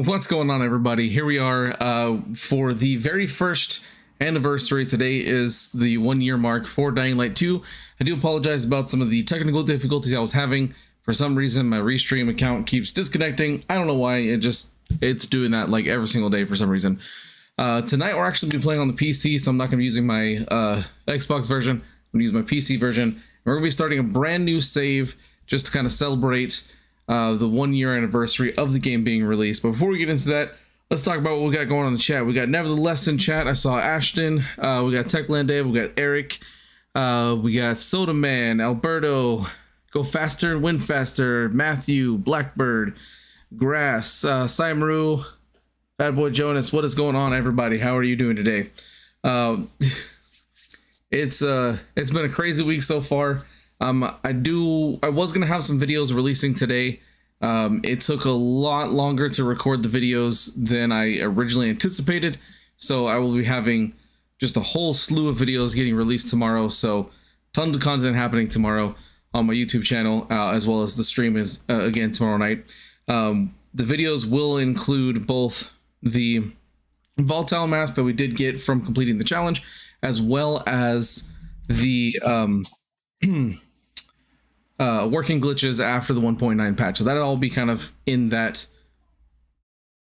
What's going on, everybody? Here we are for the very first anniversary. Today is the 1 year mark for Dying Light 2. I do apologize about some of the technical difficulties I was having. For some reason, my restream account keeps disconnecting. I don't know why. It's doing that like every single day for some reason. Tonight we're actually be playing on the PC, so I'm not going to be using my Xbox version. I'm going to use my PC version. And we're going to be starting a brand new save just to kind of celebrate the 1 year anniversary of the game being released. But before we get into that, let's talk about what we got going on in the chat. We got Nevertheless in chat. I saw Ashton. We got Techland Dave. We got Eric. We got Soda Man, Alberto, Go Faster, Win Faster, Matthew, Blackbird, Grass, Saimaru, Bad Boy Jonas. What is going on, everybody? How are you doing today? It's been a crazy week so far. I was gonna have some videos releasing today. It took a lot longer to record the videos than I originally anticipated, so I will be having just a whole slew of videos getting released tomorrow. So tons of content happening tomorrow on my YouTube channel, as well as the stream is again tomorrow night. The videos will include both the volatile mask that we did get from completing the challenge, as well as the working glitches after the 1.9 patch. So that'll all be kind of in that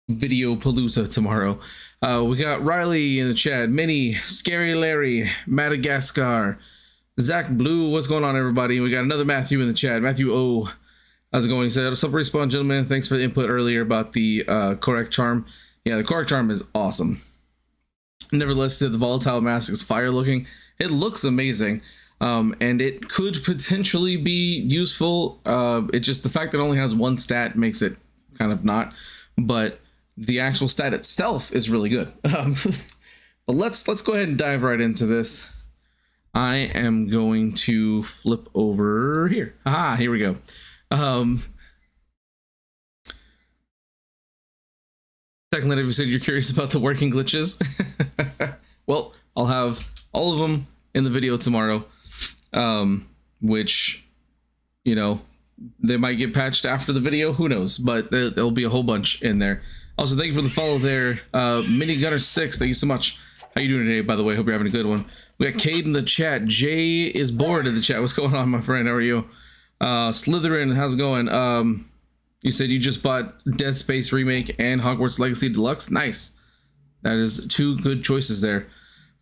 video palooza tomorrow. We got Riley in the chat, Minnie, Scary Larry, Madagascar, Zach Blue. What's going on, everybody? We got another Matthew in the chat, Matthew O. How's it going? He said, "What's up, Respawn, gentlemen? Thanks for the input earlier about the correct charm." Yeah, the correct charm is awesome. Nevertheless, the volatile mask is fire looking. It looks amazing. And it could potentially be useful. It's just the fact that it only has one stat makes it kind of not, but the actual stat itself is really good. But let's go ahead and dive right into this. I am going to flip over here. Aha, here we go. Second, if you said you're curious about the working glitches, well, I'll have all of them in the video tomorrow. Which, you know, they might get patched after the video, who knows, but there'll be a whole bunch in there. Also, thank you for the follow there. Mini Gunner 6, thank you so much. How you doing today, by the way? Hope you're having a good one. We got Cade in the chat. Jay is bored in the chat. What's going on, my friend? How are you? Slytherin, how's it going? You said you just bought Dead Space Remake and Hogwarts Legacy Deluxe. Nice. That is two good choices there.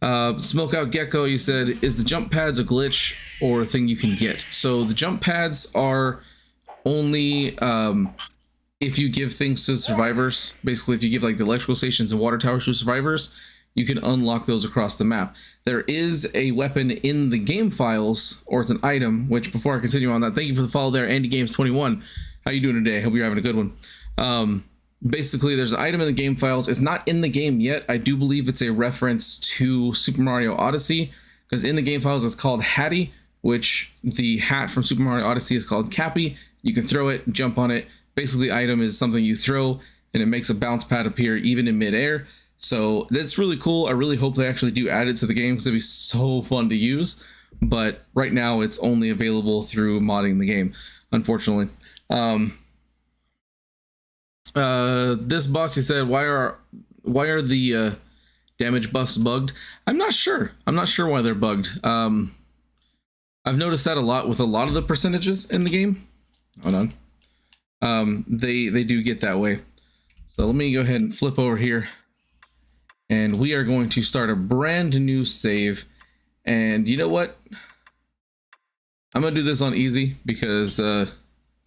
Smokeout Gecko, you said, is the jump pads a glitch or a thing you can get? So the jump pads are only if you give things to survivors. Basically, if you give like the electrical stations and water towers to survivors, you can unlock those across the map. There is a weapon in the game files, or it's an item, which before I continue on that, thank you for the follow there, Andy Games 21. How you doing today? Hope you're having a good one. Basically, there's an item in the game files. It's not in the game yet. I do believe it's a reference to Super Mario Odyssey, because in the game files it's called Hattie, which the hat from Super Mario Odyssey is called Cappy. You can throw it, jump on it. Basically, the item is something you throw, and it makes a bounce pad appear even in midair. So that's really cool. I really hope they actually do add it to the game, because it'd be so fun to use. But right now, it's only available through modding the game, unfortunately. This boss, he said, why are the damage buffs bugged? I'm not sure why they're bugged. I've noticed that a lot with a lot of the percentages in the game. Hold on. They do get that way. So let me go ahead and flip over here, and we are going to start a brand new save. And you know what, I'm gonna do this on easy, because I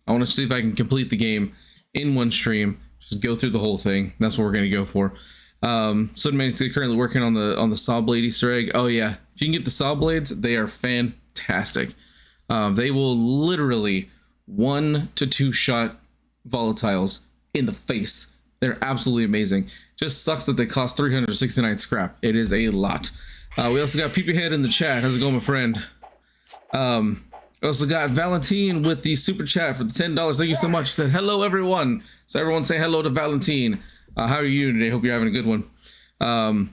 want to see if I can complete the game in one stream. Just go through the whole thing. That's what we're going to go for. Sudman is currently working on the saw blade Easter egg. Oh yeah, if you can get the saw blades, they are fantastic. They will literally 1 to 2 shot volatiles in the face. They're absolutely amazing. Just sucks that they cost 369 scrap. It is a lot. We also got Peepy Head in the chat. How's it going, my friend? We also got Valentine with the super chat for the $10. Thank you so much. He said, hello, everyone. So everyone say hello to Valentine. How are you today? Hope you're having a good one. That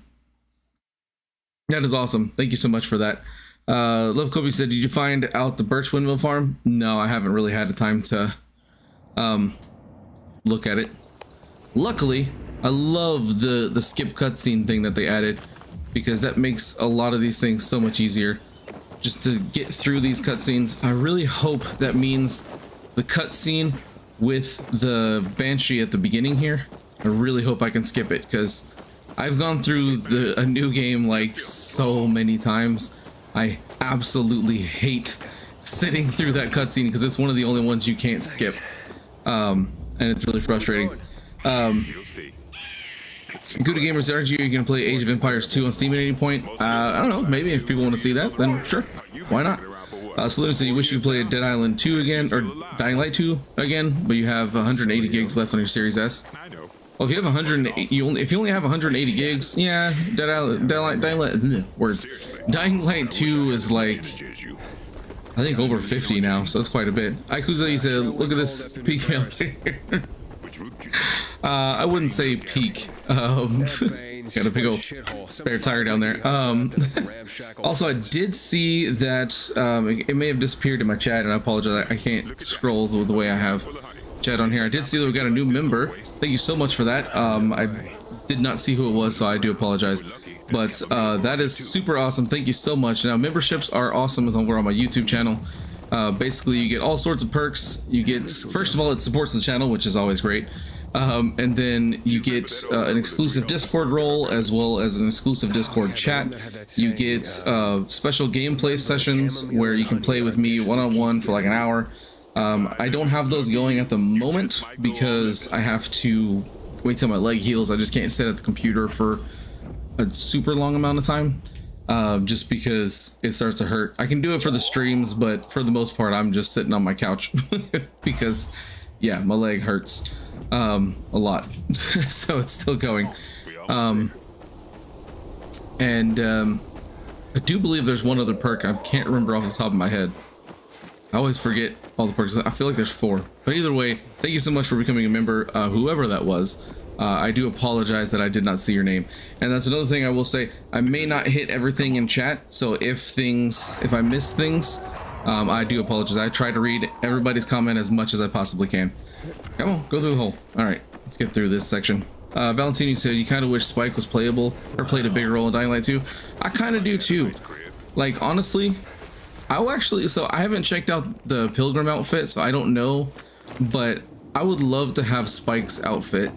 is awesome. Thank you so much for that. Love Kobe said, did you find out the Birch Windmill Farm? No, I haven't really had the time to look at it. Luckily, I love the skip cutscene thing that they added, because that makes a lot of these things so much easier just to get through these cutscenes. I really hope that means the cutscene with the Banshee at the beginning here. I really hope I can skip it, because I've gone through a new game like so many times. I absolutely hate sitting through that cutscene because it's one of the only ones you can't skip, and it's really frustrating. Good Gamers RG, are you gonna play Age of Empires 2 on Steam at any point? I don't know, maybe if people want to see that, then sure, why not? Salute said you wish you could play Dead Island 2 again, or Dying Light 2 again, but you have 180 gigs left on your Series S. Well, if you have 180, if you only have 180 gigs, yeah, Dying Light 2 is like, I think over 50 now, so that's quite a bit. Ikuza, you said, look at this peak mail here. I wouldn't say peak. Got a big old spare tire down there. Also, I did see that it may have disappeared in my chat, and I apologize. I can't scroll the way I have chat on here. I did see that we got a new member. Thank you so much for that. I did not see who it was, so I do apologize. But that is super awesome. Thank you so much. Now, memberships are awesome as over on my YouTube channel. Basically, you get all sorts of perks. You get, first of all, it supports the channel, which is always great. And then you get an exclusive Discord role, as well as an exclusive Discord chat. You get special gameplay sessions where you can play with me one-on-one for like an hour. I don't have those going at the moment because I have to wait till my leg heals. I just can't sit at the computer for a super long amount of time, just because it starts to hurt. I can do it for the streams, but for the most part, I'm just sitting on my couch because, yeah, my leg hurts a lot. So it's still going. I do believe there's one other perk. I can't remember off the top of my head. I always forget all the perks. I feel like there's 4. But either way, thank you so much for becoming a member, whoever that was. I do apologize that I did not see your name. And that's another thing I will say. I may not hit everything in chat, so if I miss things, I do apologize. I try to read everybody's comment as much as I possibly can. Come on, go through the hole. All right, let's get through this section. Valentino said you kind of wish Spike was playable or played a bigger role in Dying Light 2. I kind of do too. Like, honestly, so I haven't checked out the Pilgrim outfit, so I don't know, but I would love to have Spike's outfit,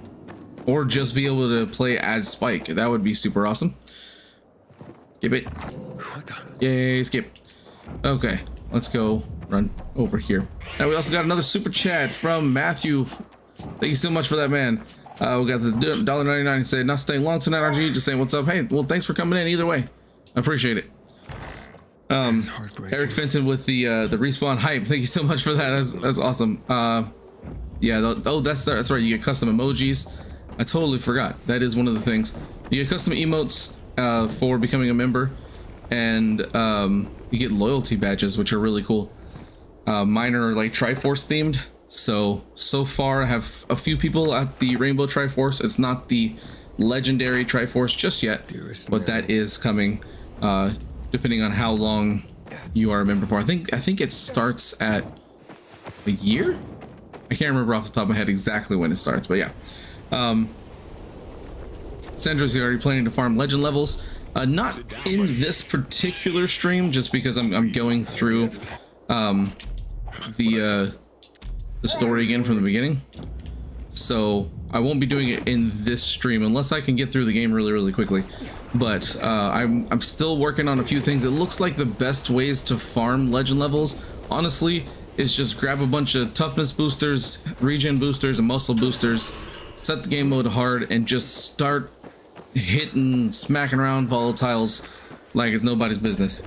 or just be able to play as Spike. That would be super awesome. Skip it. Yay, skip. Okay, let's go run over here. Now we also got another super chat from Matthew. Thank you so much for that, man. We got the $1.99. He said, not staying long tonight, RG, just saying what's up. Hey, well, thanks for coming in either way. I appreciate it. Eric Fenton with the respawn hype. Thank you so much for that. That's awesome. Yeah, oh, that's right. You get custom emojis. I totally forgot. That is one of the things. You get custom emotes for becoming a member, and you get loyalty badges, which are really cool. Mine are like Triforce themed. So far I have a few people at the Rainbow Triforce. It's not the legendary Triforce just yet, but that is coming, depending on how long you are a member for. I think it starts at a year. I can't remember off the top of my head exactly when it starts, but yeah. Sandra's already planning to farm legend levels. Not in this particular stream, just because I'm going through the story again from the beginning. So I won't be doing it in this stream unless I can get through the game really quickly. But I'm still working on a few things. It looks like the best ways to farm legend levels, honestly, is just grab a bunch of toughness boosters, regen boosters, and muscle boosters, set the game mode hard, and just start smacking around volatiles like it's nobody's business.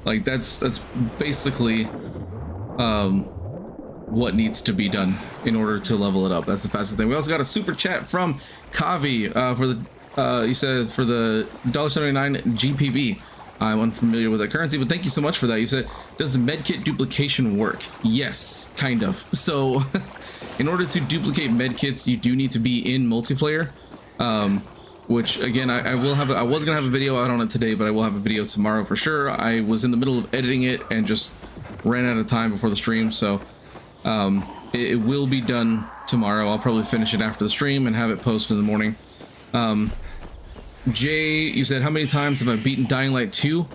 Like that's basically what needs to be done in order to level it up. That's the fastest thing. We also got a super chat from Kavi for the you said for the $1.79 GPB. I'm unfamiliar with that currency, but thank you so much for that. You said, does the medkit duplication work? Yes, kind of. So in order to duplicate medkits, you do need to be in multiplayer, which again, I was gonna have a video out on it today, but I will have a video tomorrow for sure. I was in the middle of editing it and just ran out of time before the stream, so it will be done tomorrow. I'll probably finish it after the stream and have it posted in the morning. Jay, you said, how many times have I beaten Dying Light 2?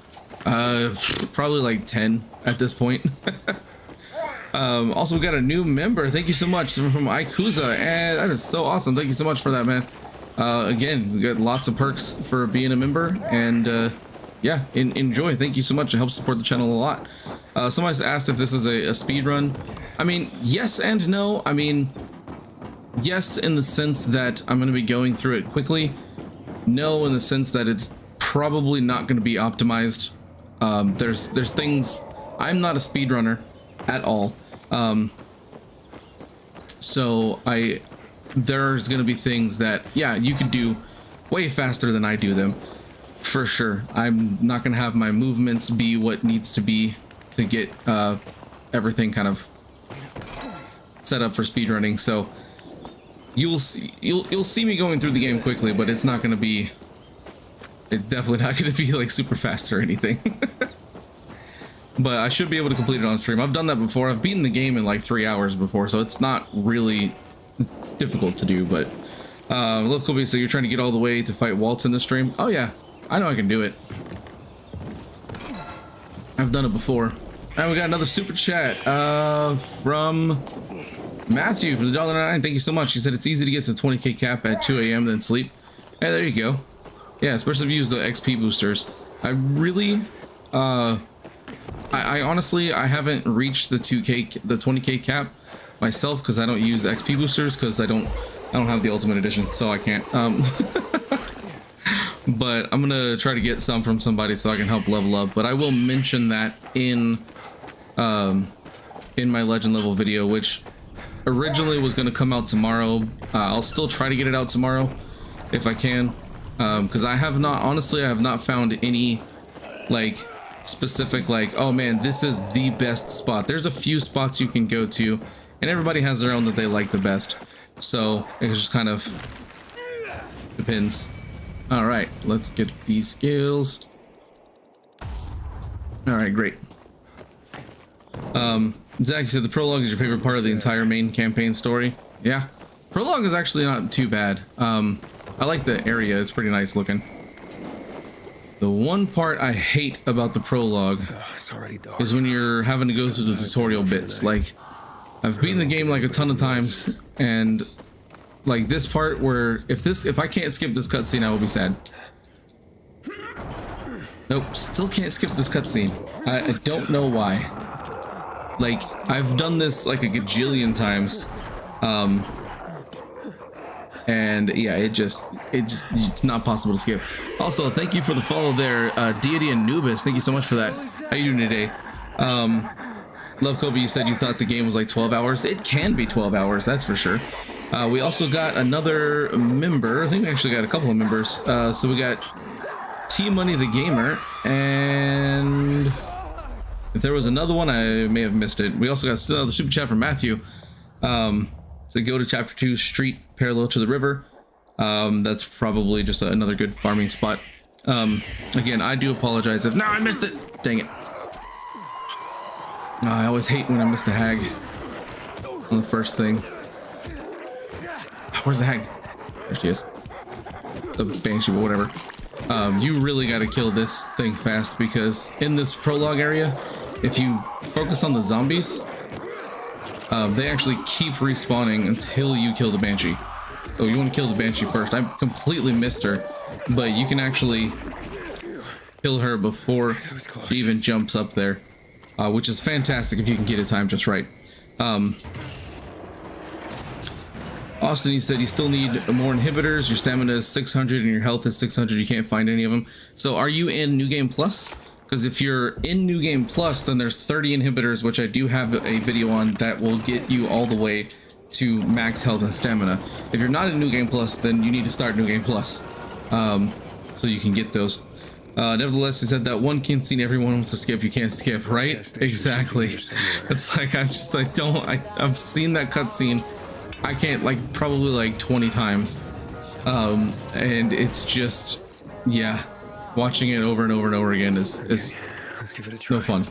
Probably like 10 at this point. Also, we got a new member. Thank you so much from Ikuza, and that is so awesome. Thank you so much for that, man. Again, we got lots of perks for being a member, and yeah, enjoy. Thank you so much. It helps support the channel a lot. Somebody's asked if this is a speed run. I mean, yes and no. I mean, yes, in the sense that I'm going to be going through it quickly. No, in the sense that it's probably not going to be optimized. There's things. I'm not a speedrunner at all. So there's going to be things that, yeah, you could do way faster than I do them, for sure. I'm not going to have my movements be what needs to be to get everything kind of set up for speedrunning. So you'll see me going through the game quickly, but it's not going to be, it's definitely not going to be like super fast or anything. But I should be able to complete it on stream. I've done that before. I've beaten the game in like 3 hours before, so it's not really difficult to do. But Love Kobe, so you're trying to get all the way to fight Waltz in the stream? Oh yeah, I know I can do it. I've done it before. And we got another super chat from Matthew for the $1.99. Thank you so much. He said it's easy to get to 20k cap at 2 a.m. then sleep. Hey, there you go. Yeah, especially if you use the XP boosters. I really I honestly, I haven't reached the 20k cap myself because I don't use XP boosters because I don't have the Ultimate Edition, so I can't. But I'm gonna try to get some from somebody so I can help level up. But I will mention that in my legend level video, which originally was gonna come out tomorrow. I'll still try to get it out tomorrow if I can, because I have not found any like specific like, oh man, this is the best spot. There's a few spots you can go to, and everybody has their own that they like the best, so it just kind of depends. All right, let's get these skills. All right, great. Zach, you said the prologue is your favorite part of the entire main campaign story. Yeah, prologue is actually not too bad. I like the area, it's pretty nice looking. The one part I hate about the prologue is when you're having to go through the tutorial bits. Like, I've beaten the game like a ton of times, and like this part where if I can't skip this cutscene, I will be sad. Nope, still can't skip this cutscene. I don't know why. Like, I've done this like a gajillion times. And yeah, it's not possible to skip. Also, thank you for the follow there, Deity Anubis. Thank you so much for that. How you doing today? Love Kobe, you said you thought the game was like 12 hours. It can be 12 hours, that's for sure. We also got another member. I think we actually got a couple of members. So we got T Money the Gamer, and if there was another one, I may have missed it. We also got another super chat from Matthew. So go to chapter 2, street parallel to the river. That's probably just another good farming spot. Again, I do apologize if I missed it. Dang it. I always hate when I miss the hag on the first thing. Where's the hag? There she is. The banshee, or whatever. You really got to kill this thing fast, because in this prologue area, if you focus on the zombies, they actually keep respawning until you kill the banshee. So you want to kill the banshee first. I completely missed her, but you can actually kill her before she even jumps up there, which is fantastic if you can get it timed just right. Austin, you said you still need more inhibitors. Your stamina is 600 and your health is 600. You can't find any of them. So are you in New Game Plus? Because if you're in New Game Plus, then there's 30 inhibitors, which I do have a video on, that will get you all the way to max health and stamina. If you're not in New Game Plus, then you need to start New Game Plus, so you can get those. Nevertheless, he said that one cutscene everyone wants to skip, you can't skip, right? Exactly. It's like, I've seen that cutscene, I can't, like, probably like 20 times. And it's just, yeah, watching it over and over and over again is no fun.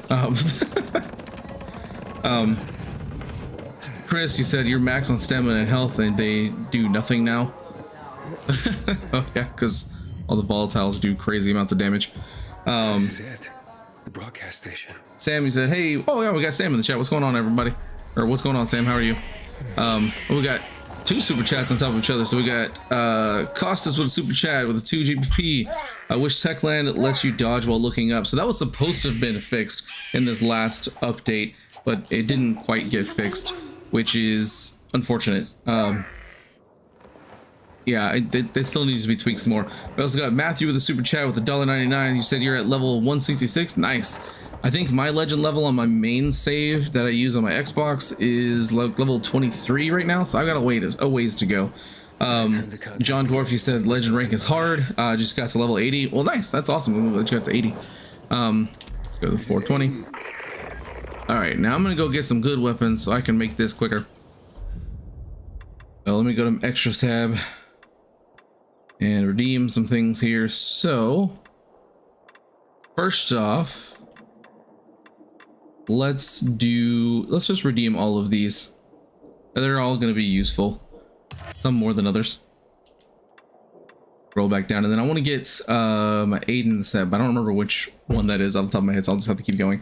Chris, you said you're max on stamina and health and they do nothing now. Oh yeah, because all the volatiles do crazy amounts of damage. This is it. The broadcast station. Sam, you said, hey, oh yeah, we got Sam in the chat. What's going on, everybody? Or what's going on, Sam? How are you? We got 2 super chats on top of each other. So we got Costas with a super chat with a 2 GBP. I wish Techland lets you dodge while looking up. So that was supposed to have been fixed in this last update, but it didn't quite get fixed, which is unfortunate. Yeah, it still needs to be tweaked some more. We also got Matthew with a super chat with $1.99. You said you're at level 166. Nice. I think my legend level on my main save that I use on my Xbox is level 23 right now, so I've got a ways to go. John Dwarf, you said legend rank is hard. Just got to level 80. Well, nice. That's awesome. We'll let you up to 80. Let's go to 420. All right, now I'm gonna go get some good weapons so I can make this quicker. So let me go to extras tab and redeem some things here. So first off, let's just redeem all of these. They're all going to be useful, some more than others. Roll back down, and then I want to get my Aiden set, but I don't remember which one that is off the top of my head, so I'll just have to keep going.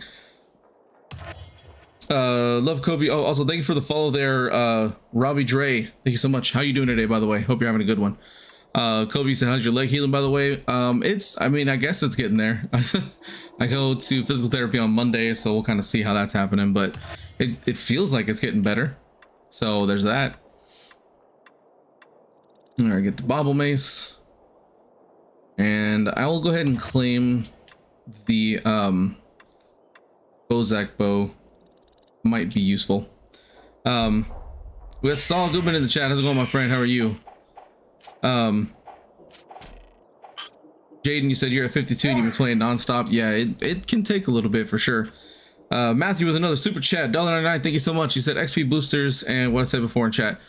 Love Kobe. Oh, also thank you for the follow there, Robbie Dre. Thank you so much. How you doing today, by the way? Hope you're having a good one. Kobe said, how's your leg healing, by the way? I guess it's getting there. I go to physical therapy on Monday, so we'll kind of see how that's happening, but it feels like it's getting better. So there's that. All right, get the bobble mace. And I will go ahead and claim the Bozak bow. Might be useful. We got Saul Goodman in the chat. How's it going, my friend? How are you? Jaden, you said you're at 52 and you've been playing nonstop. Yeah, it can take a little bit for sure. Matthew with another super chat, $1.99. Thank you so much. You said XP boosters and what I said before in chat.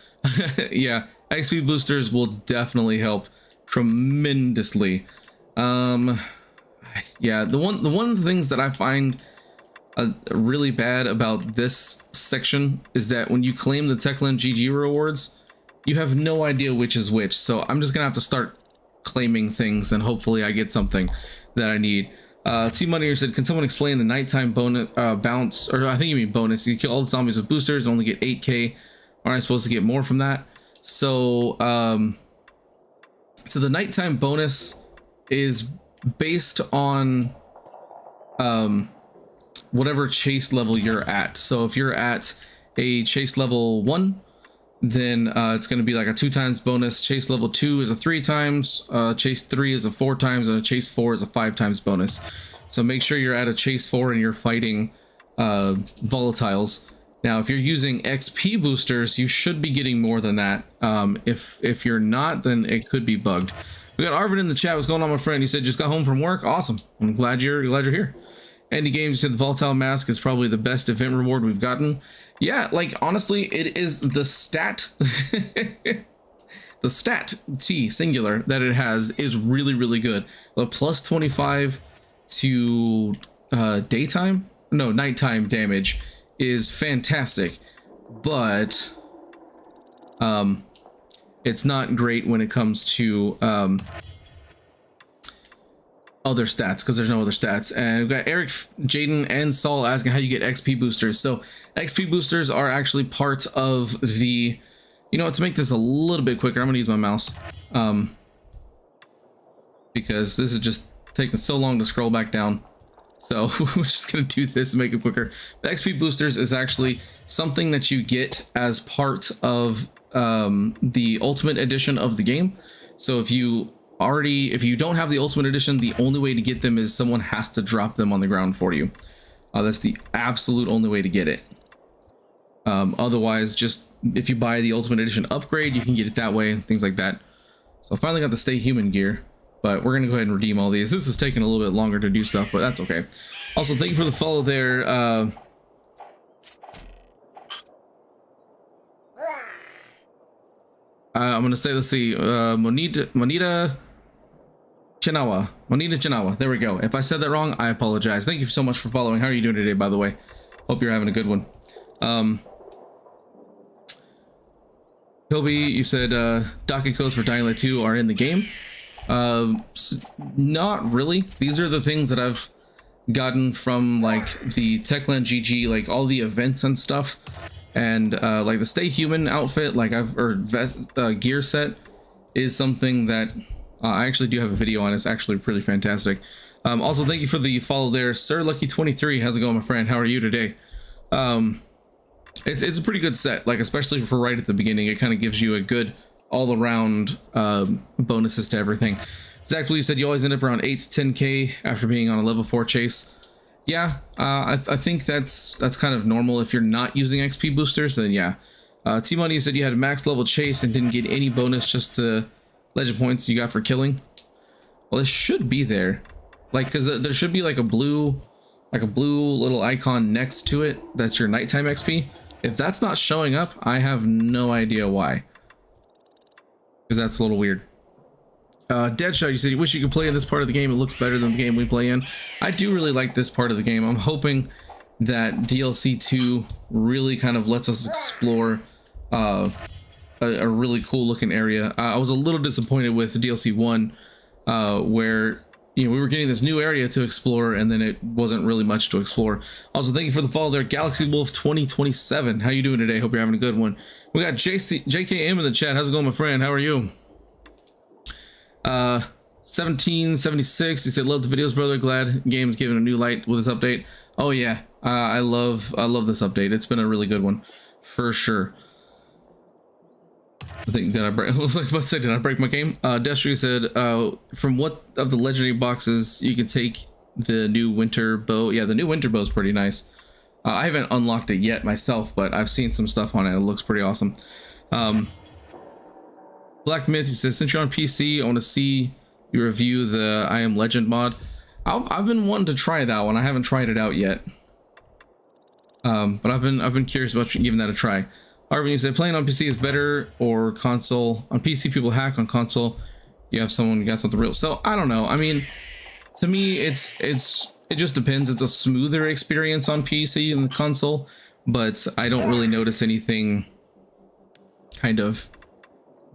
Yeah, XP boosters will definitely help tremendously. Yeah, one of the things that I find really bad about this section is that when you claim the Techland GG rewards, you have no idea which is which. So I'm just gonna have to start claiming things and hopefully I get something that I need. T Money said, can someone explain the nighttime bonus bounce, or I think you mean bonus? You kill all the zombies with boosters and only get 8k. Aren't I supposed to get more from that? So so the nighttime bonus is based on whatever chase level you're at. So if you're at a chase level 1, then it's going to be like a 2 times bonus. Chase level 2 is a 3 times, chase 3 is a 4 times, and a chase 4 is a 5 times bonus. So make sure you're at a chase 4 and you're fighting volatiles. Now if you're using XP boosters, you should be getting more than that. If you're not, then it could be bugged. We got Arvin in the chat. What's going on, my friend? He said just got home from work. Awesome. I'm glad you're here. Andy Games said the volatile mask is probably the best event reward we've gotten. Yeah, like honestly, it is the stat the stat T singular that it has is really, really good. The plus 25 to nighttime damage is fantastic, but it's not great when it comes to other stats, because there's no other stats. And we've got Eric, Jaden, and Saul asking how you get XP boosters. So XP boosters are actually part of the, you know what, to make this a little bit quicker, I'm gonna use my mouse, because this is just taking so long to scroll back down. So we're just gonna do this to make it quicker. The XP boosters is actually something that you get as part of the ultimate edition of the game. So if you don't have the ultimate edition, the only way to get them is someone has to drop them on the ground for you. That's the absolute only way to get it. Otherwise, just if you buy the ultimate edition upgrade, you can get it that way, things like that. So I finally got the stay human gear, but we're gonna go ahead and redeem all these. This is taking a little bit longer to do stuff, but that's okay. Also, thank you for the follow there. I'm gonna say, let's see, Monita Chinawa. There we go. If I said that wrong, I apologize. Thank you so much for following. How are you doing today, by the way? Hope you're having a good one. Kobe, you said docket codes for Dying Light 2 are in the game. Not really. These are the things that I've gotten from like the Techland GG, like all the events and stuff, and like the Stay Human outfit, like gear set is something that I actually do have a video on. It's actually pretty fantastic. Also, thank you for the follow there, Sir Lucky 23. How's it going, my friend? How are you today? It's a pretty good set, like especially for right at the beginning. It kind of gives you a good all-around bonuses to everything. Zach Blue said you always end up around 8 to 10k after being on a level 4 chase. Yeah, I think that's kind of normal. If you're not using XP boosters, then yeah. T-Money said you had max level chase and didn't get any bonus, just legend points you got for killing. Well, it should be there, like, because there should be like a blue little icon next to it that's your nighttime XP. If that's not showing up, I have no idea why, because that's a little weird. Deadshot, you said you wish you could play in this part of the game. It looks better than the game we play in. I do really like this part of the game. I'm hoping that DLC 2 really kind of lets us explore a really cool looking area. I was a little disappointed with DLC 1, where we were getting this new area to explore and then it wasn't really much to explore. Also, thank you for the follow there, Galaxy Wolf 2027. How you doing today? Hope you're having a good one. We got JKM in the chat. How's it going, my friend? How are you? 1776, he said, love the videos, brother. Glad game's giving a new light with this update. Oh yeah, I love this update. It's been a really good one for sure. I think, did I break? I was like about to say, did I break my game? Destry said, from what of the legendary boxes you can take the new winter bow? Yeah, the new winter bow is pretty nice. I haven't unlocked it yet myself, but I've seen some stuff on it. It looks pretty awesome. Black Myth, he says, since you're on PC, I want to see you review the I Am Legend mod. I've been wanting to try that one. I haven't tried it out yet. But I've been curious about giving that a try. Arvin, you said playing on PC is better or console. On PC, people hack. On console, you got something real. So I don't know. I mean, to me, it just depends. It's a smoother experience on PC than the console, but I don't really notice anything kind of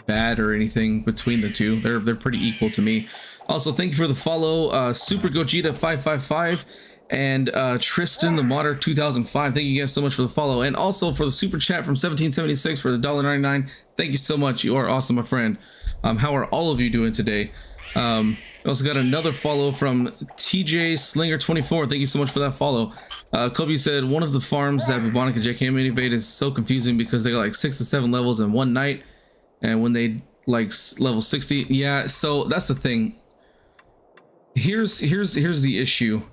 bad or anything between the two. They're pretty equal to me. Also, thank you for the follow, Super Gogeta 555 and Tristan the Modder 2005. Thank you guys so much for the follow, and also for the super chat from 1776 for the $1.99. Thank you so much. You are awesome, my friend. How are all of you doing today? Also got another follow from TJ Slinger 24. Thank you so much for that follow. Kobe said one of the farms that Bubonic and JKM invade is so confusing because they got like 6 to 7 levels in one night, and when they like level 60, yeah. So that's the thing. Here's the issue.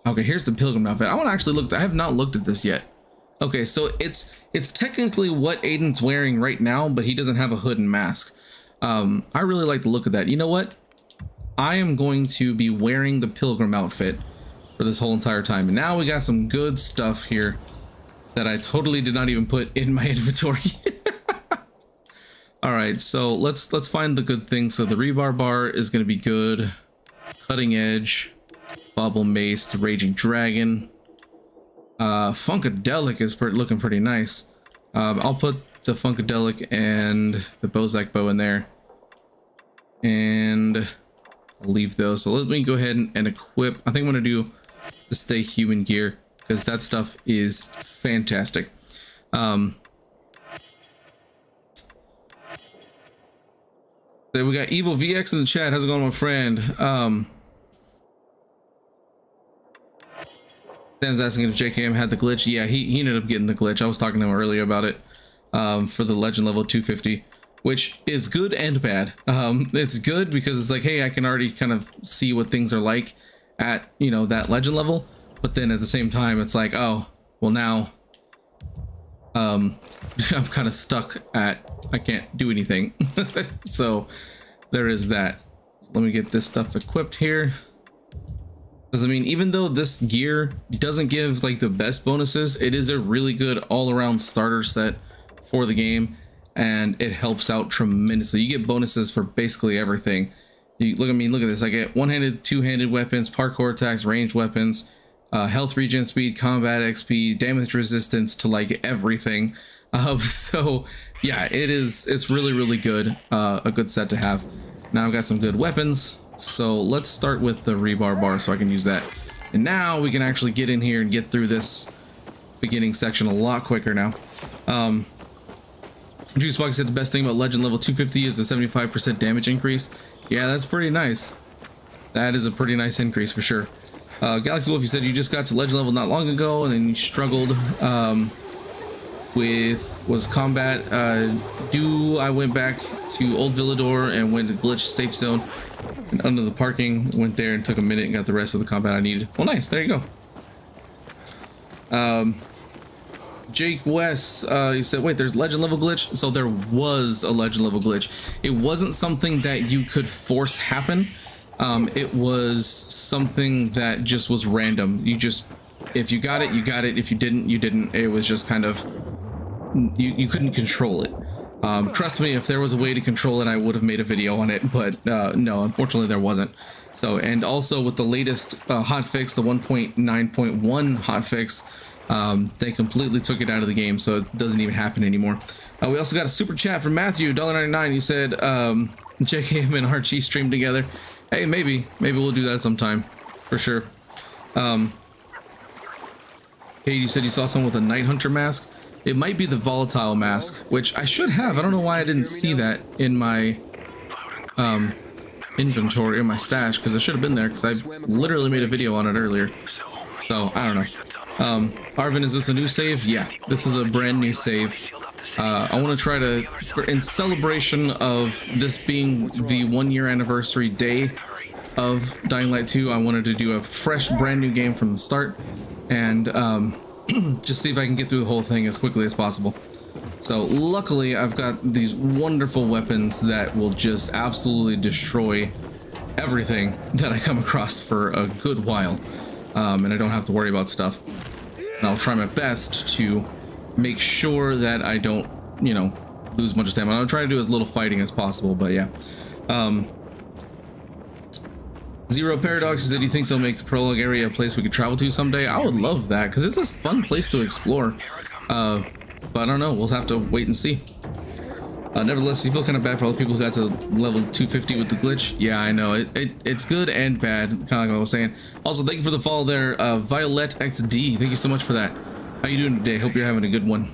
Okay, here's the pilgrim outfit. I want to actually look. I have not looked at this yet. Okay, so it's technically what Aiden's wearing right now, but he doesn't have a hood and mask. I really like the look of that. You know what? I am going to be wearing the pilgrim outfit for this whole entire time. And now we got some good stuff here that I totally did not even put in my inventory. All right, so let's find the good things. So the rebar bar is going to be good. Cutting edge. Bubble Mace, the Raging Dragon. Funkadelic is looking pretty nice. I'll put the Funkadelic and the Bozak bow in there. And I'll leave those. So let me go ahead and equip. I think I'm going to do the Stay Human gear because that stuff is fantastic. Then we got Evil VX in the chat. How's it going, my friend? Sam's asking if JKM had the glitch. Yeah, he ended up getting the glitch. I was talking to him earlier about it for the legend level 250, which is good and bad. It's good because it's like, hey, I can already kind of see what things are like at, that legend level. But then at the same time, it's like, oh, well now I'm kind of stuck at, I can't do anything. So there is that. So let me get this stuff equipped here. Because I mean, even though this gear doesn't give like the best bonuses, it is a really good all-around starter set for the game, and it helps out tremendously. You get bonuses for basically everything. You look at this. I get one-handed, two-handed weapons, parkour attacks, ranged weapons, health regen speed, combat XP, damage resistance to like everything. So yeah, it's really good, a good set to have. Now I've got some good weapons, so let's start with the rebar bar so I can use that. And now we can actually get in here and get through this beginning section a lot quicker now. Juice Box said the best thing about Legend level 250 is the 75% damage increase. Yeah, that's pretty nice. That is a pretty nice increase for sure. Galaxy Wolf, you said you just got to Legend level not long ago and then you struggled with combat. I went back to Old Villador and went to Glitch Safe Zone and under the parking, went there and took a minute and got the rest of the combat I needed. Well, nice, there you go. Jake West, you said, wait, there's legend level glitch? So there was a legend level glitch. It wasn't something that you could force happen. It was something that just was random. If you got it, you got it. If you didn't, you didn't. It was just kind of, you couldn't control it. Trust me, if there was a way to control it, I would have made a video on it, but no, unfortunately there wasn't. So, and also with the latest hotfix, the 1.9.1 hotfix, they completely took it out of the game, so it doesn't even happen anymore. We also got a super chat from Matthew, $1.99. He said, JKM and RG stream together. Hey, maybe we'll do that sometime, for sure. Kate, you said you saw someone with a Night Hunter mask. It might be the volatile mask, which I should have. I don't know why I didn't see that in my inventory, in my stash, because it should have been there, because I literally made a video on it earlier. So, I don't know. Arvin, is this a new save? Yeah, this is a brand new save. I want to try to, in celebration of this being the 1 year anniversary day of Dying Light 2, I wanted to do a fresh, brand new game from the start, and just see if I can get through the whole thing as quickly as possible. So luckily I've got these wonderful weapons that will just absolutely destroy everything that I come across for a good while, and I don't have to worry about stuff. And I'll try my best to make sure that I don't, you know, lose a bunch of stamina. I'll try to do as little fighting as possible, but yeah. Zero Paradox said, do you think they'll make the prologue area a place we could travel to someday? I would love that, because it's a fun place to explore. But I don't know, we'll have to wait and see. Nevertheless, you feel kind of bad for all the people who got to level 250 with the glitch. Yeah, I know, it's good and bad, kind of like I was saying. Also, thank you for the follow there, Violet XD. Thank you so much for that. How you doing today? Hope you're having a good one.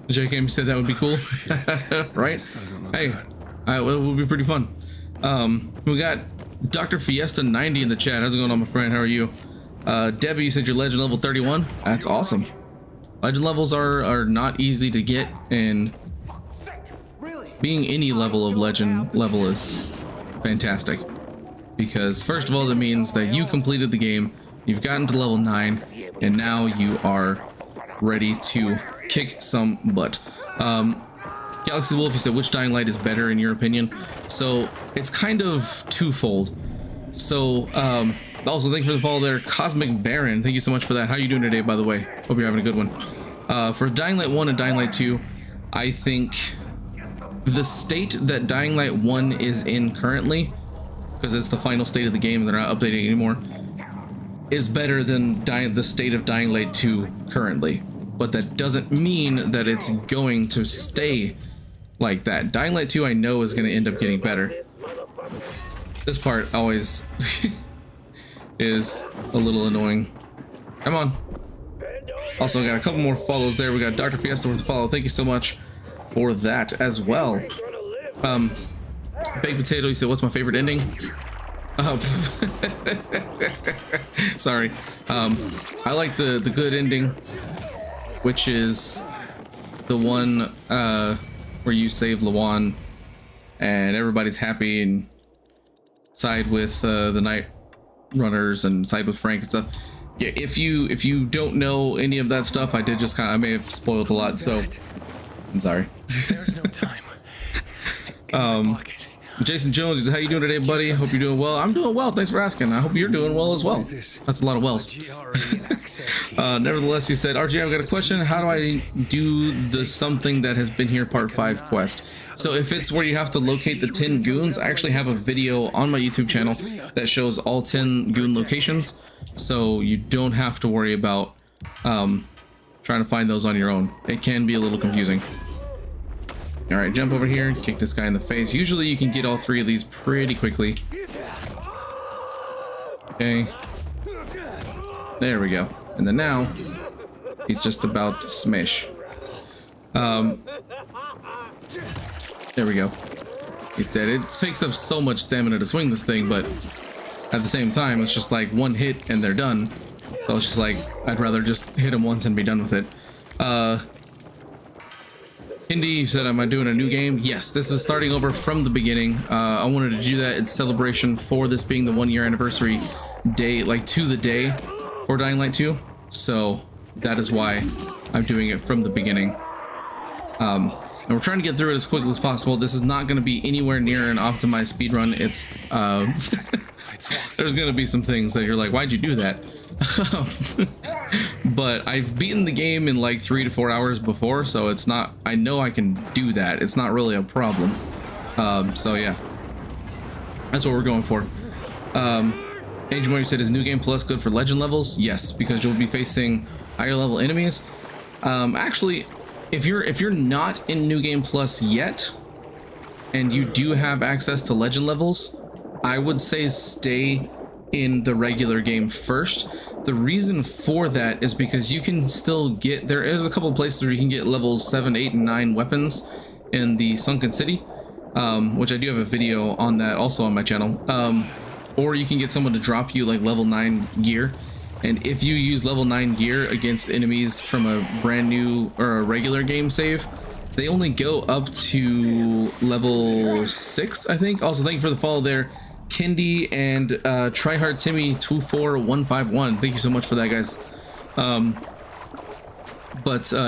JKM said that would be cool. Right? Hey, it would be pretty fun. We got Dr. Fiesta 90 in the chat. How's it going on, my friend? How are you? Debbie, you said you're legend level 31. That's awesome. Legend levels are not easy to get, and being any level of legend level is fantastic, because first of all, that means that you completed the game, you've gotten to level 9, and now you are ready to kick some butt. Galaxy Wolf, you said, which Dying Light is better in your opinion? So it's kind of twofold. So also, thank you for the follow there, Cosmic Baron. Thank you so much for that. How are you doing today, by the way? Hope you're having a good one. For Dying Light 1 and Dying Light 2, I think the state that Dying Light 1 is in currently, because it's the final state of the game and they're not updating anymore, is better than the state of Dying Light 2 currently. But that doesn't mean that it's going to stay like that. Dying Light 2, I know, is going to end up getting better. This part always is a little annoying. Come on. Also, I got a couple more follows there. We got Dr. Fiesta with the follow. Thank you so much for that as well. Baked Potato, you said, what's my favorite ending? Sorry. I like the good ending, which is the one where you save Lawan and everybody's happy and side with the Night Runners and side with Frank and stuff. Yeah, if you don't know any of that stuff, I may have spoiled a lot, so I'm sorry. There's no time. Jason Jones, how you doing today, buddy? Hope you're doing well. I'm doing well, thanks for asking. I hope you're doing well as well. That's a lot of wells. Nevertheless, he said, RG, I've got a question. How do I do the something that has been here part 5 quest? So if it's where you have to locate the 10 goons, I actually have a video on my YouTube channel that shows all 10 goon locations, so you don't have to worry about Trying to find those on your own. It can be a little confusing. All right, jump over here, kick this guy in the face. Usually you can get all 3 of these pretty quickly. Okay. There we go. And then now, he's just about to smash. There we go. He's dead. It takes up so much stamina to swing this thing, but at the same time, it's just like one hit and they're done. So it's just like, I'd rather just hit him once and be done with it. Indy, you said, am I doing a new game? Yes, this is starting over from the beginning. I wanted to do that in celebration for this being the 1-year anniversary day, like to the day for Dying Light 2. So that is why I'm doing it from the beginning. And we're trying to get through it as quickly as possible. This is not going to be anywhere near an optimized speedrun. It's there's going to be some things that you're like, why'd you do that? But I've beaten the game in like 3 to 4 hours before, so it's not, I know I can do that. It's not really a problem. So yeah, that's what we're going for. Agent Moyer said, is New Game Plus good for legend levels? Yes, because you'll be facing higher level enemies. Actually, if you're not in New Game Plus yet, and you do have access to legend levels, I would say stay in the regular game first. The reason for that is because you can still get, there is a couple of places where you can get levels 7, 8, and 9 weapons in the Sunken City, which I do have a video on that also on my channel. Or you can get someone to drop you like level 9 gear, and if you use level 9 gear against enemies from a brand new or a regular game save, they only go up to level 6, I think. Also, thank you for the follow there, Kendi and Tryhard Timmy 24151. Thank you so much for that, guys.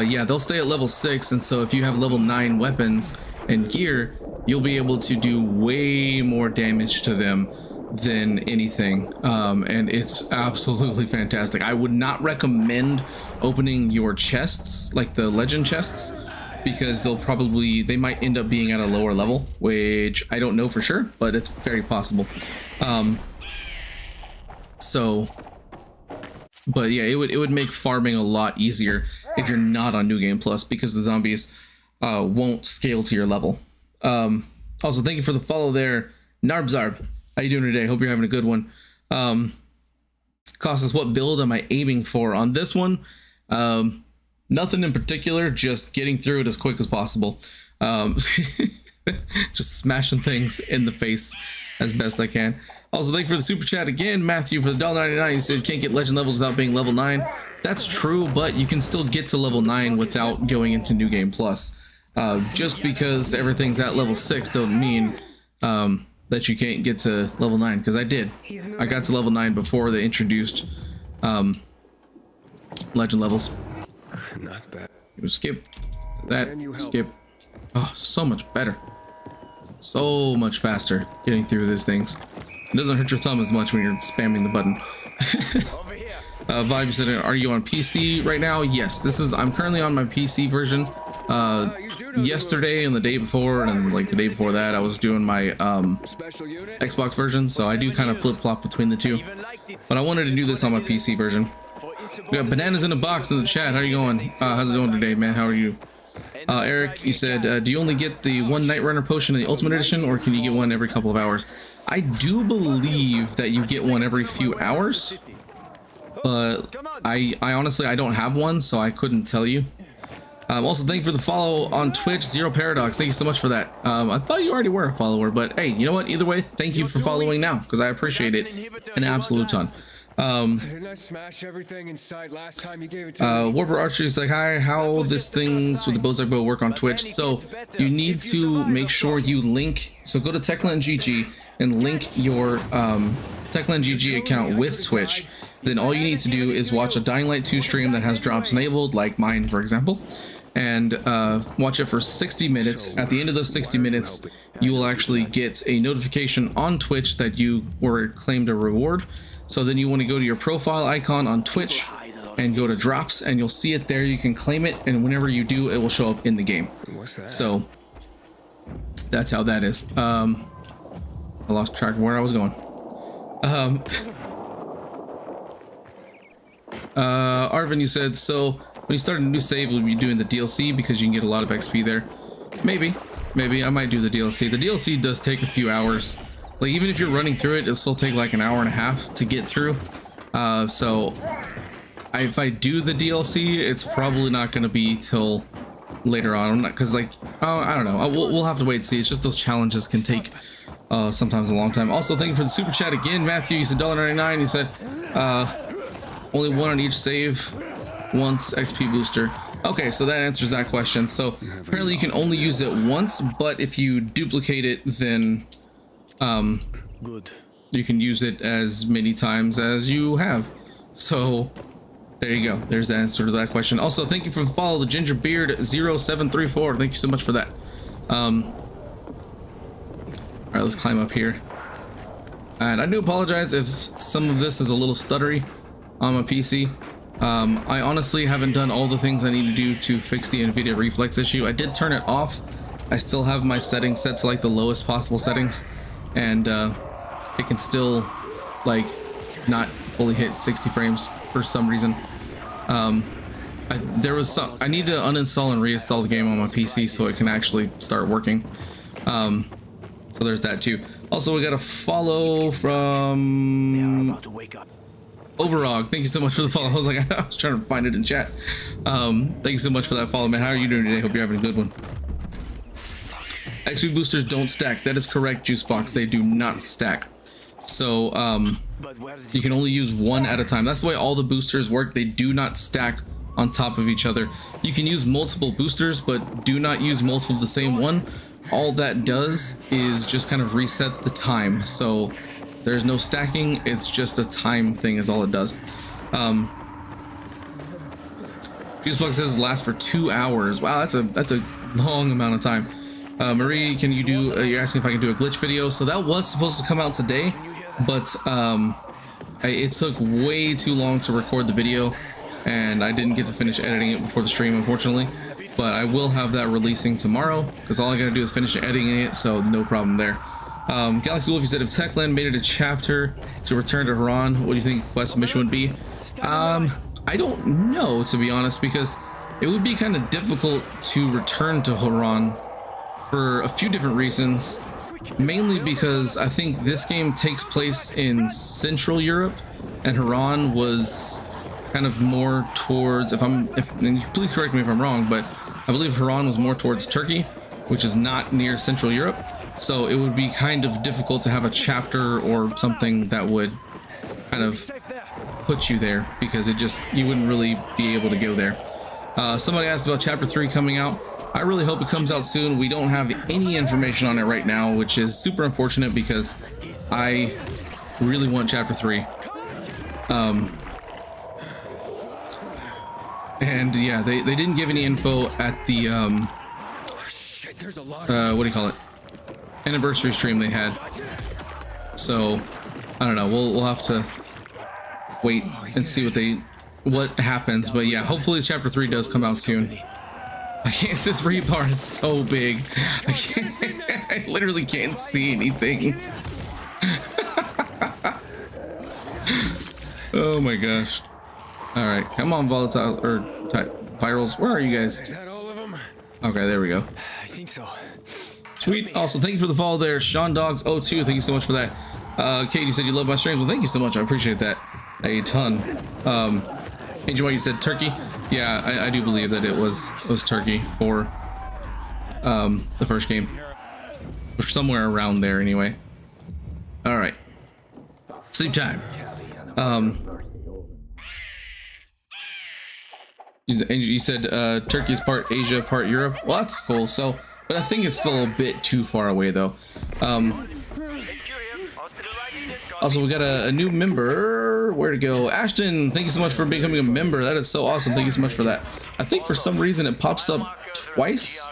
Yeah, they'll stay at level 6, and so if you have level 9 weapons and gear, you'll be able to do way more damage to them than anything, and it's absolutely fantastic. I would not recommend opening your chests, like the legend chests, because they might end up being at a lower level, which I don't know for sure, but it's very possible. But yeah, it would make farming a lot easier if you're not on New Game Plus, because the zombies won't scale to your level. Also, thank you for the follow there, Narbzarb. How you doing today? Hope you're having a good one. Costas, what build am I aiming for on this one? Nothing in particular, just getting through it as quick as possible. Just smashing things in the face as best I can. Also, thank you for the super chat again, Matthew, for the $1.99. You said can't get legend levels without being level 9. That's true, but you can still get to level 9 without going into New Game Plus. Just because everything's at level 6 don't mean that you can't get to level 9, because I did. I got to level 9 before they introduced legend levels. Not bad. Skip that, skip. Oh, so much better, so much faster getting through these things. It doesn't hurt your thumb as much when you're spamming the button. Vibe said, are you on PC right now? Yes, I'm currently on my PC version. Yesterday and the day before and like the day before that, I was doing my Xbox version, so I do kind of flip-flop between the two, but I wanted to do this on my PC version. We got bananas in a box in the chat. How are you going? How's it going today, man? How are you? Eric, he said, do you only get the one Night Runner potion in the Ultimate Edition, or can you get one every couple of hours? I do believe that you get one every few hours, but I honestly, I don't have one, so I couldn't tell you. Also, thank you for the follow on Twitch, Zero Paradox. Thank you so much for that. I thought you already were a follower, but hey, you know what? Either way, thank you for following now, because I appreciate it an absolute ton. Didn't I smash everything inside last time you gave it to me? Warper Archery is like, hi, how this things with the Bozak Bow work on Twitch? So you need to make sure you link, so go to Techland GG and link your Techland GG account with Twitch. Then all you need to do is watch a Dying Light 2 stream that has drops enabled, like mine, for example, and watch it for 60 minutes. At the end of those 60 minutes, you will actually get a notification on Twitch that you were claimed a reward. So then you want to go to your profile icon on Twitch and go to drops, and you'll see it there. You can claim it, and whenever you do, it will show up in the game. What's that? So that's how that is. I lost track of where I was going. Arvin, you said, so when you start a new save, will you be doing the DLC because you can get a lot of XP there? Maybe I might do the DLC. The DLC does take a few hours. Like, even if you're running through it, it'll still take like an hour and a half to get through. So if I do the DLC, it's probably not going to be till later on. I'm not, because like, I don't know. We'll have to wait and see. It's just those challenges can take sometimes a long time. Also, thank you for the super chat again, Matthew. You said $1.99. You said only one on each save once XP booster. Okay, so that answers that question. So apparently you can only use it once, but if you duplicate it, then good. You can use it as many times as you have. So there you go. There's the answer to that question. Also, thank you for the follow, the Gingerbeard0734. Thank you so much for that. All right, let's climb up here. And I do apologize if some of this is a little stuttery on my PC. I honestly haven't done all the things I need to do to fix the NVIDIA reflex issue. I did turn it off. I still have my settings set to like the lowest possible settings, and it can still like not fully hit 60 frames for some reason. I need to uninstall and reinstall the game on my PC so it can actually start working. So there's that too. Also, we got a follow from They are about to wake up. Overog. Thank you so much for the follow. I was like, I was trying to find it in chat. Thank you so much for that follow, man. How are you doing today? Hope you're having a good one. XP boosters don't stack. That is correct, Juicebox. They do not stack. So you can only use one at a time. That's the way all the boosters work. They do not stack on top of each other. You can use multiple boosters, but do not use multiple of the same one. All that does is just kind of reset the time. So there's no stacking. It's just a time thing is all it does. Juicebox says last for 2 hours. Wow, that's a long amount of time. Marie, can you do, you're asking if I can do a glitch video. So that was supposed to come out today, but it took way too long to record the video, and I didn't get to finish editing it before the stream, unfortunately. But I will have that releasing tomorrow, because all I gotta do is finish editing it, so no problem there. Galaxy Wolf, you said if Techland made it a chapter to return to Haran, what do you think quest mission would be? I don't know, to be honest, because it would be kind of difficult to return to Haran for a few different reasons. Mainly because I think this game takes place in Central Europe, and Haran was kind of more towards, and please correct me if I'm wrong, but I believe Haran was more towards Turkey, which is not near Central Europe. So it would be kind of difficult to have a chapter or something that would kind of put you there, because you wouldn't really be able to go there. Somebody asked about chapter 3 coming out. I really hope it comes out soon. We don't have any information on it right now, which is super unfortunate because I really want chapter 3. And yeah, they didn't give any info at the There's a lot of what do you call it, anniversary stream they had. So I don't know, we'll have to wait and see what happens. But yeah, hopefully chapter 3 does come out soon. I can't, this rebar is so big. I literally can't see anything. Oh my gosh. All right, come on, volatile or virals. Where are you guys? Is that all of them? Okay, there we go. I think so. Sweet. Also, thank you for the follow there, Sean Dogs 02. Thank you so much for that. Kate, you said you love my streams. Well, thank you so much. I appreciate that a ton. Angel, you said Turkey. Yeah, I do believe that it was Turkey for the first game, or somewhere around there anyway. All right, sleep time. You said Turkey is part Asia, part Europe. Well, that's cool. So, but I think it's still a bit too far away though. Also, we got a new member. Where to go? Ashton, thank you so much for becoming a member. That is so awesome. Thank you so much for that. I think for some reason it pops up twice,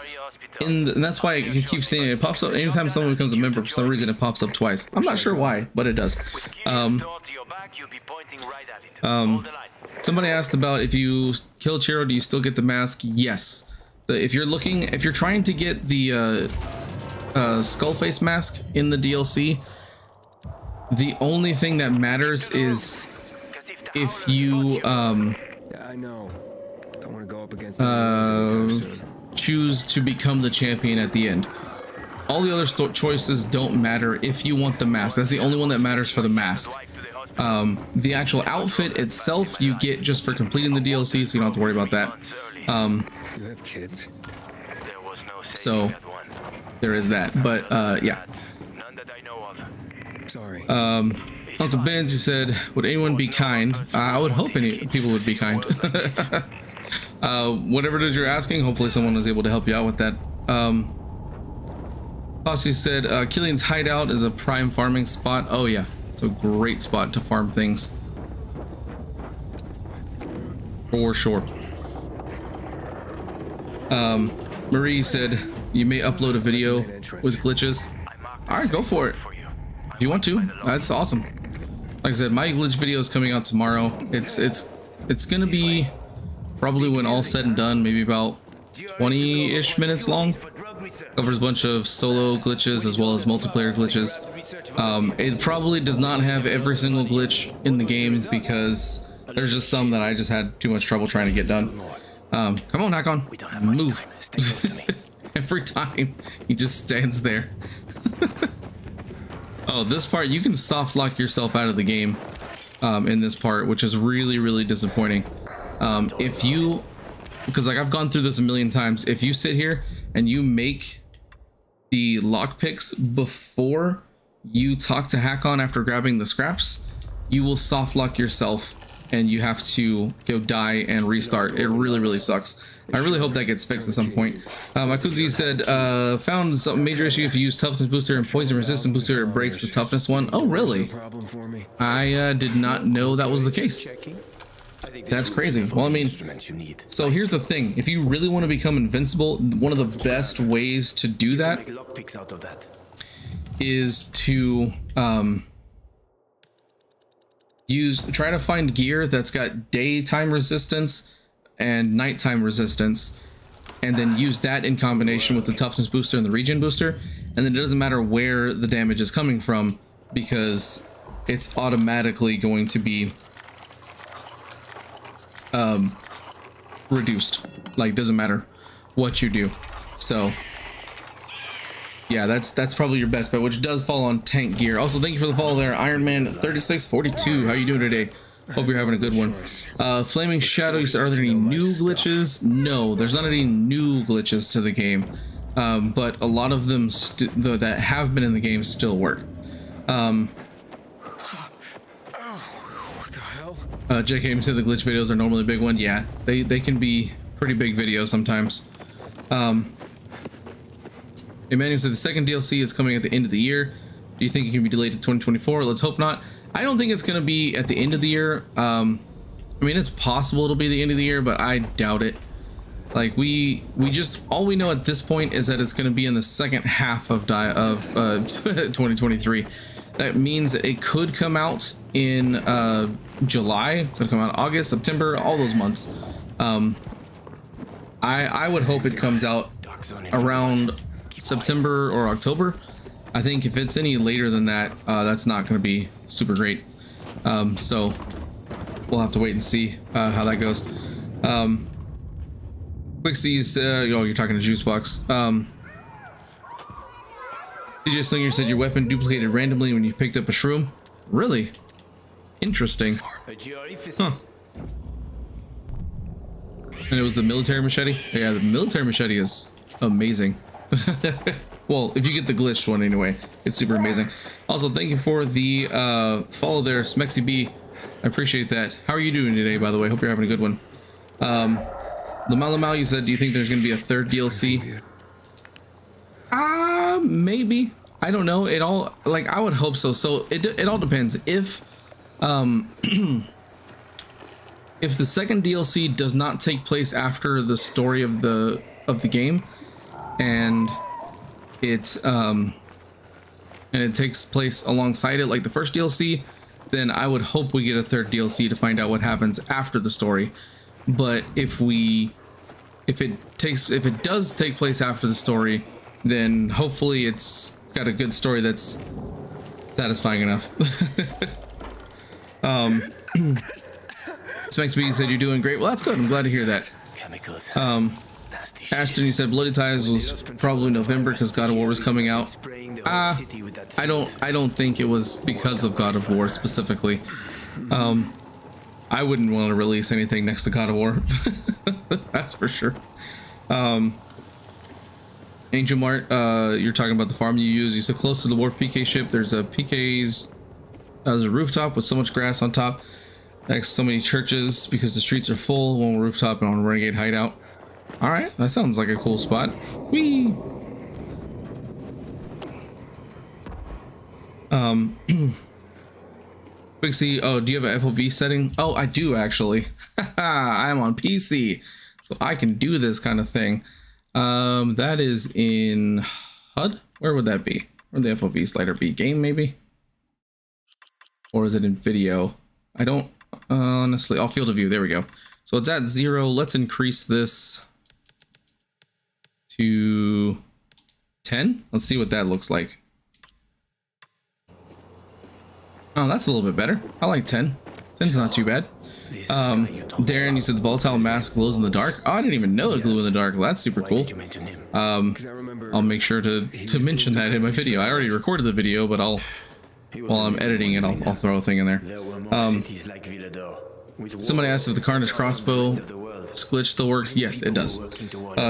and that's why I keep seeing it. It pops up anytime someone becomes a member. For some reason, it pops up twice. I'm not sure why, but it does. Somebody asked about if you kill Chiro, do you still get the mask? Yes. If you're trying to get the Skullface mask in the DLC, the only thing that matters is if you Yeah, I know. Don't want to go up against anything soon. choose to become the champion at the end. All the other choices don't matter if you want the mask. That's the only one that matters for the mask. The actual outfit itself you get just for completing the DLC, so you don't have to worry about that. You have kids? So there is that. But yeah. Sorry. Uncle Benz, you said, would anyone be kind? I would hope any people would be kind. Whatever it is you're asking, hopefully someone was able to help you out with that. Posse said, Killian's hideout is a prime farming spot. Oh yeah, it's a great spot to farm things. For sure. Marie said, you may upload a video with glitches. Alright, go for it. If you want to, that's awesome. Like I said, my glitch video is coming out tomorrow. It's gonna be probably, when all said and done, maybe about 20-ish minutes long. Covers a bunch of solo glitches as well as multiplayer glitches. It probably does not have every single glitch in the game because there's just some that I just had too much trouble trying to get done. Come on, Hakon, move. Every time he just stands there. Oh, this part, you can soft lock yourself out of the game in this part, which is really, really disappointing. If you, because like I've gone through this a million times, if you sit here and you make the lockpicks before you talk to Hakon after grabbing the scraps, you will soft lock yourself and you have to go die and restart. It really, really sucks. I really hope that gets fixed at some point. Makuzi said, found some major issue if you use toughness booster and poison resistant booster, it breaks the toughness one. Oh, really? I did not know that was the case. That's crazy. Well, I mean, so here's the thing. If you really want to become invincible, one of the best ways to do that is to try to find gear that's got daytime resistance and nighttime resistance, and then use that in combination with the toughness booster and the regen booster, and then it doesn't matter where the damage is coming from because it's automatically going to be reduced. Like, doesn't matter what you do. So yeah, that's probably your best bet, which does fall on tank gear. Also, thank you for the follow there, Iron Man 3642. How you doing today? Hope you're having a good one. Flaming Shadow, you said, are there any new glitches? No, there's not any new glitches to the game, but a lot of them that have been in the game still work. What the hell? JK said the glitch videos are normally a big one. Yeah, they can be pretty big videos sometimes. Emmanuel said the second DLC is coming at the end of the year. Do you think it can be delayed to 2024? Let's hope not. I don't think it's going to be at the end of the year. I mean, it's possible it'll be the end of the year, but I doubt it. Like, we just, all we know at this point is that it's going to be in the second half of 2023. That means that it could come out in July, could come out August, September, all those months. I would hope it comes out around September or October. I think if it's any later than that, that's not going to be super great. So we'll have to wait and see how that goes. Quixies, oh, you're talking to Juicebox. DJ Slinger said your weapon duplicated randomly when you picked up a shroom. Really? Interesting. Huh. And it was the military machete? Yeah, the military machete is amazing. Well, if you get the glitched one anyway, it's super amazing. Also, thank you for the follow there, Smexy B. I appreciate that. How are you doing today, by the way? Hope you're having a good one. Lamal, you said, do you think there's going to be a third DLC? Maybe. I don't know. It all, like, I would hope so. So it all depends. If if the second DLC does not take place after the story of the game, and it takes place alongside it like the first DLC, then I would hope we get a third DLC to find out what happens after the story. But if it does take place after the story, then hopefully it's got a good story that's satisfying enough. Specs B said you're doing great. Well, that's good. I'm glad to hear that. Chemicals. Nasty Ashton, you said Bloody Ties was probably November because God of War was coming out. I don't think it was because of God of War specifically. I wouldn't want to release anything next to God of War. That's for sure. Angel Mart, you're talking about the farm you use. You said close to the Wharf PK ship. There's a PK's. There's a rooftop with so much grass on top. Next to so many churches because the streets are full. One rooftop and on a renegade hideout. All right, that sounds like a cool spot. Whee! Pixie, oh, do you have an FOV setting? Oh, I do actually. I'm on PC, so I can do this kind of thing. That is in HUD. Where would that be? Where would the FOV slider be? Game maybe? Or is it in video? I don't honestly. I'll field of view. There we go. So it's at 0. Let's increase this to 10. Let's see what that looks like. Oh, that's a little bit better. I like 10. 10's not too bad. Darren, you said the volatile mask glows in the dark. Oh, I didn't even know it glowed in the dark. Well, that's super cool. I'll make sure to mention that in my video. I already recorded the video, but while I'm editing it, I'll throw a thing in there. Somebody asked if the Carnage crossbow glitch still works. Yes, it does.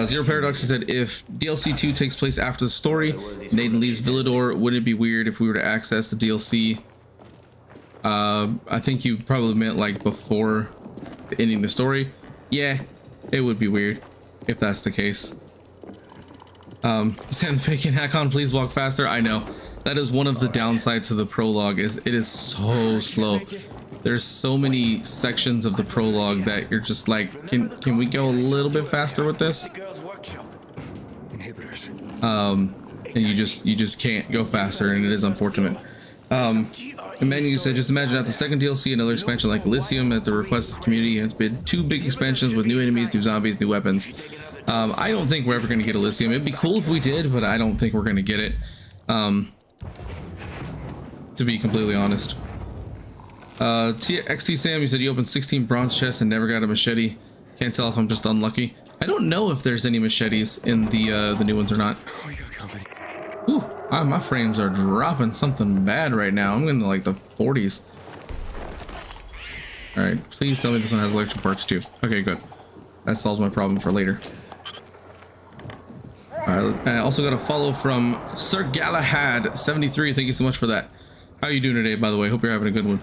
Zero Paradox said if DLC 2 takes place after the story, Nathan leaves Villador, wouldn't it be weird if we were to access the DLC? I think you probably meant like before ending the story. Yeah, it would be weird if that's the case. Send the bacon hack on, please walk faster. I know that is one of the downsides of the prologue, is it is so slow. There's so many sections of the prologue that you're just like, can we go a little bit faster with this? And you just can't go faster, and it is unfortunate. Emmanuel said, just imagine at the second DLC, another expansion like Elysium at the request of the community has been 2 big expansions with new enemies, new zombies, new weapons. I don't think we're ever going to get Elysium. It'd be cool if we did, but I don't think we're going to get it. To be completely honest. XT Sam, you said you opened 16 bronze chests and never got a machete. Can't tell if I'm just unlucky. I don't know if there's any machetes in the new ones or not. Ooh, my frames are dropping something bad right now. I'm into like the 40s. All right, please tell me this one has electrical parts too. Okay, good. That solves my problem for later. All right, I also got a follow from Sir Galahad 73. Thank you so much for that. How are you doing today, by the way? Hope you're having a good one.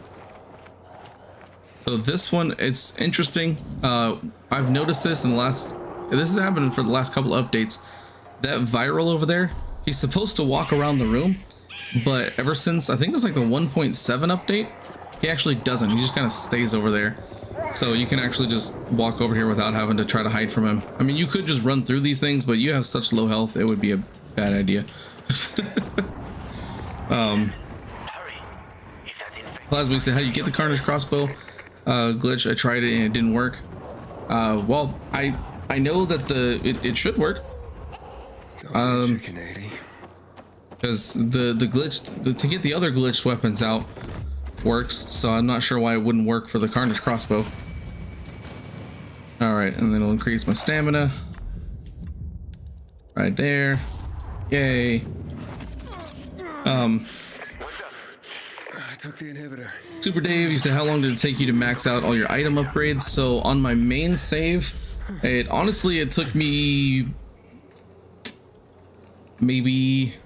So this one, it's interesting. I've noticed this in the last. This has happened for the last couple of updates. That viral over there, he's supposed to walk around the room, but ever since I think it's like the 1.7 update, he actually doesn't. He just kind of stays over there. So you can actually just walk over here without having to try to hide from him. I mean, you could just run through these things, but you have such low health, it would be a bad idea. Plasma said, how do you get the Carnage crossbow glitch? I tried it and it didn't work. Well, I know that it should work. Because the glitch to get the other glitched weapons out works, so I'm not sure why it wouldn't work for the Carnage crossbow. All right, and then it'll increase my stamina right there. Yay. I took the inhibitor. Super Dave, you said how long did it take you to max out all your item upgrades? So on my main save, it took me maybe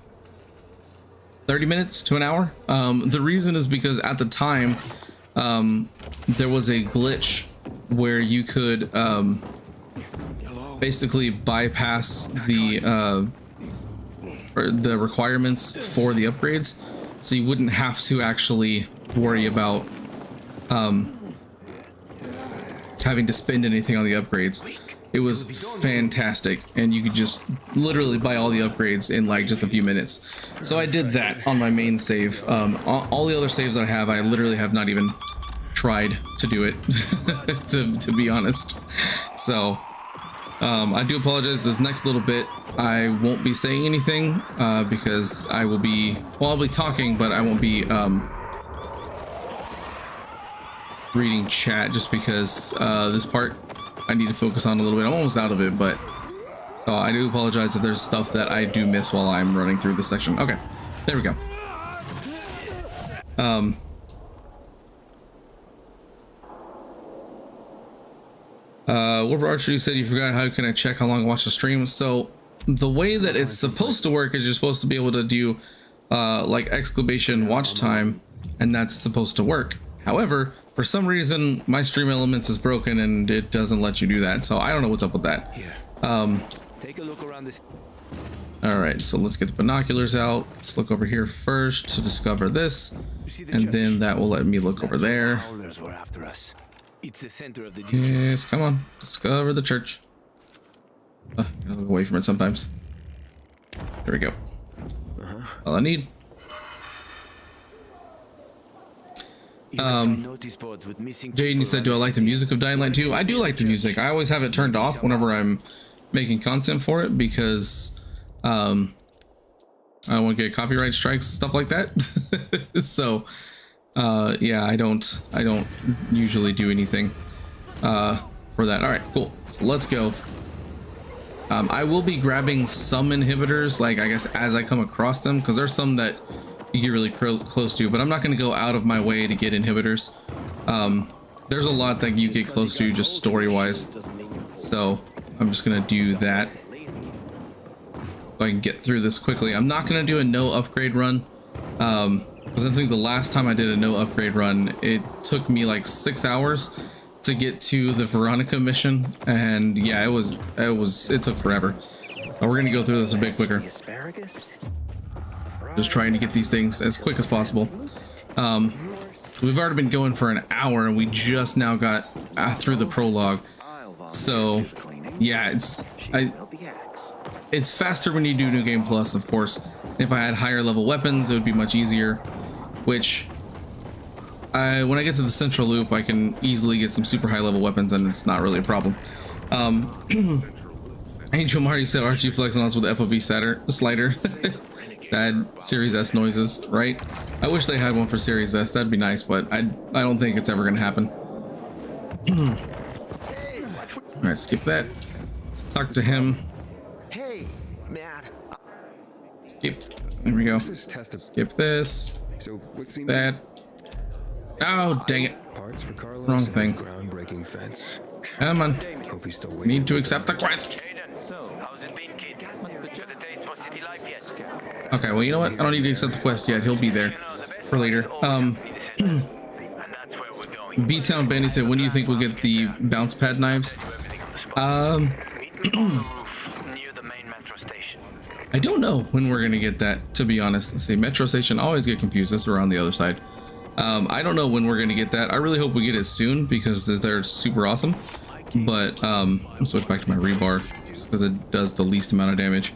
30 minutes to an hour. The reason is because at the time there was a glitch where you could basically bypass the requirements for the upgrades, so you wouldn't have to actually worry about having to spend anything on the upgrades. It was fantastic, and you could just literally buy all the upgrades in like just a few minutes. So I did that on my main save. All the other saves I have, I literally have not even tried to do it, to be honest. So I do apologize. This next little bit, I won't be saying anything because I'll be talking, but I won't be reading chat just because this part I need to focus on a little bit. I'm almost out of it, but so I do apologize if there's stuff that I do miss while I'm running through this section. Okay, there we go. Wilbur Archer, you said you forgot how can I check how long I watch the stream. So the way that it's supposed to work is you're supposed to be able to do like exclamation watch time, and that's supposed to work. However, for some reason my stream elements is broken and it doesn't let you do that, so I don't know what's up with that. Take a look around this. All right, so let's get the binoculars out. Let's look over here first to discover this, and then that will let me look over there. Howlers were after us. It's the center of the Yes, come on, discover the church. Gotta look away from it sometimes. There we go. All I need. Jaden, you said, do I like the music of Dying Light 2? I do like the music. I always have it turned off whenever I'm making content for it because I don't want to get copyright strikes, stuff like that. So yeah, I don't usually do anything for that. All right, cool. So let's go. I will be grabbing some inhibitors, like I guess as I come across them, because there's some that you get really close to, but I'm not going to go out of my way to get inhibitors. There's a lot that you get close to just story wise, so I'm just going to do that so I can get through this quickly. I'm not going to do a no upgrade run because I think the last time I did a no upgrade run, it took me like 6 hours to get to the Veronica mission, and yeah, it took forever. So we're gonna go through this a bit quicker. Just trying to get these things as quick as possible. We've already been going for an hour, and we just now got through the prologue. So yeah, it's faster when you do New Game Plus, of course. If I had higher level weapons, it would be much easier, which when I get to the central loop, I can easily get some super high level weapons, and it's not really a problem. Angel Marty said RG flexing on us with the FOV slider. Sad Series S noises, right? I wish they had one for Series S. That'd be nice, but I don't think it's ever gonna happen. All right, skip that. Let's talk to him. Hey, man. Skip. There we go. Skip this. So what seems That. Oh, dang it. parts for Carlos Wrong and thing. groundbreaking fence. Come on. Hope he's still We waiting. need to accept the quest. Okay, well, you know what? I don't need to accept the quest yet. He'll be there for later. B-Town Benny said, when do you think we'll get the bounce pad knives? I don't know when we're gonna get that, to be honest. Let's see, Metro Station, I always get confused. This is around the other side. I don't know when we're gonna get that. I really hope we get it soon because they're super awesome. But I'll switch back to my rebar just because it does the least amount of damage.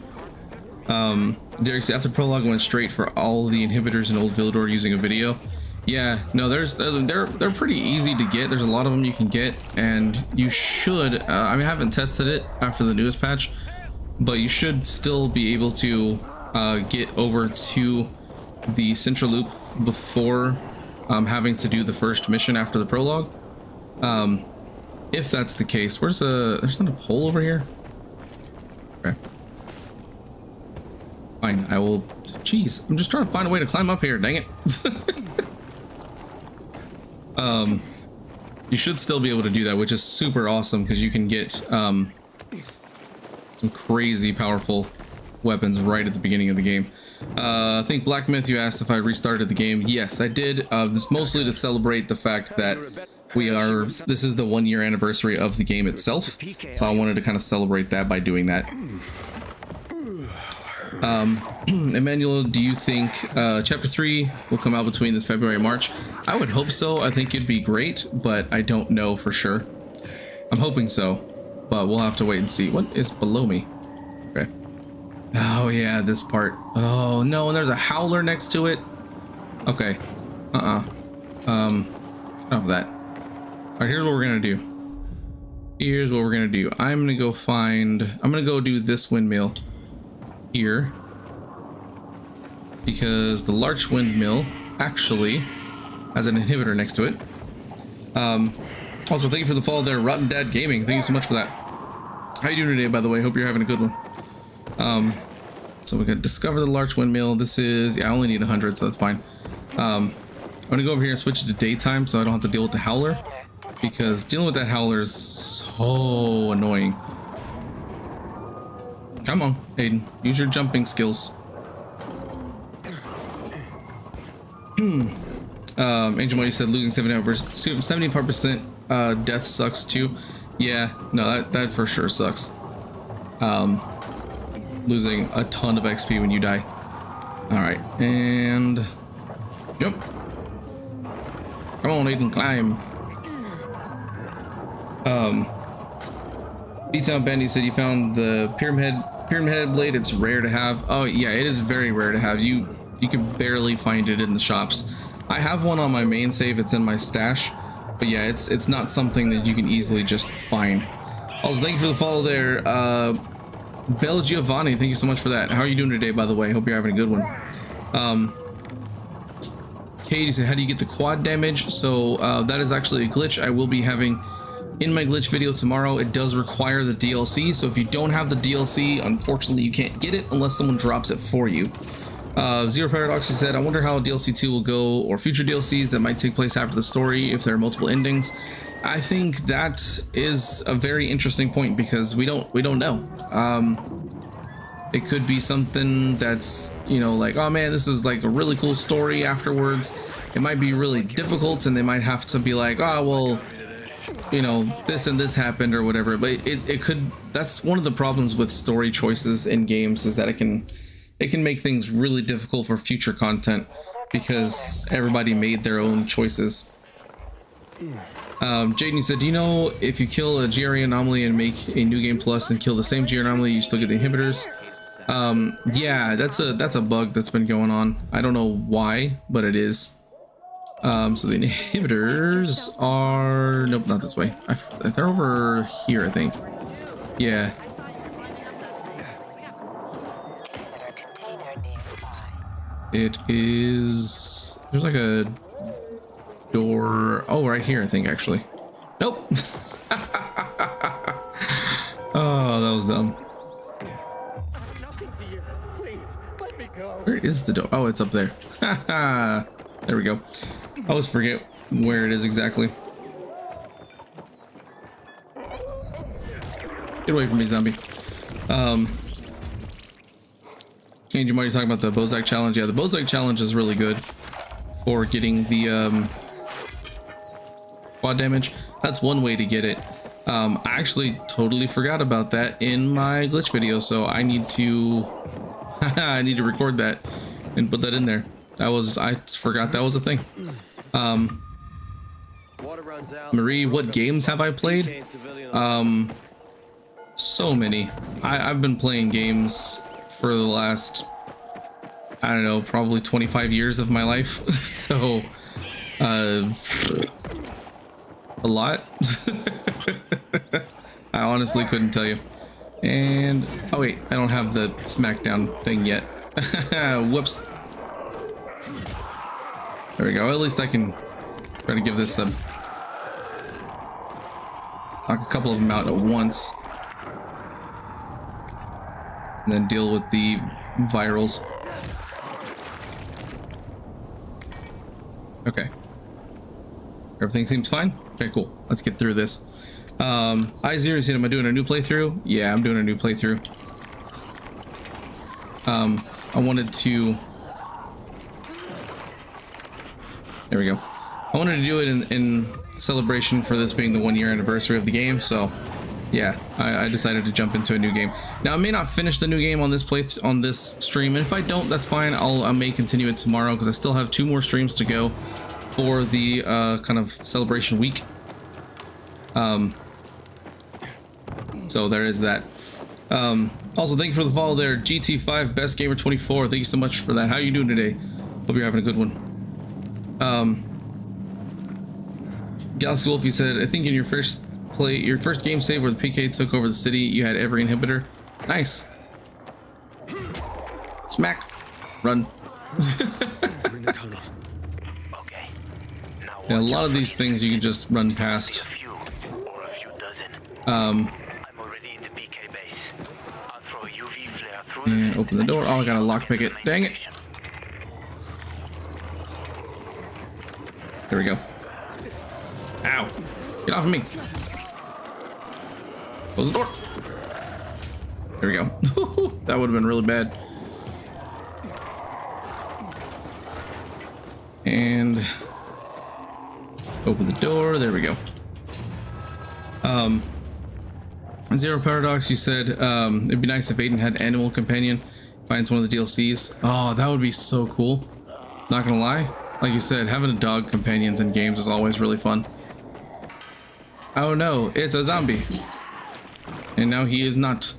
Derek said, after prologue went straight for all the inhibitors in Old Villador using a video. Yeah, no, they're pretty easy to get. There's a lot of them you can get, and you should. I mean, I haven't tested it after the newest patch, but you should still be able to get over to the central loop before having to do the first mission after the prologue. If that's the case, there's not a pole over here. Okay. Fine, I will. Jeez, I'm just trying to find a way to climb up here. Dang it. You should still be able to do that, which is super awesome because you can get some crazy powerful weapons right at the beginning of the game. I think Black Myth, you asked if I restarted the game. Yes, I did. This mostly to celebrate the fact that this is the 1-year anniversary of the game itself, so I wanted to kind of celebrate that by doing that. Emmanuel, do you think chapter 3 will come out between this February and March? I would hope so. I think it'd be great, but I don't know for sure. I'm hoping so, but we'll have to wait and see. What is below me? Okay. Oh yeah, this part. Oh no, and there's a howler next to it. Okay. Enough of that. All right, here's what we're gonna do. I'm gonna go do this windmill here, because the large windmill actually has an inhibitor next to it. Also, thank you for the follow there, Rotten Dad Gaming. Thank you so much for that. How you doing today, by the way? Hope you're having a good one. So we got discover the large windmill. This is, yeah, I only need 100, so that's fine. I'm gonna go over here and switch it to daytime so I don't have to deal with the howler, because dealing with that howler is so annoying. Come on, Aiden, use your jumping skills. Angel Mo, you said losing 75% death sucks too. Yeah, no, that for sure sucks. Losing a ton of XP when you die. All right, and jump. Come on, Aiden, climb. B-Town Bendy said you found the pyramid head blade. It's rare to have. Oh yeah, it is very rare to have. You can barely find it in the shops. I have one on my main save. It's in my stash, but yeah, it's not something that you can easily just find. Also, thank you for the follow there, Bella Giovanni. Thank you so much for that. How are you doing today, by the way? Hope you're having a good one. Katie said, how do you get the quad damage? So that is actually a glitch I will be having in my glitch video tomorrow. It does require the DLC, so if you don't have the DLC, unfortunately you can't get it unless someone drops it for you. Zero Paradox, he said, I wonder how DLC 2 will go, or future DLCs that might take place after the story if there are multiple endings. I think that is a very interesting point, because we don't know. It could be something that's, you know, like, oh man, this is like a really cool story afterwards. It might be really difficult, and they might have to be like, oh well, you know, this and this happened or whatever. But it could, that's one of the problems with story choices in games, is that it can make things really difficult for future content, because everybody made their own choices. Jaden said, do you know if you kill a GRE anomaly and make a new game plus and kill the same GRE anomaly, you still get the inhibitors? Yeah, that's a bug that's been going on. I don't know why, but it is. So the inhibitors are, nope, not this way. They're over here, I think. Yeah. It is, there's like a door, oh, right here, I think, actually. Nope. Oh, that was dumb. Where is the door? Oh, it's up there. There we go. I always forget where it is exactly. Get away from me, zombie. Angel, what are you talking about? The Bozak challenge? Yeah, the Bozak challenge is really good for getting the quad damage. That's one way to get it. I actually totally forgot about that in my glitch video, so I need to I need to record that and put that in there. I forgot that was a thing. Marie, what games have I played? So many. I've been playing games for the last, I don't know, probably 25 years of my life. So a lot. I honestly couldn't tell you. And oh wait, I don't have the smackdown thing yet. Whoops. There we go. At least I can try to give this a knock a couple of them out at once, and then deal with the virals. Okay. Everything seems fine. Okay, cool. Let's get through this. I0 said, am I doing a new playthrough? Yeah, I'm doing a new playthrough. I wanted to, there we go. I wanted to do it in celebration for this being the 1-year anniversary of the game, so yeah, I decided to jump into a new game. Now I may not finish the new game on this stream, and if I don't, that's fine. I may continue it tomorrow, because I still have 2 more streams to go for the kind of celebration week. So there is that. Also, thank you for the follow there, GT5 Best Gamer 24. Thank you so much for that. How are you doing today? Hope you're having a good one. Galaxy Wolf, you said, I think in your first game save where the PK took over the city, you had every inhibitor. Nice. Smack. Run. I'm in the tunnel. Okay. Now Yeah, a lot of these things you can just run past. I'm already in the PK base. I'll throw a UV flare through And open the door. Oh, I gotta lockpick it. Dang it. There we go. Ow. Get off of me. Close the door. There we go. That would have been really bad. And open the door. There we go. Zero Paradox, you said it'd be nice if Aiden had Animal Companion. Finds one of the DLCs. Oh, that would be so cool. Not gonna lie. Like you said, having a dog companions in games is always really fun. Oh no, it's a zombie. And now he is not.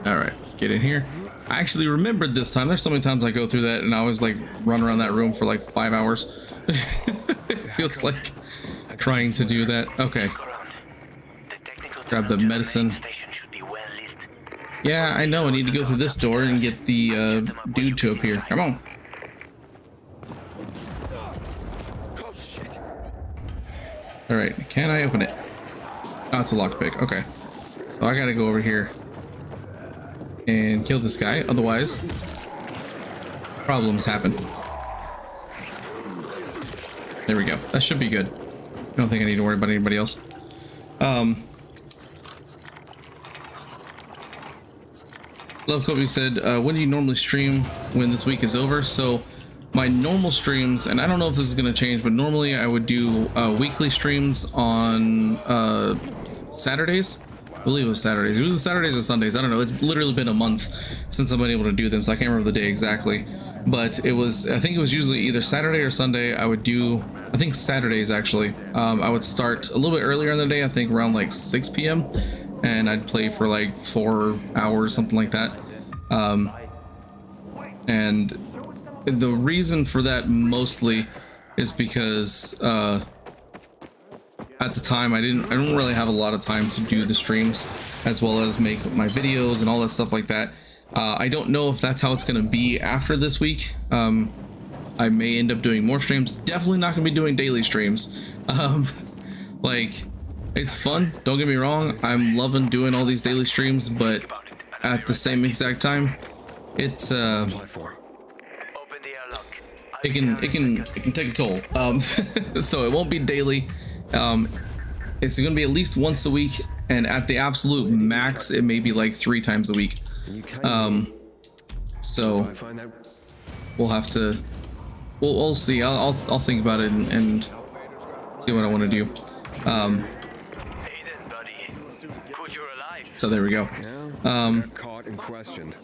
Alright, let's get in here. I actually remembered this time. There's so many times I go through that and I always like run around that room for like 5 hours. It feels like trying to do that. Okay. Grab the medicine. Yeah, I know. I need to go through this door and get the dude to appear. Come on. Alright, can I open it? Oh, it's a lockpick. Okay. So I gotta go over here and kill this guy. Otherwise, problems happen. There we go. That should be good. I don't think I need to worry about anybody else. Love Kobe said, when do you normally stream when this week is over? So my normal streams, and I don't know if this is going to change, but normally I would do weekly streams on Saturdays. I believe it was Saturdays. It was Saturdays or Sundays. I don't know. It's literally been a month since I've been able to do them, so I can't remember the day exactly. But it was, I think it was usually either Saturday or Sunday. I would do, I think Saturdays actually. I would start a little bit earlier in the day, I think around like 6 p.m. And I'd play for like 4 hours, something like that. And the reason for that mostly is because at the time I didn't really have a lot of time to do the streams as well as make my videos and all that stuff like that. I don't know if that's how it's going to be after this week. I may end up doing more streams. Definitely not going to be doing daily streams. Like, it's fun, don't get me wrong. I'm loving doing all these daily streams, but at the same exact time, it's it can take a toll. So it won't be daily. It's gonna be at least once a week, and at the absolute max it may be like 3 times a week. So we'll have to, we'll see. I'll think about it and see what I want to do. So there we go. Caught and questioned.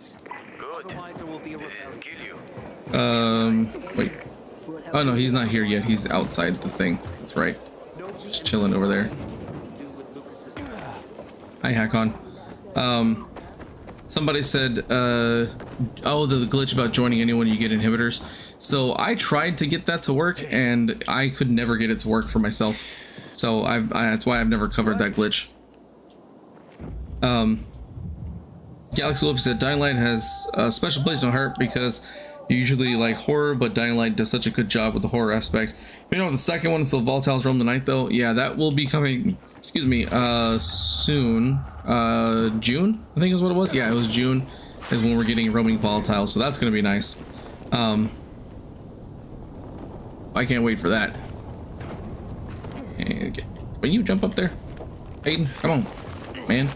Wait. Oh no, he's not here yet. He's outside the thing. That's right. Just chilling over there. Hi, Hakon. Somebody said, oh, the glitch about joining anyone you get inhibitors. So I tried to get that to work, and I could never get it to work for myself. So that's why I've never covered that glitch. Galaxy Wolf said Dying Light has a special place in my heart because you usually like horror, but Dying Light does such a good job with the horror aspect. You know, the second one is still Volatiles Roam the Night, though. Yeah, that will be coming, excuse me, soon. June, I think is what it was. Yeah, it was June is when we're getting Roaming Volatiles, so that's gonna be nice. I can't wait for that. Okay. Will you jump up there, Aiden? Come on, man.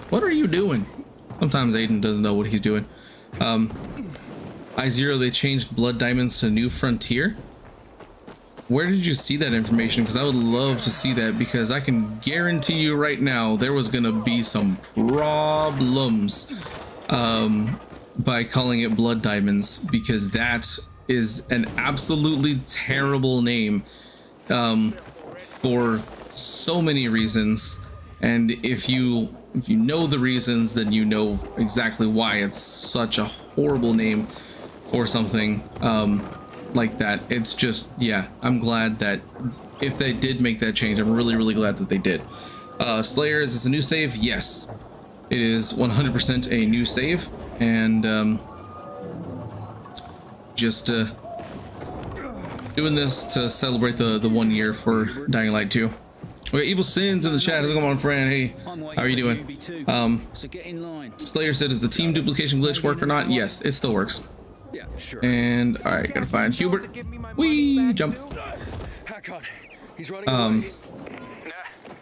What are you doing? Sometimes Aiden doesn't know what he's doing. I0, they changed Blood Diamonds to New Frontier. Where did you see that information? Because I would love to see that, because I can guarantee you right now there was gonna be some problems by calling it Blood Diamonds, because that is an absolutely terrible name for so many reasons. And if you know the reasons, then you know exactly why it's such a horrible name for something like that. It's just, yeah, I'm glad that if they did make that change, I'm really, really glad that they did. Slayer, is this a new save? Yes, it is 100% a new save, and just doing this to celebrate the 1 year for Dying Light 2. We got Evil Sins in the chat. How's it going, friend? Hey, how are you doing? Slayer said, "Does the team duplication glitch work or not?" Yes, it still works. Yeah, sure. And all right, gotta find Hubert. Wee jump. He's running away.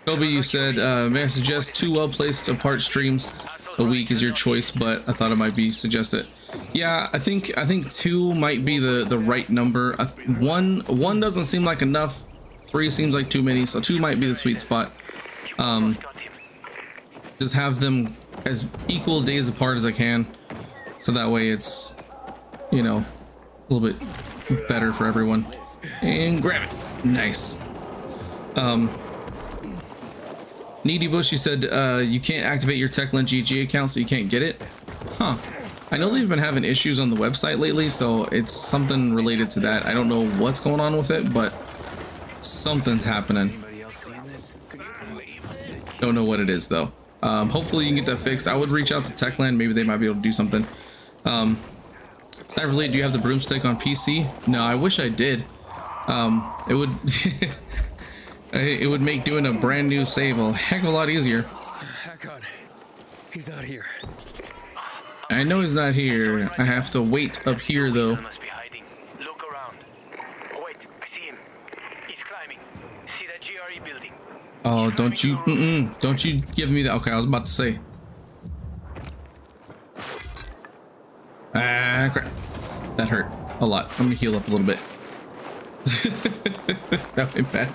Kobe, you said, "May I suggest 2 well-placed apart streams a week is your choice, but I thought it might be suggested." Yeah, I think 2 might be the right number. One doesn't seem like enough. 3 seems like too many, so 2 might be the sweet spot. Just have them as equal days apart as I can, so that way it's, you know, a little bit better for everyone. And grab it. Nice. Needy Bush, you said you can't activate your Techland GG account, so you can't get it. Huh. I know they've been having issues on the website lately, so it's something related to that. I don't know what's going on with it, but something's happening. Don't know what it is though. Hopefully you can get that fixed. I would reach out to Techland. Maybe they might be able to do something. Sniper Elite, do you have the broomstick on PC? No, I wish I did. It would it would make doing a brand new save a heck of a lot easier. He's not here. I know he's not here. I have to wait up here though. Must be hiding. Look around. Oh wait, I see him. He's climbing. See that GRE building? Oh, don't you give me that. Okay, I was about to say. Ah, crap. That hurt a lot. Let me heal up a little bit. That went bad.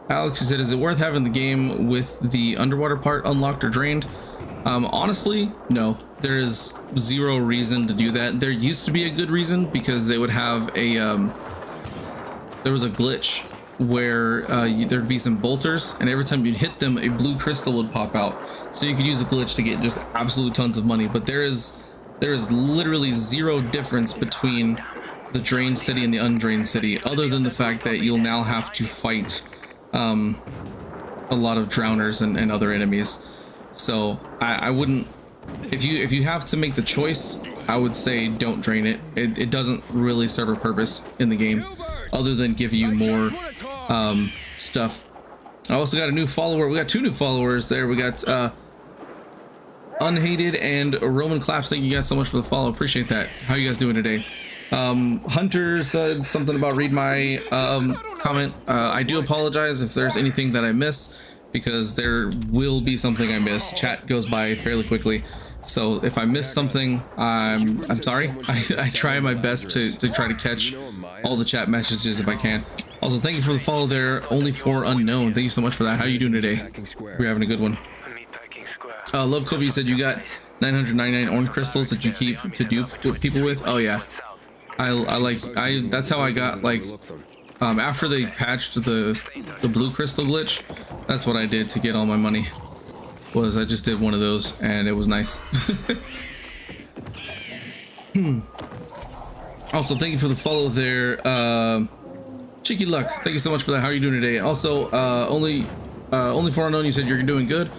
Alex said, "Is it worth having the game with the underwater part unlocked or drained?" Honestly, no. There is zero reason to do that. There used to be a good reason, because they would have a there was a glitch where there'd be some bolters, and every time you'd hit them, a blue crystal would pop out, so you could use a glitch to get just absolute tons of money. But there is literally zero difference between the drained city and the undrained city, other than the fact that you'll now have to fight a lot of drowners and other enemies. So I wouldn't, if you have to make the choice, I would say don't drain it. It doesn't really serve a purpose in the game other than give you more stuff. I also got a new follower. We got 2 new followers there. We got Unhated and Roman Claps. Thank you guys so much for the follow. Appreciate that. How you guys doing today? Hunter said something about read my comment. I do apologize if there's anything that I miss, because there will be something I miss. Chat goes by fairly quickly, so if I miss something, I'm sorry. I try my best to try to catch all the chat messages if I can. Also, thank you for the follow there. Only for unknown. Thank you so much for that. How are you doing today? We're having a good one. Love Kobe, you said you got 999 orange crystals that you keep to dupe people with. Oh yeah, I that's how I got, like, after they patched the blue crystal glitch, that's what I did to get all my money. Was I just did one of those, and it was nice. Also, thank you for the follow there, Cheeky Luck. Thank you so much for that. How are you doing today? Also, only for unknown, you said you're doing good.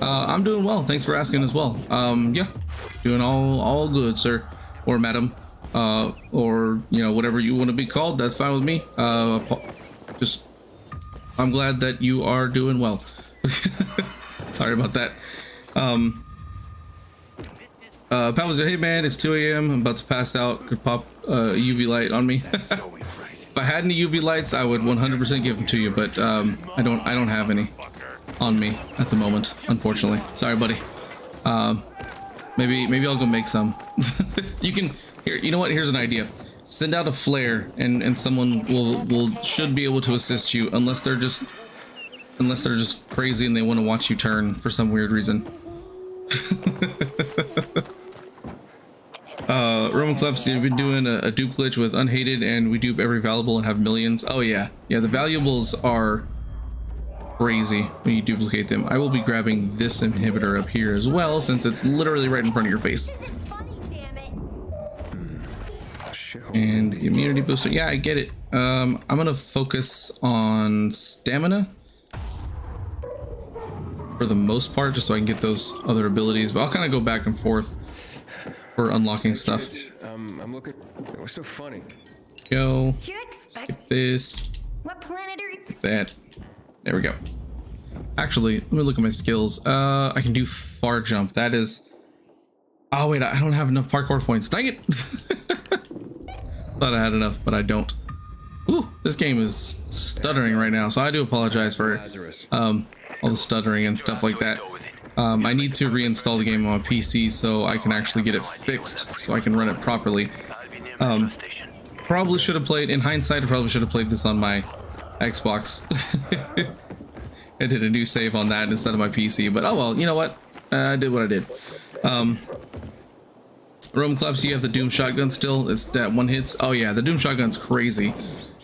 I'm doing well. Thanks for asking as well. Yeah, doing all good, sir, or madam, or you know, whatever you want to be called. That's fine with me. Just, I'm glad that you are doing well. Sorry about that. Pal said, "Hey man, it's 2 a.m. I'm about to pass out. Could pop UV light on me." If I had any UV lights, I would 100% give them to you, but I don't have any on me at the moment, unfortunately. Sorry, buddy. Maybe I'll go make some. You can here. You know what? Here's an idea. Send out a flare, and someone should be able to assist you, unless they're just crazy and they want to watch you turn for some weird reason. Roman Clubs, you've been doing a dupe glitch with Unhated, and we dupe every valuable and have millions. Oh yeah, the valuables are crazy when you duplicate them. I will be grabbing this inhibitor up here as well, since it's literally right in front of your face. And the immunity booster, yeah, I get it. I'm gonna focus on stamina for the most part, just so I can get those other abilities, but I'll kind of go back and forth for unlocking stuff. I'm looking. What's so funny? Go. You expect Skip this. what planet are you? That. There we go. Actually, let me look at my skills. I can do far jump. That is. Oh wait, I don't have enough parkour points. Dang it! Thought I had enough, but I don't. Ooh, this game is stuttering right now, so I do apologize for all the stuttering and stuff like that. I need to reinstall the game on my PC so I can actually get it fixed, so I can run it properly. Probably should have played, in hindsight, I probably should have played this on my Xbox. I did a new save on that instead of my PC, but oh well, you know what? I did what I did. Rome Clubs, you have the Doom shotgun still. It's that one hits. Oh yeah, the Doom shotgun's crazy.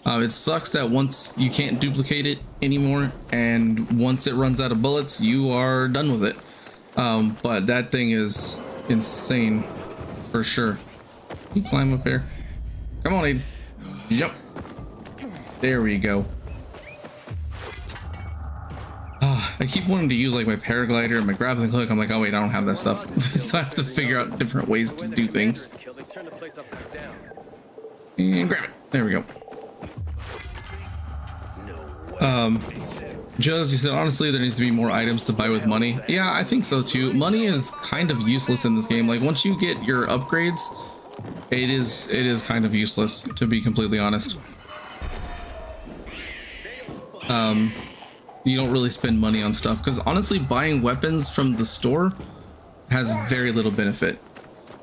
It sucks that once you can't duplicate it anymore, and once it runs out of bullets, you are done with it. But that thing is insane for sure. Can you climb up here? Come on, Aiden. Jump. There we go. I keep wanting to use like my paraglider and my grappling hook. I'm like, oh wait, I don't have that stuff. So I have to figure out different ways to do things. And grab it. There we go. Joe's, you said honestly there needs to be more items to buy with money. Yeah, I think so too. Money is kind of useless in this game. Like once you get your upgrades, it is kind of useless, to be completely honest. You don't really spend money on stuff because honestly buying weapons from the store has very little benefit.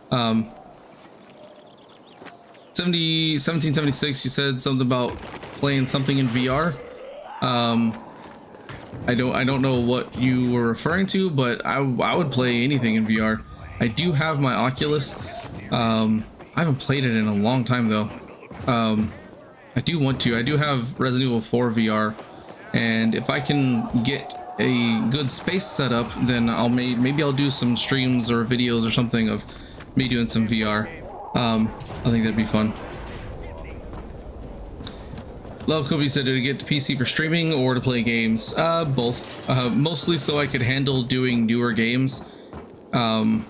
1776, you said something about playing something in VR. I don't know what you were referring to, but I would play anything in VR. I do have my Oculus. I haven't played it in a long time though. I do want to. I do have Resident Evil 4 VR, and if I can get a good space setup, then maybe I'll do some streams or videos or something of me doing some VR. I think that'd be fun. Love Kobe said, did it get to PC for streaming or to play games? Both. Mostly so I could handle doing newer games. That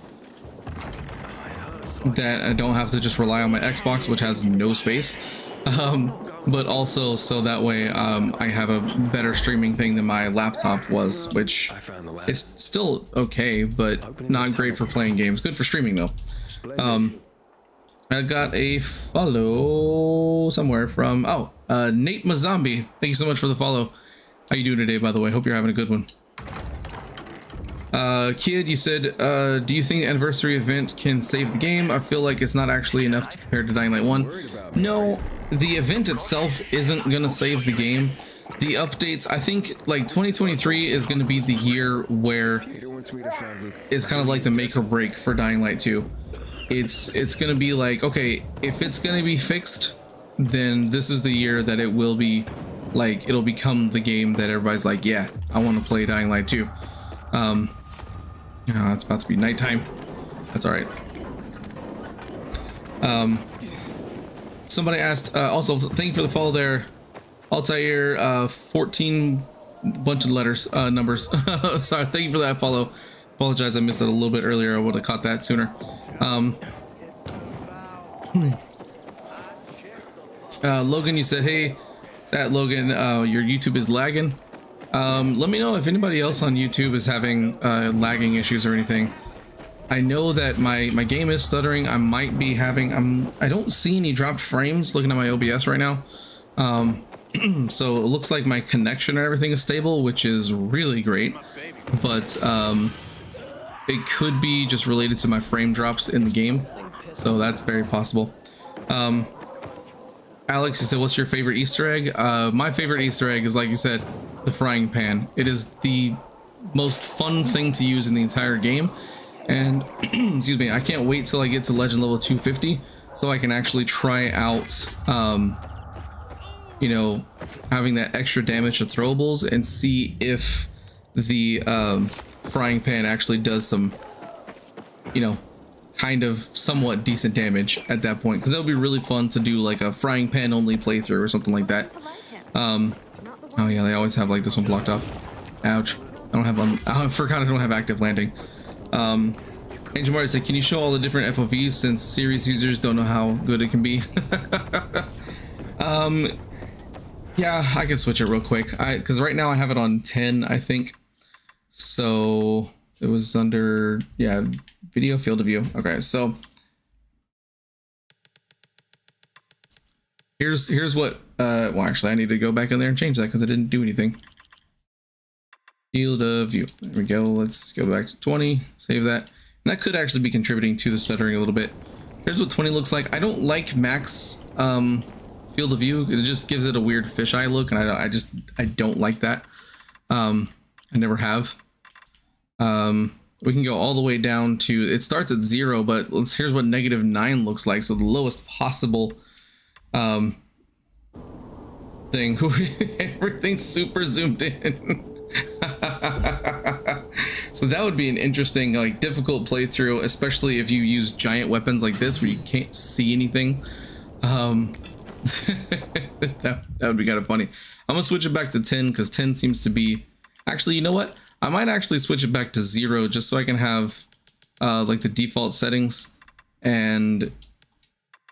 I don't have to just rely on my Xbox, which has no space. But also so that way I have a better streaming thing than my laptop was, which is still okay, but not great for playing games. Good for streaming though. I got a follow somewhere from Nate Mazambi. Thank you so much for the follow. How you doing today, by the way? Hope you're having a good one. Kid, you said, do you think the anniversary event can save the game? I feel like it's not actually enough to compare to Dying Light 1. No, the event itself isn't gonna save the game. The updates, I think like 2023 is gonna be the year where it's kind of like the make or break for Dying Light 2. It's gonna be like, okay, if it's gonna be fixed, then this is the year that it will be like, it'll become the game that everybody's like, yeah, I want to play Dying Light 2. It's about to be nighttime. That's all right. Somebody asked, also thank you for the follow there, Altair. 14 bunch of letters, numbers. Sorry, thank you for that follow. Apologize, I missed it a little bit earlier. I would have caught that sooner. Logan, you said, hey, that Logan, your YouTube is lagging. Let me know if anybody else on YouTube is having lagging issues or anything. I know that my game is stuttering. I might be having, I don't see any dropped frames looking at my OBS right now. So it looks like my connection and everything is stable, which is really great, but it could be just related to my frame drops in the game, so that's very possible. Alex, you said, what's your favorite Easter egg? My favorite Easter egg is, like you said, the frying pan. It is the most fun thing to use in the entire game, and excuse me, I can't wait till I get to legend level 250 so I can actually try out you know, having that extra damage to throwables and see if the frying pan actually does some, you know, kind of somewhat decent damage at that point, because that would be really fun to do like a frying pan only playthrough or something like that. Oh yeah, they always have like this one blocked off. Ouch. I don't have I forgot I don't have active landing. Angel Marty said, can you show all the different FOVs since series users don't know how good it can be? Yeah, I can switch it real quick. Because right now I have it on 10, I think. So it was under, yeah, video field of view. Okay, so here's what, well, actually I need to go back in there and change that because I didn't do anything. Field of view. There we go. Let's go back to 20, save that. And that could actually be contributing to the stuttering a little bit. Here's what 20 looks like. I don't like max field of view. It just gives it a weird fisheye look, and I don't like that. I never have. We can go all the way down to, it starts at 0, but here's what -9 looks like. So the lowest possible thing. Everything's super zoomed in. So that would be an interesting, like, difficult playthrough, especially if you use giant weapons like this where you can't see anything. That would be kind of funny. I'm gonna switch it back to 10 because 10 seems to be, actually, you know what, I might actually switch it back to 0 just so I can have like the default settings and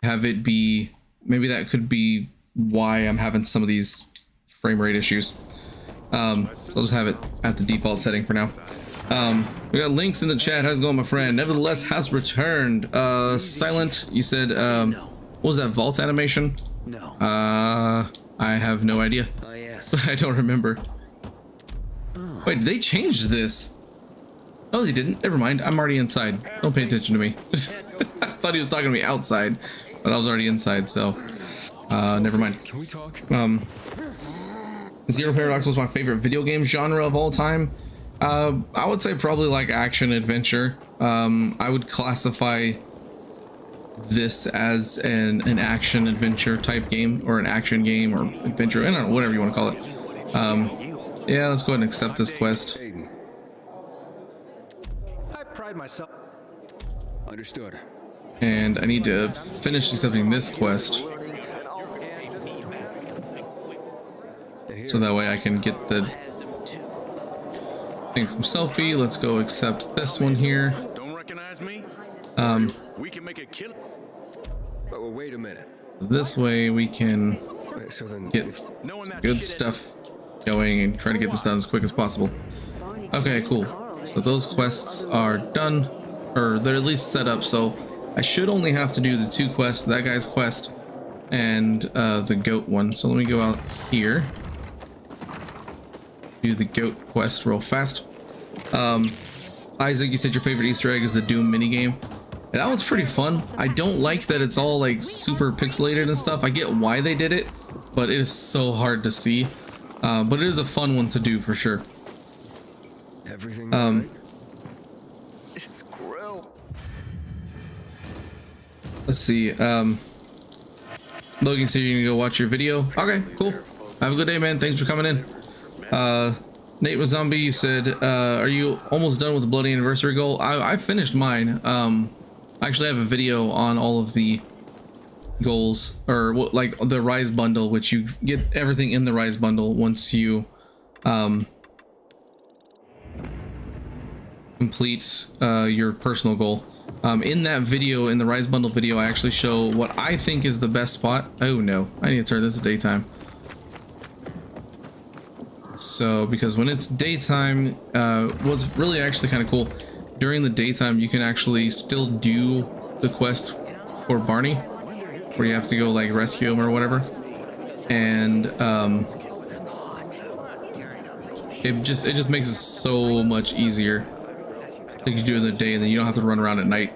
have it be, maybe that could be why I'm having some of these frame rate issues. So I'll just have it at the default setting for now. We got links in the chat. How's it going, my friend? Nevertheless has returned. Silent, you said, what was that vault animation? No. I have no idea. Oh, yes. I don't remember. Wait, they changed this. Oh, they didn't. Never mind. I'm already inside. Don't pay attention to me. I thought he was talking to me outside, but I was already inside, so never mind. Can we talk? Zero Paradox was my favorite video game genre of all time. I would say probably like action adventure. I would classify this as an action adventure type game, or an action game, or adventure, I don't know, whatever you want to call it. Yeah, let's go ahead and accept this quest. Aiden. I pride myself. Understood. And I need to finish accepting this quest, so that way I can get the thing from Selfie. Let's go accept this one here. Don't recognize me? We can make a kill. But wait a minute. This way we can Wait, so then get good stuff going and try to get this done as quick as possible. Okay, cool. So those quests are done, or they're at least set up, so I should only have to do the 2 quests, that guy's quest and the goat one. So let me go out here, do the goat quest real fast. Isaac, you said your favorite Easter egg is the Doom minigame. And that one's pretty fun. I don't like that it's all like super pixelated and stuff. I get why they did it, but it is so hard to see. But it is a fun one to do for sure. everything right? It's grill. Let's see. Logan said you're gonna go watch your video. Okay, cool. Have a good day, man. Thanks for coming in. Nate with Zombie, you said, are you almost done with the Bloody Anniversary goal? I finished mine. I actually have a video on all of the goals, or like the Rise bundle, which you get everything in the Rise bundle once you complete your personal goal. In that video, in the Rise bundle video, I actually show what I think is the best spot. Oh no, I need to turn this to daytime. So because when it's daytime, what's really actually kind of cool, during the daytime you can actually still do the quest for Barney, where you have to go like rescue him or whatever, and it just makes it so much easier to do it in the day, and then you don't have to run around at night.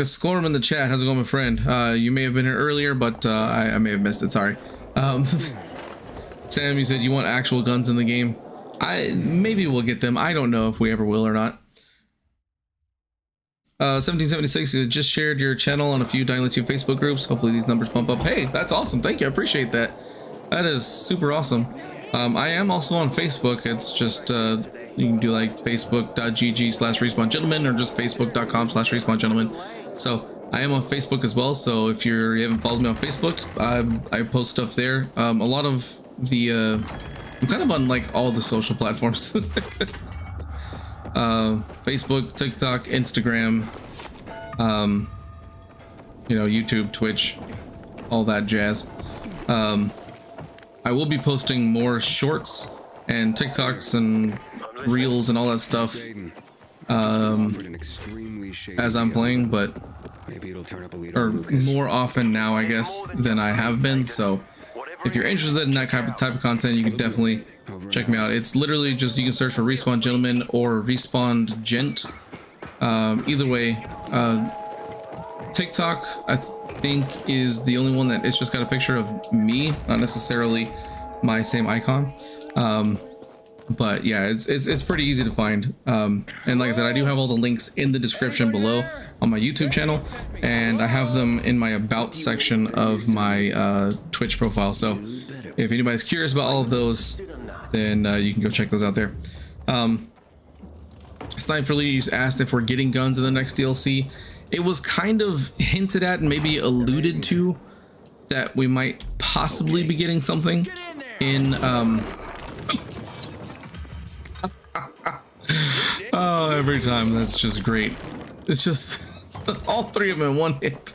Scorm in the chat, how's it going, my friend? You may have been here earlier, but I may have missed it, sorry. Sam, you said you want actual guns in the game. Maybe we'll get them. I don't know if we ever will or not. 1776, you just shared your channel on a few Dying Light 2 Facebook groups. Hopefully these numbers pump up. Hey, that's awesome. Thank you. I appreciate that. That is super awesome. I am also on Facebook. It's just you can do like facebook.gg/respawn-gentleman or just facebook.com/respawn-gentleman. So I am on Facebook as well. So if you haven't followed me on Facebook, I post stuff there. A lot of the I'm kind of on like all the social platforms. Facebook, TikTok, Instagram, you know, YouTube, Twitch, all that jazz. I will be posting more shorts and TikToks and reels and all that stuff as I'm playing, but or more often now, I guess, than I have been. So if you're interested in that type of content, you can definitely check me out. It's literally just, you can search for Respawn Gentleman or Respawn Gent. Either way, TikTok I think is the only one that it's just got a picture of me, not necessarily my same icon. But yeah, it's pretty easy to find. And like I said, I do have all the links in the description below on my YouTube channel, and I have them in my about section of my Twitch profile. So if anybody's curious about all of those, then you can go check those out there. Sniper Lee asked if we're getting guns in the next DLC. It was kind of hinted at and maybe alluded to that we might possibly be getting something in oh, every time, that's just great. It's just all three of them in one hit.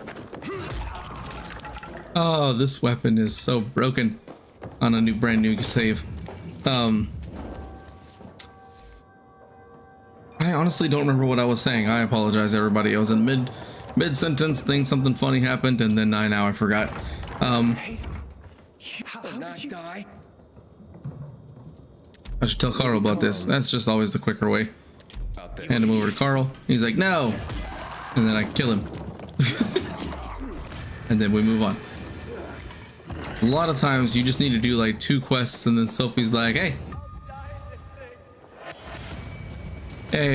Oh, this weapon is so broken on a brand new save. I honestly don't remember what I was saying. I apologize, everybody. I was in mid sentence thing, something funny happened, and then now I forgot. I should tell Carl about this. That's just always the quicker way. Hand him over to Carl. He's like, no, and then I kill him. And then we move on. A lot of times you just need to do like 2 quests, and then Sophie's like, hey,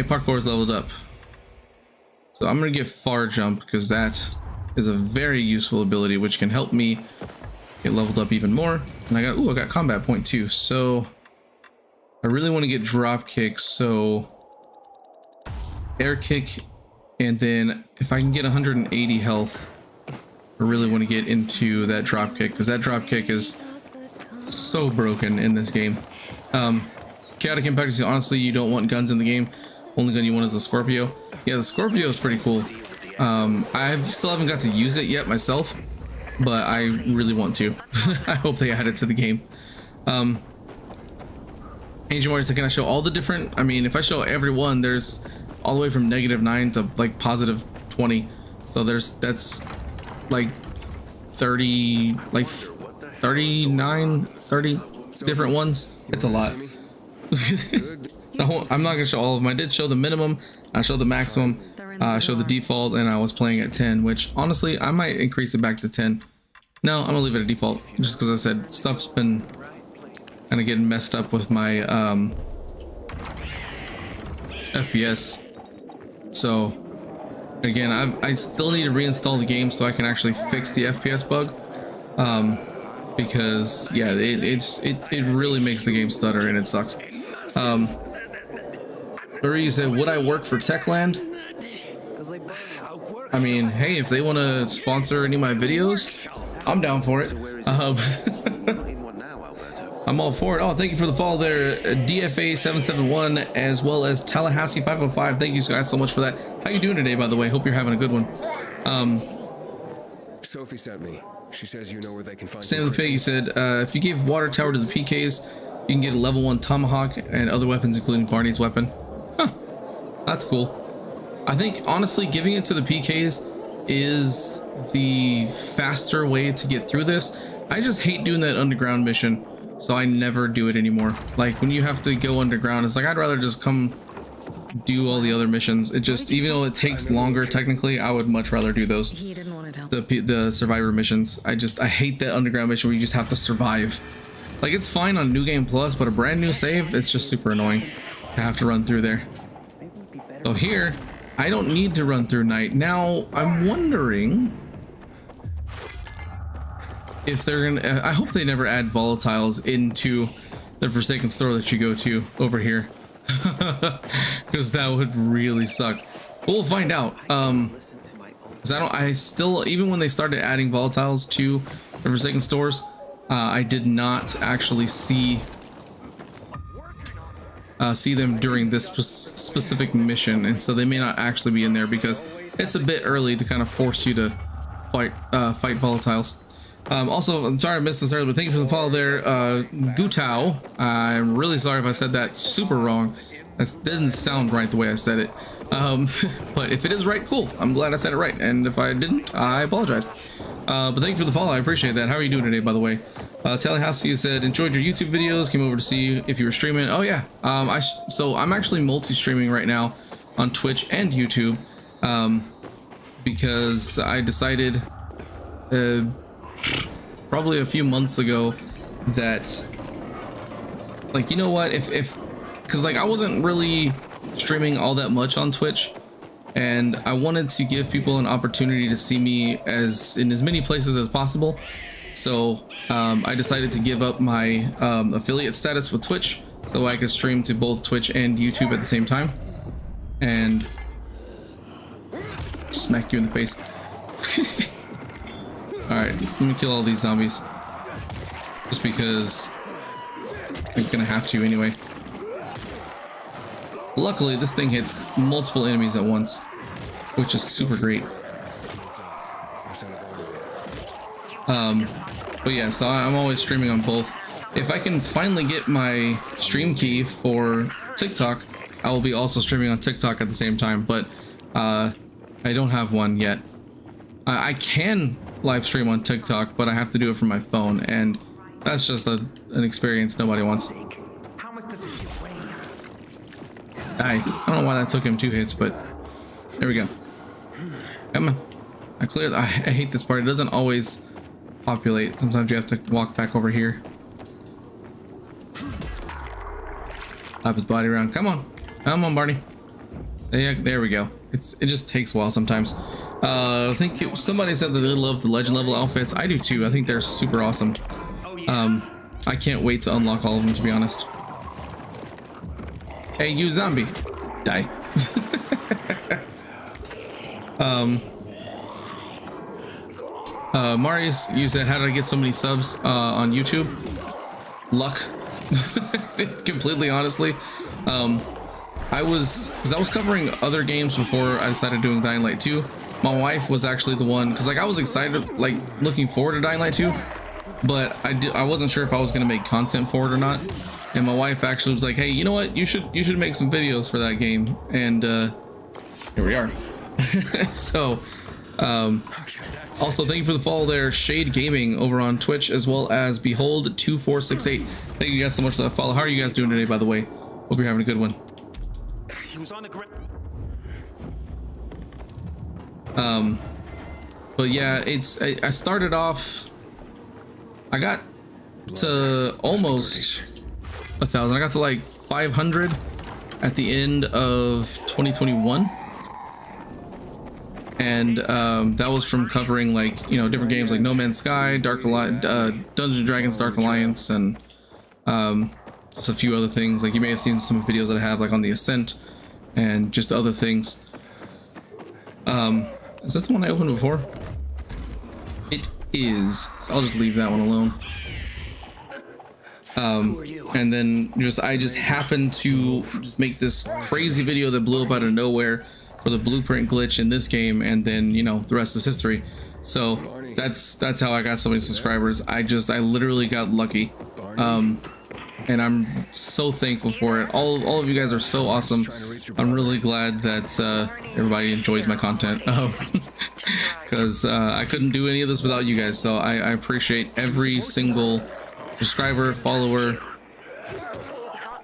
parkour's leveled up. So I'm gonna get far jump because that is a very useful ability which can help me get leveled up even more. And I got combat point too. So I really want to get drop kicks, so air kick, and then if I can get 180 health, I really want to get into that drop kick because that drop kick is so broken in this game. Chaotic Impact, honestly, you don't want guns in the game. Only gun you want is the Scorpio. Yeah, the Scorpio is pretty cool. I still haven't got to use it yet myself, but I really want to. I hope they add it to the game. Agent Warriors, can I show all the different? I mean, if I show every one, there's all the way from -9 to like +20. So that's like 30, like 39, 30 different ones. It's a lot. So I'm not gonna show all of them. I did show the minimum, I showed the maximum, I showed the default, and I was playing at 10, which honestly I might increase it back to 10. No, I'm gonna leave it at default just because I said stuff's been kind of getting messed up with my FPS. So again, I still need to reinstall the game so I can actually fix the FPS bug, because yeah, it really makes the game stutter and it sucks. Marie said, would I work for Techland? I mean, hey, if they want to sponsor any of my videos, I'm down for it. I'm all for it. Oh, thank you for the follow there, DFA771, as well as Tallahassee505. Thank you guys so much for that. How you doing today, by the way? Hope you're having a good one. Sophie sent me. She says you know where they can find Sam the Pig, he said, if you gave Water Tower to the PKs, you can get a level 1 Tomahawk and other weapons, including Barney's weapon. Huh, that's cool. I think, honestly, giving it to the PKs is the faster way to get through this. I just hate doing that underground mission, so I never do it anymore. Like, when you have to go underground, it's like, I'd rather just come do all the other missions. It just, even though it takes longer, technically, I would much rather do those. He didn't want to tell. The survivor missions. I hate that underground mission where you just have to survive. Like, it's fine on New Game Plus, but a brand new save, it's just super annoying to have to run through there. So here, I don't need to run through night. Now, I'm wondering if they're gonna, I hope they never add volatiles into the Forsaken store that you go to over here. Because that would really suck. But we'll find out. Because I still, even when they started adding volatiles to the Forsaken stores, I did not actually see see them during this specific mission, and so they may not actually be in there because it's a bit early to kind of force you to fight volatiles. Also, I'm sorry I missed this earlier, but thank you for the follow there, Gutao. I'm really sorry if I said that super wrong. That didn't sound right the way I said it. But if it is right, cool. I'm glad I said it right, and if I didn't, I apologize. But thank you for the follow. I appreciate that. How are you doing today, by the way? Tallahassee said enjoyed your YouTube videos. Came over to see if you were streaming. Oh yeah. So I'm actually multi-streaming right now on Twitch and YouTube, because I decided probably a few months ago that, like, you know what, because like I wasn't really streaming all that much on Twitch, and I wanted to give people an opportunity to see me in as many places as possible. So I decided to give up my affiliate status with Twitch so I could stream to both Twitch and YouTube at the same time, and smack you in the face. All right, let me kill all these zombies just because I'm gonna have to anyway. Luckily, this thing hits multiple enemies at once, which is super great. But yeah, so I'm always streaming on both. If I can finally get my stream key for TikTok, I will be also streaming on TikTok at the same time, but I don't have one yet. I can live stream on TikTok, but I have to do it from my phone, and that's just an experience nobody wants. I don't know why that took him 2 hits, but there we go. Come on. I cleared. I hate this part. It doesn't always populate. Sometimes you have to walk back over here. Lap his body around. Come on. Come on, Barney. Yeah, there we go. It just takes a while sometimes. I think somebody said that they love the legend level outfits. I do too. I think they're super awesome. I can't wait to unlock all of them, to be honest. Hey, you zombie. Die. Marius, you said, how did I get so many subs on YouTube? Luck. Completely honestly. I was covering other games before I decided doing Dying Light 2. My wife was actually the one, because like I was excited, like looking forward to Dying Light 2, but I wasn't sure if I was going to make content for it or not. And my wife actually was like, hey, you know what, you should make some videos for that game, and here we are. So also thank you for the follow there, Shade Gaming over on Twitch, as well as Behold2468. Thank you guys so much for that follow. How are you guys doing today, by the way? Hope you're having a good one. He was on the ground. But yeah, I started off, I got to almost 1,000. I got to like 500 at the end of 2021, and that was from covering, like, you know, different games like No Man's Sky, Dungeons and Dragons Dark Alliance, and just a few other things. Like, you may have seen some videos that I have, like on the Ascent and just other things. Is that the one I opened before? It is, so I'll just leave that one alone. And then I just happened to just make this crazy video that blew up out of nowhere for the blueprint glitch in this game, and then, you know, the rest is history. So that's how I got so many subscribers. I literally got lucky. And I'm so thankful for it. All of you guys are so awesome. I'm really glad that everybody enjoys my content, because I couldn't do any of this without you guys. So I appreciate every single subscriber, follower,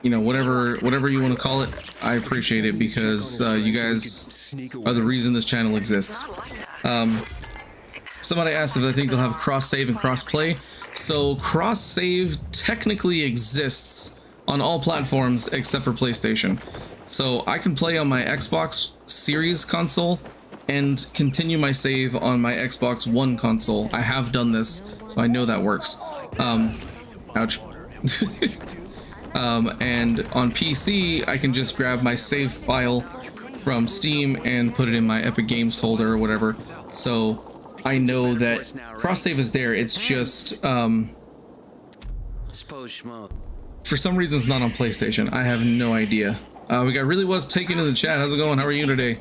you know, whatever you want to call it. I appreciate it, because you guys are the reason this channel exists. Somebody asked if I think they'll have cross save and cross play. So cross save technically exists on all platforms except for PlayStation. So I can play on my Xbox Series console and continue my save on my Xbox One console. I have done this, so I know that works. Ouch. And on PC, I can just grab my save file from Steam and put it in my Epic Games folder or whatever. So I know that cross save is there. It's just for some reason it's not on PlayStation. I have no idea. We got Really Was Taken in the chat. How's it going? How are you today?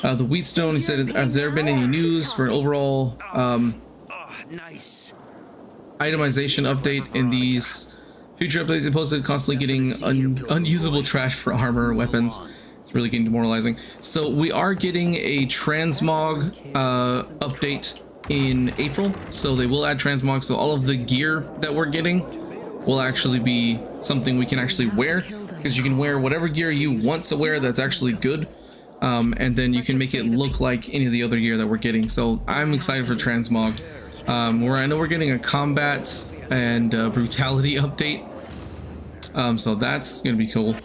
The Wheatstone, he said, has there been any news for an overall Nice. itemization update in these future updates? They posted constantly getting unusable trash for armor and weapons. It's really getting demoralizing. So we are getting a transmog update in April. So they will add transmog. So all of the gear that we're getting will actually be something we can actually wear, because you can wear whatever gear you want to wear that's actually good. And then you can make it look like any of the other gear that we're getting. So I'm excited for transmog. Where I know we're getting a combat and brutality update. So that's gonna be cool.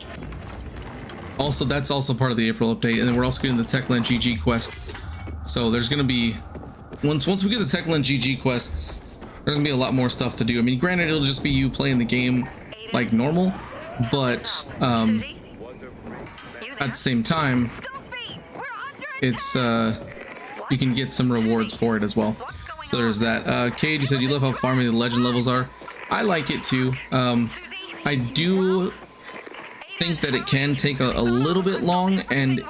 Also, that's also part of the April update, and then we're also getting the Techland GG quests. So there's gonna be once we get the Techland GG quests, there's gonna be a lot more stuff to do. I mean, granted, it'll just be you playing the game like normal, but at the same time, it's you can get some rewards for it as well. So there's that. Cade, you said you love how farming the legend levels are. I like it too. I do think that it can take a little bit long, and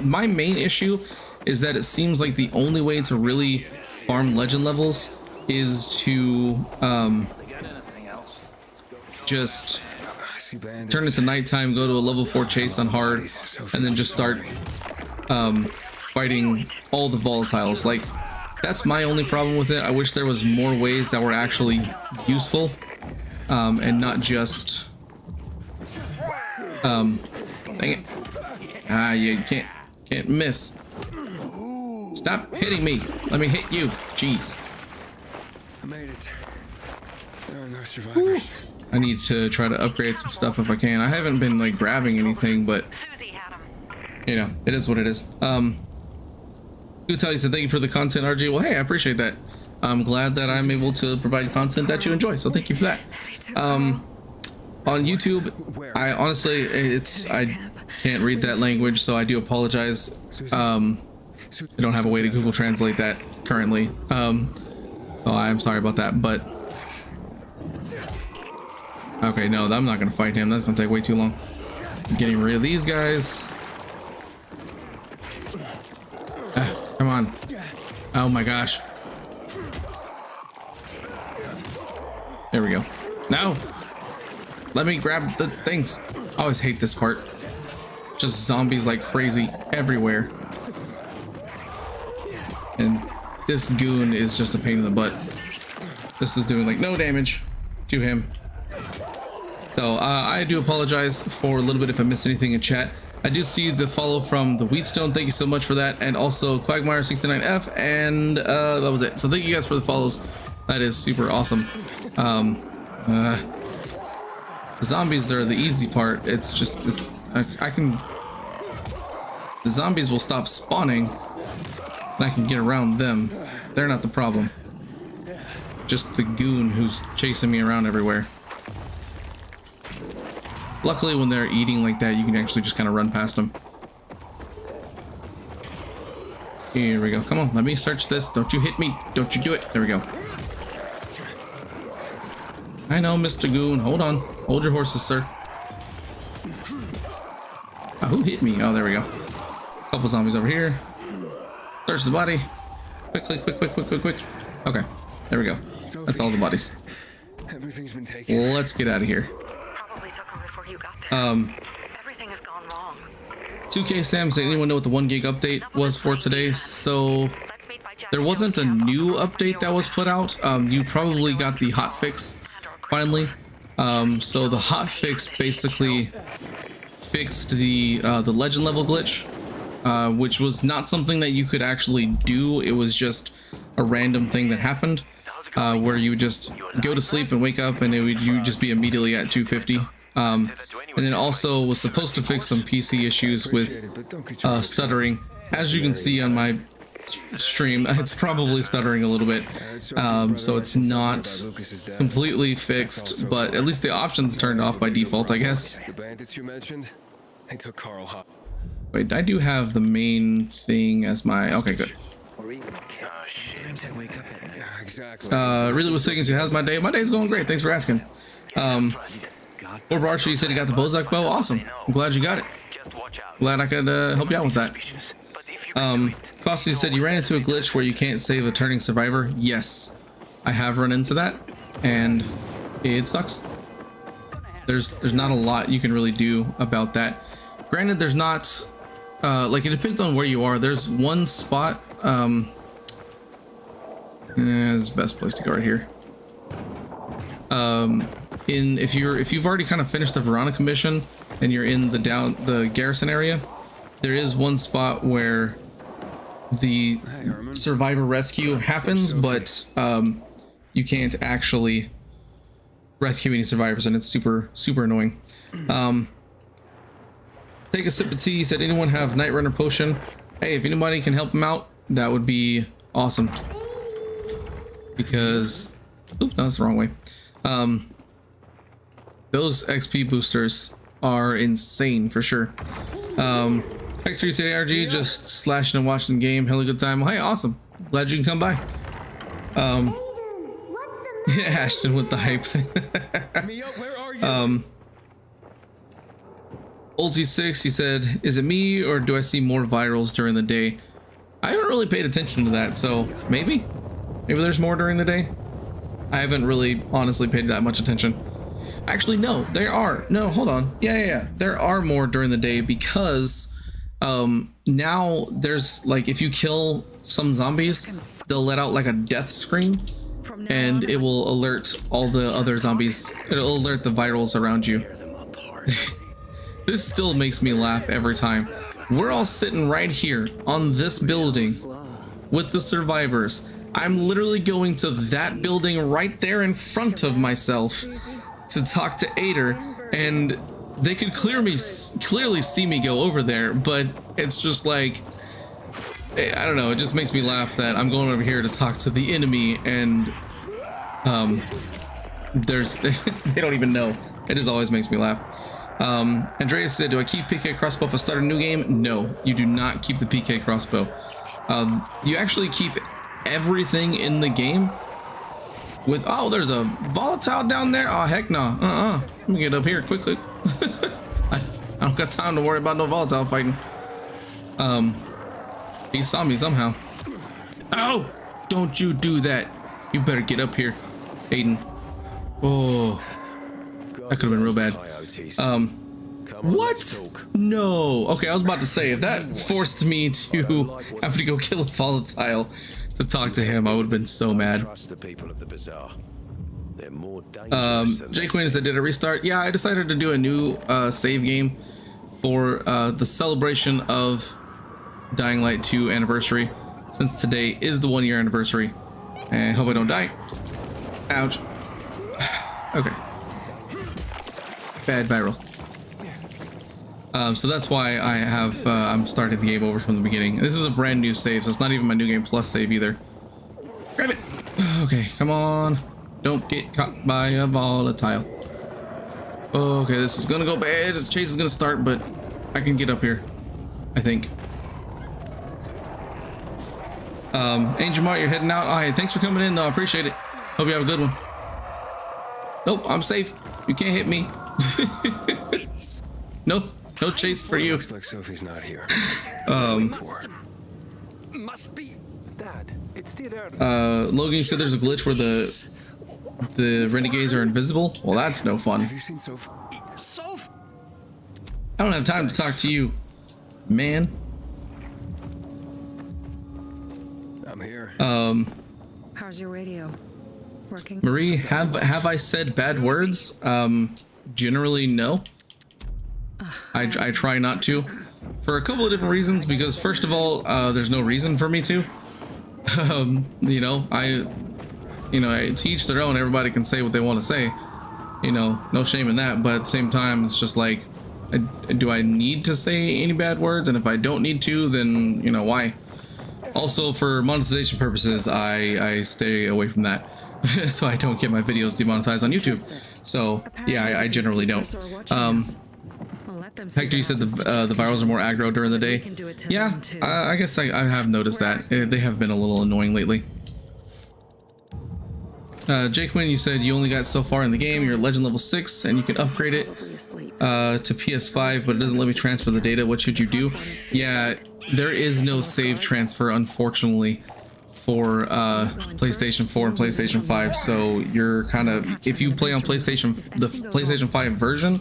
my main issue is that it seems like the only way to really farm legend levels is to just turn it to nighttime, go to a level 4 chase on hard, and then just start fighting all the volatiles. Like, that's my only problem with it. I wish there was more ways that were actually useful, and not just dang it. You can't miss. Stop hitting me. Let me hit you. Jeez. I made it. There are no survivors. I need to try to upgrade some stuff if I can. I haven't been like grabbing anything, but you know, it is what it is. Utal said thank you for the content, RG. Well, hey, I appreciate that. I'm glad that I'm able to provide content that you enjoy, so thank you for that. On YouTube, I honestly, I can't read that language, so I do apologize. I don't have a way to Google Translate that currently, so I'm sorry about that. But okay, no, I'm not gonna fight him. That's gonna take way too long. Getting rid of these guys. Come on. Oh my gosh. There we go. Now, let me grab the things. I always hate this part. Just zombies like crazy everywhere. And this goon is just a pain in the butt. This is doing like no damage to him. So I do apologize for a little bit if I missed anything in chat. I do see the follow from the Wheatstone. Thank you so much for that. And also Quagmire69F. And that was it. So thank you guys for the follows. That is super awesome. The zombies are the easy part. It's just this. The zombies will stop spawning, and I can get around them. They're not the problem. Just the goon who's chasing me around everywhere. Luckily, when they're eating like that, you can actually just kind of run past them. Here we go. Come on, let me search this. Don't you hit me. Don't you do it. There we go. I know, Mr. Goon. Hold on. Hold your horses, sir. Who hit me? Oh, there we go. Couple zombies over here. Search the body. Quickly, quick. Okay, there we go. That's all the bodies. Everything's been taken. Let's get out of here. Probably took them before you got there. Everything has gone wrong. 2K Sam said, anyone know what the 1 gig update was for today? So there wasn't a new update that was put out. You probably got the hotfix finally. So the hotfix basically fixed the legend level glitch, which was not something that you could actually do. It was just a random thing that happened, where you would just go to sleep and wake up and you'd just be immediately at 250. And then also was supposed to fix some PC issues with stuttering. As you can see on my stream, it's probably stuttering a little bit, so it's not completely fixed, but at least the options turned off by default, I guess. The bandits you mentioned, they took Carl Hop. Wait, I do have the main thing as my... Okay, good. Yeah, exactly. Really was thinking, how's my day? My day's going great, thanks for asking. Or Archer, you said you got the Bozak bow. Awesome. I'm glad you got it. Just watch out. Glad I could help you out with that. But if you Costa said you ran into a glitch where you can't save a turning survivor. Yes, I have run into that, and it sucks. There's not a lot you can really do about that. Granted, there's not like, it depends on where you are. There's one spot. It's the best place to go right here. If you've already kind of finished the Veronica mission and you're in the garrison area, there is one spot where the survivor rescue happens, but you can't actually rescue any survivors, and it's super annoying. Take a sip of tea. Said, anyone have Night Runner potion? Hey, if anybody can help him out, that would be awesome. Because, oops, no, that's the wrong way. Those XP boosters are insane for sure. Hector, you say RG, just slashing and watching the game. Hella good time. Well, hey, awesome. Glad you can come by. Yeah, Ashton with the hype thing. Where are you? Ulti6, he said, is it me or do I see more virals during the day? I haven't really paid attention to that, so maybe there's more during the day. I haven't really honestly paid that much attention. Actually, no, there are. No, hold on. Yeah. There are more during the day because now there's like, if you kill some zombies, they'll let out like a death scream, and it will alert all the other zombies. It'll alert the virals around you. This still makes me laugh every time. We're all sitting right here on this building with the survivors. I'm literally going to that building right there in front of myself to talk to Ader, and they could clearly see me go over there, but it's just like, I don't know, it just makes me laugh that I'm going over here to talk to the enemy, and they don't even know. It just always makes me laugh. Andreas said, do I keep PK crossbow if I start a new game? No, you do not keep the PK crossbow. You actually keep everything in the game with, oh, there's a volatile down there. Oh, heck no. Let me get up here quickly. I don't got time to worry about no volatile fighting. He saw me somehow. Oh, don't you do that. You better get up here, Aiden. Oh, that could have been real bad. What? No. Okay, I was about to say, if that forced me to have to go kill a volatile to talk to him, I would have been so mad. Jay Quinn said, did I restart? Yeah, I decided to do a new save game for the celebration of Dying Light 2 anniversary, since today is the 1-year anniversary. And hope I don't die. Ouch. Okay. Bad viral. So that's why I have I'm starting the game over from the beginning. This is a brand new save, so it's not even my New Game Plus save either. Grab it. Okay, come on. Don't get caught by a volatile. Okay, this is gonna go bad. This chase is gonna start, but I can get up here, I think. Angel Mart, you're heading out. All right, thanks for coming in, though. I appreciate it. Hope you have a good one. Nope, I'm safe. You can't hit me. No chase for you. Looks like Sophie's not here. Must be. Dad, it's still there. Logan, you said there's a glitch where the renegades are invisible. Well, that's no fun. Have you seen Sophie? Soph. I don't have time to talk to you, man. I'm here. How's your radio? Working? Marie, have I said bad words? Generally, no. I try not to, for a couple of different reasons. Because first of all, there's no reason for me to. I teach their own. Everybody can say what they want to say. No shame in that. But at the same time, it's just like, do I need to say any bad words? And if I don't need to, then why? Also, for monetization purposes, I stay away from that, so I don't get my videos demonetized on YouTube. So yeah, I generally don't. Hector, you said the virals are more aggro during the day. Yeah, I guess I have noticed that. They have been a little annoying lately. Jake Wynn, you said you only got so far in the game. You're at legend level 6 and you can upgrade it to PS5, but it doesn't let me transfer the data. What should you do? Yeah, there is no save transfer, unfortunately, for PlayStation 4 and PlayStation 5. So you're kind of, if you play on the PlayStation 5 version,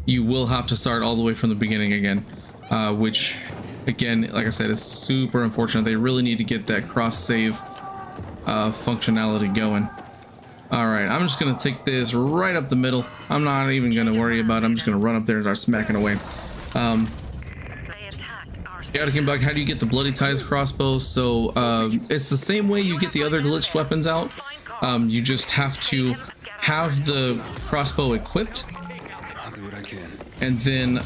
you will have to start all the way from the beginning again, which again, like I said, is super unfortunate. They really need to get that cross save functionality going. All right, I'm just gonna take this right up the middle. I'm not even gonna worry about it. I'm just gonna run up there and start smacking away. Chaotic Bug, how do you get the Bloody Ties crossbow? So it's the same way you get the other glitched weapons out. You just have to have the crossbow equipped, I'll do what I can. and then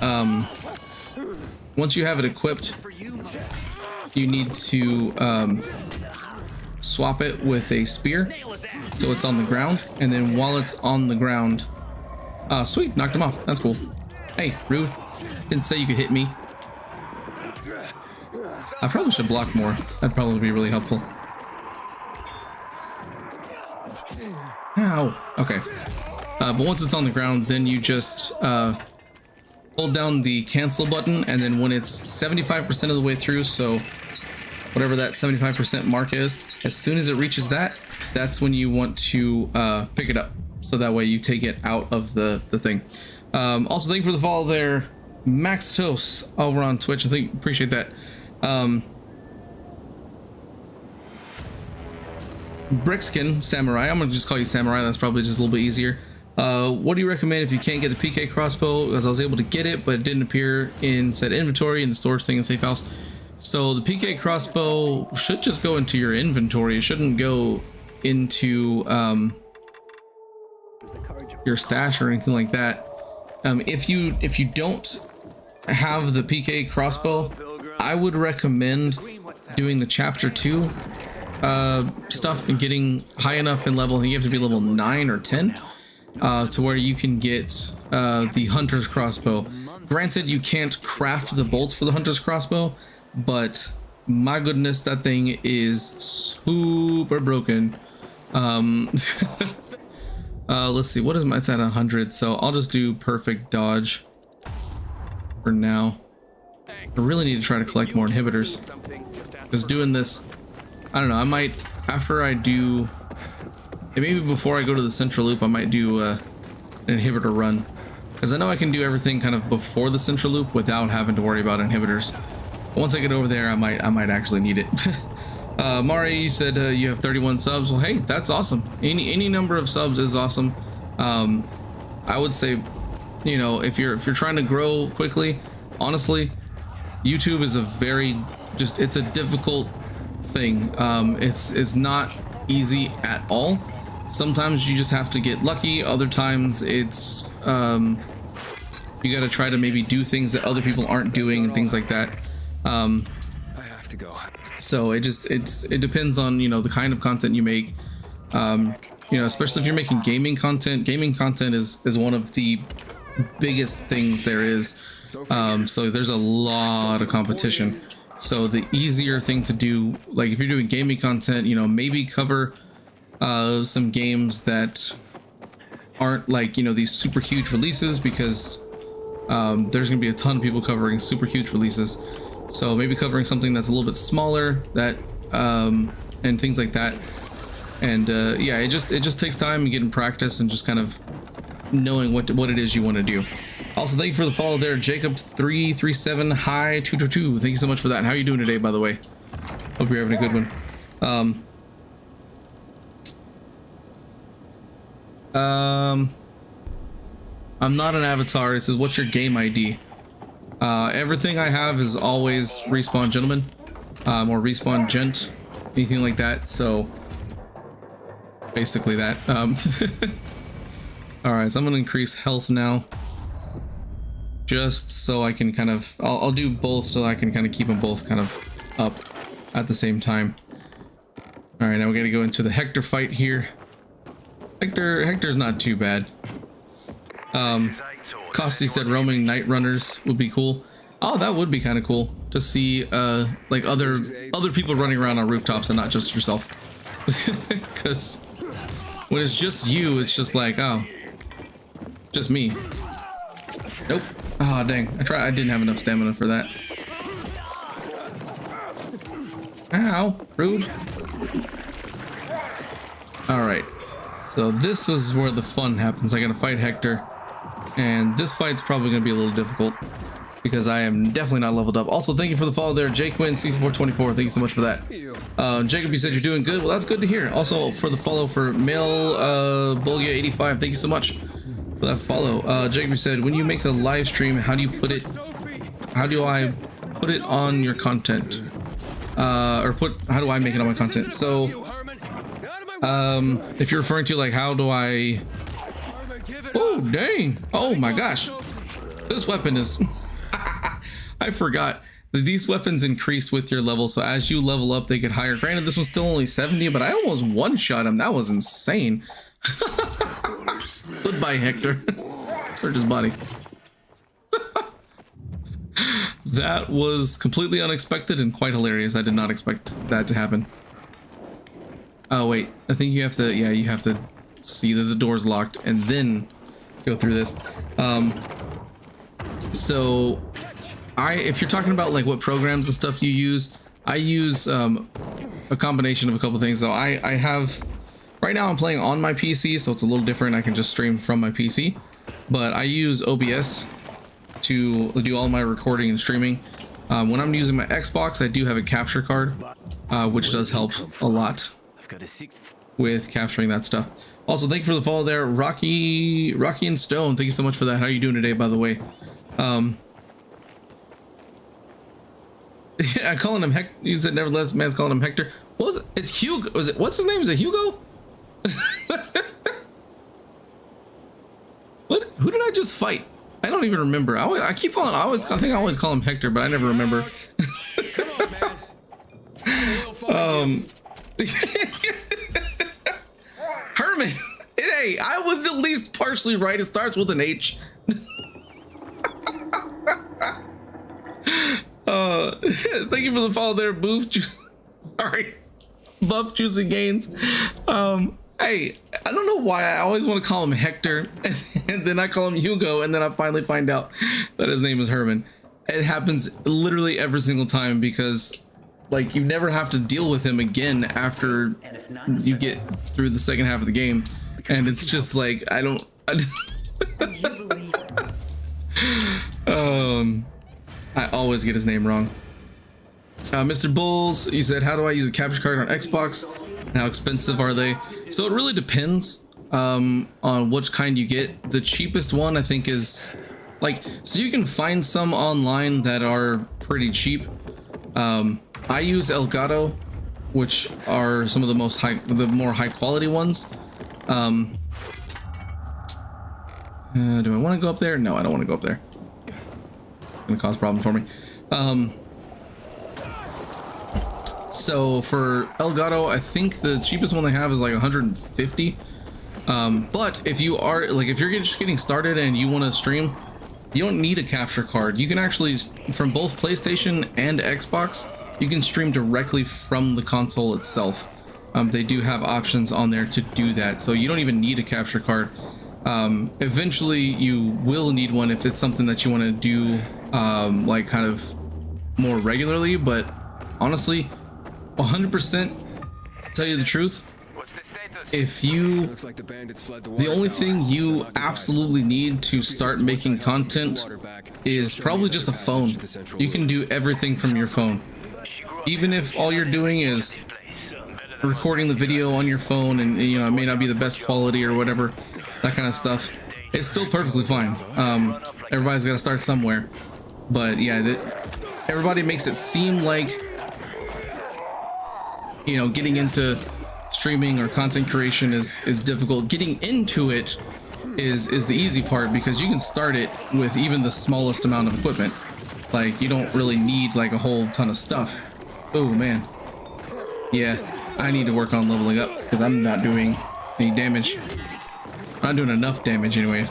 once you have it equipped, you need to swap it with a spear so it's on the ground, and then while it's on the ground, sweet, knocked him off. That's cool. Hey, rude, didn't say you could hit me. I probably should block more. That'd probably be really helpful. Ow. Okay. But once it's on the ground, then you just hold down the cancel button, and then when it's 75% of the way through, so whatever that 75% mark is, as soon as it reaches that, that's when you want to pick it up. So that way you take it out of the thing. Also, thank you for the follow there, Max Toast over on Twitch. I think appreciate that. Brickskin Samurai, I'm gonna just call you Samurai, that's probably just a little bit easier. What do you recommend if you can't get the PK crossbow? Because I was able to get it, but it didn't appear in said inventory in the storage thing in safe house. So the PK crossbow should just go into your inventory. It shouldn't go into your stash or anything like that. If you don't have the PK crossbow, I would recommend doing the chapter 2 stuff and getting high enough in level. I think you have to be level 9 or 10 to where you can get the hunter's crossbow. Granted, you can't craft the bolts for the hunter's crossbow, but my goodness, that thing is super broken. Let's see, what is my, it's at 100, so I'll just do perfect dodge for now. I really need to try to collect more inhibitors, because doing this, I don't know, I might, after I do, maybe before I go to the central loop, I might do an inhibitor run, because I know I can do everything kind of before the central loop without having to worry about inhibitors. Once I get over there, I might actually need it. Mari said you have 31 subs. Well, hey, that's awesome. Any number of subs is awesome. I would say, you know, if you're trying to grow quickly, honestly, YouTube is a very it's a difficult thing. It's not easy at all. Sometimes you just have to get lucky. Other times it's you got to try to maybe do things that other people aren't doing and things like that. I have to go. So it depends on, you know, the kind of content you make. You know, especially if you're making gaming content. Gaming content is one of the biggest things there is. So there's a lot of competition. So the easier thing to do, like if you're doing gaming content, you know, maybe cover some games that aren't like, you know, these super huge releases, because there's gonna be a ton of people covering super huge releases. So maybe covering something that's a little bit smaller, that and things like that. And yeah, it just takes time and getting practice and just kind of knowing what it is you want to do. Also, thank you for the follow there, Jacob337 hi 222. Thank you so much for that. And how are you doing today, by the way? Hope you're having a good one. I'm not an avatar. It says, what's your game ID? Everything I have is always Respawn Gentleman, or Respawn Gent, anything like that. So basically that. All right, so I'm gonna increase health now, just so I can kind of, I'll do both so I can kind of keep them both kind of up at the same time. All right, now we got to go into the Hector fight here. Hector's not too bad. Costi said roaming night runners would be cool. Oh, that would be kind of cool to see like other people running around on rooftops and not just yourself. Because When it's just you, it's just like, oh, just me. Nope. Oh, dang. I didn't have enough stamina for that. Ow. Rude. Alright. So this is where the fun happens. I gotta fight Hector. And this fight's probably gonna be a little difficult, because I am definitely not leveled up. Also, thank you for the follow there, Jake Win, CC424. Thank you so much for that. Jacob, you said you're doing good. Well, that's good to hear. Also, for the follow for Male Bulgia85, thank you so much for that follow. Jacob, you said, when you make a live stream, how do you put it? How do I put it on your content? How do I make it on my content? So, if you're referring to like, how do I? Oh, dang! Oh my gosh, this weapon is. I forgot that these weapons increase with your level, so as you level up they get higher. Granted, this one's still only 70, but I almost one-shot him. That was insane. Goodbye, Hector. Search his body. That was completely unexpected and quite hilarious. I did not expect that to happen. Oh wait, I think you have to, yeah, you have to see that the door's locked and then go through this. So if you're talking about like what programs and stuff you use, I use a combination of a couple things. So I have, right now I'm playing on my PC, so it's a little different. I can just stream from my PC, but I use OBS to do all my recording and streaming. When I'm using my Xbox, I do have a capture card, which does help a lot with capturing that stuff. Also, thank you for the follow there, Rocky and Stone. Thank you so much for that. How are you doing today, by the way? Yeah, calling him Hector. You said nevertheless, man's calling him Hector. What was it? It's Hugo. Was it? What's his name? Is it Hugo? What? Who did I just fight? I don't even remember. I keep calling. I think I always call him Hector, but I never remember. Herman. Hey, I was at least partially right. It starts with an H. Thank you for the follow there, Boof. Sorry, Buff Juicy Gains. Hey, I don't know why I always want to call him Hector, and then I call him Hugo, and then I finally find out that his name is Herman. It happens literally every single time, because like you never have to deal with him again after you get through the second half of the game, and it's just like I always get his name wrong. Mr. Bulls, he said, how do I use a capture card on Xbox? How expensive are they? So it really depends on which kind you get. The cheapest one I think is like, so you can find some online that are pretty cheap. I use Elgato, which are some of the more high quality ones. Do I want to go up there? No, I don't want to go up there. It's gonna cause a problem for me. So for Elgato, I think the cheapest one they have is like 150. But if you are like, if you're just getting started and you want to stream, you don't need a capture card. You can actually, from both PlayStation and Xbox, you can stream directly from the console itself. They do have options on there to do that, so you don't even need a capture card. Eventually you will need one if it's something that you want to do like kind of more regularly, but honestly 100% to tell you the truth, if you, the only thing you absolutely need to start making content is probably just a phone. You can do everything from your phone, even if all you're doing is recording the video on your phone, and you know it may not be the best quality or whatever, that kind of stuff. It's still perfectly fine. Everybody's got to start somewhere, but yeah, everybody makes it seem like, you know, getting into streaming or content creation is difficult. Getting into it is the easy part, because you can start it with even the smallest amount of equipment. Like, you don't really need like a whole ton of stuff. Oh man, yeah, I need to work on leveling up because I'm not doing any damage. I'm not doing enough damage anyway.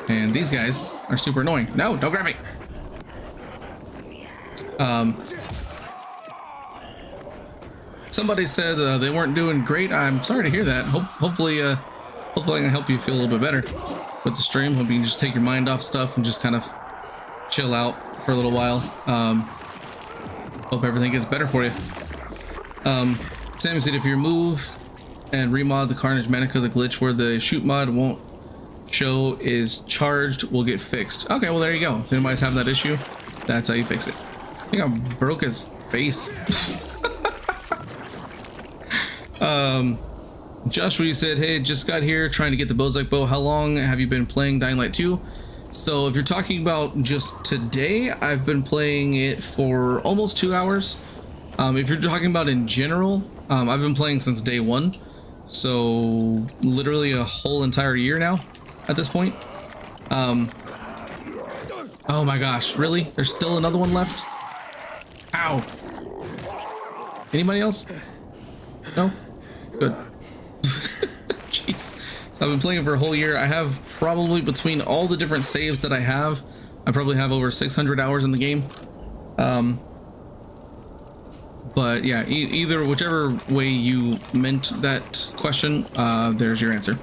And these guys are super annoying. No, don't grab me. So somebody said they weren't doing great. I'm sorry to hear that. Hopefully I can help you feel a little bit better with the stream. Hope you can just take your mind off stuff and just kind of chill out for a little while. Hope everything gets better for you. Sam said if you remove and remod the Carnage Manica, the glitch where the shoot mod won't show is charged will get fixed. Okay, well there you go. If anybody's having that issue, that's how you fix it. I think I broke his face. Joshua, you said, hey, just got here trying to get the Bozak bow. How long have you been playing Dying Light 2? So if you're talking about just today, I've been playing it for almost 2 hours. If you're talking about in general, I've been playing since day one. So literally a whole entire year now at this point. Oh my gosh, really? There's still another one left? Ow. Anybody else? No? Good. Jeez. So I've been playing it for a whole year. I have probably, between all the different saves that I have, I probably have over 600 hours in the game. But yeah, either whichever way you meant that question, there's your answer.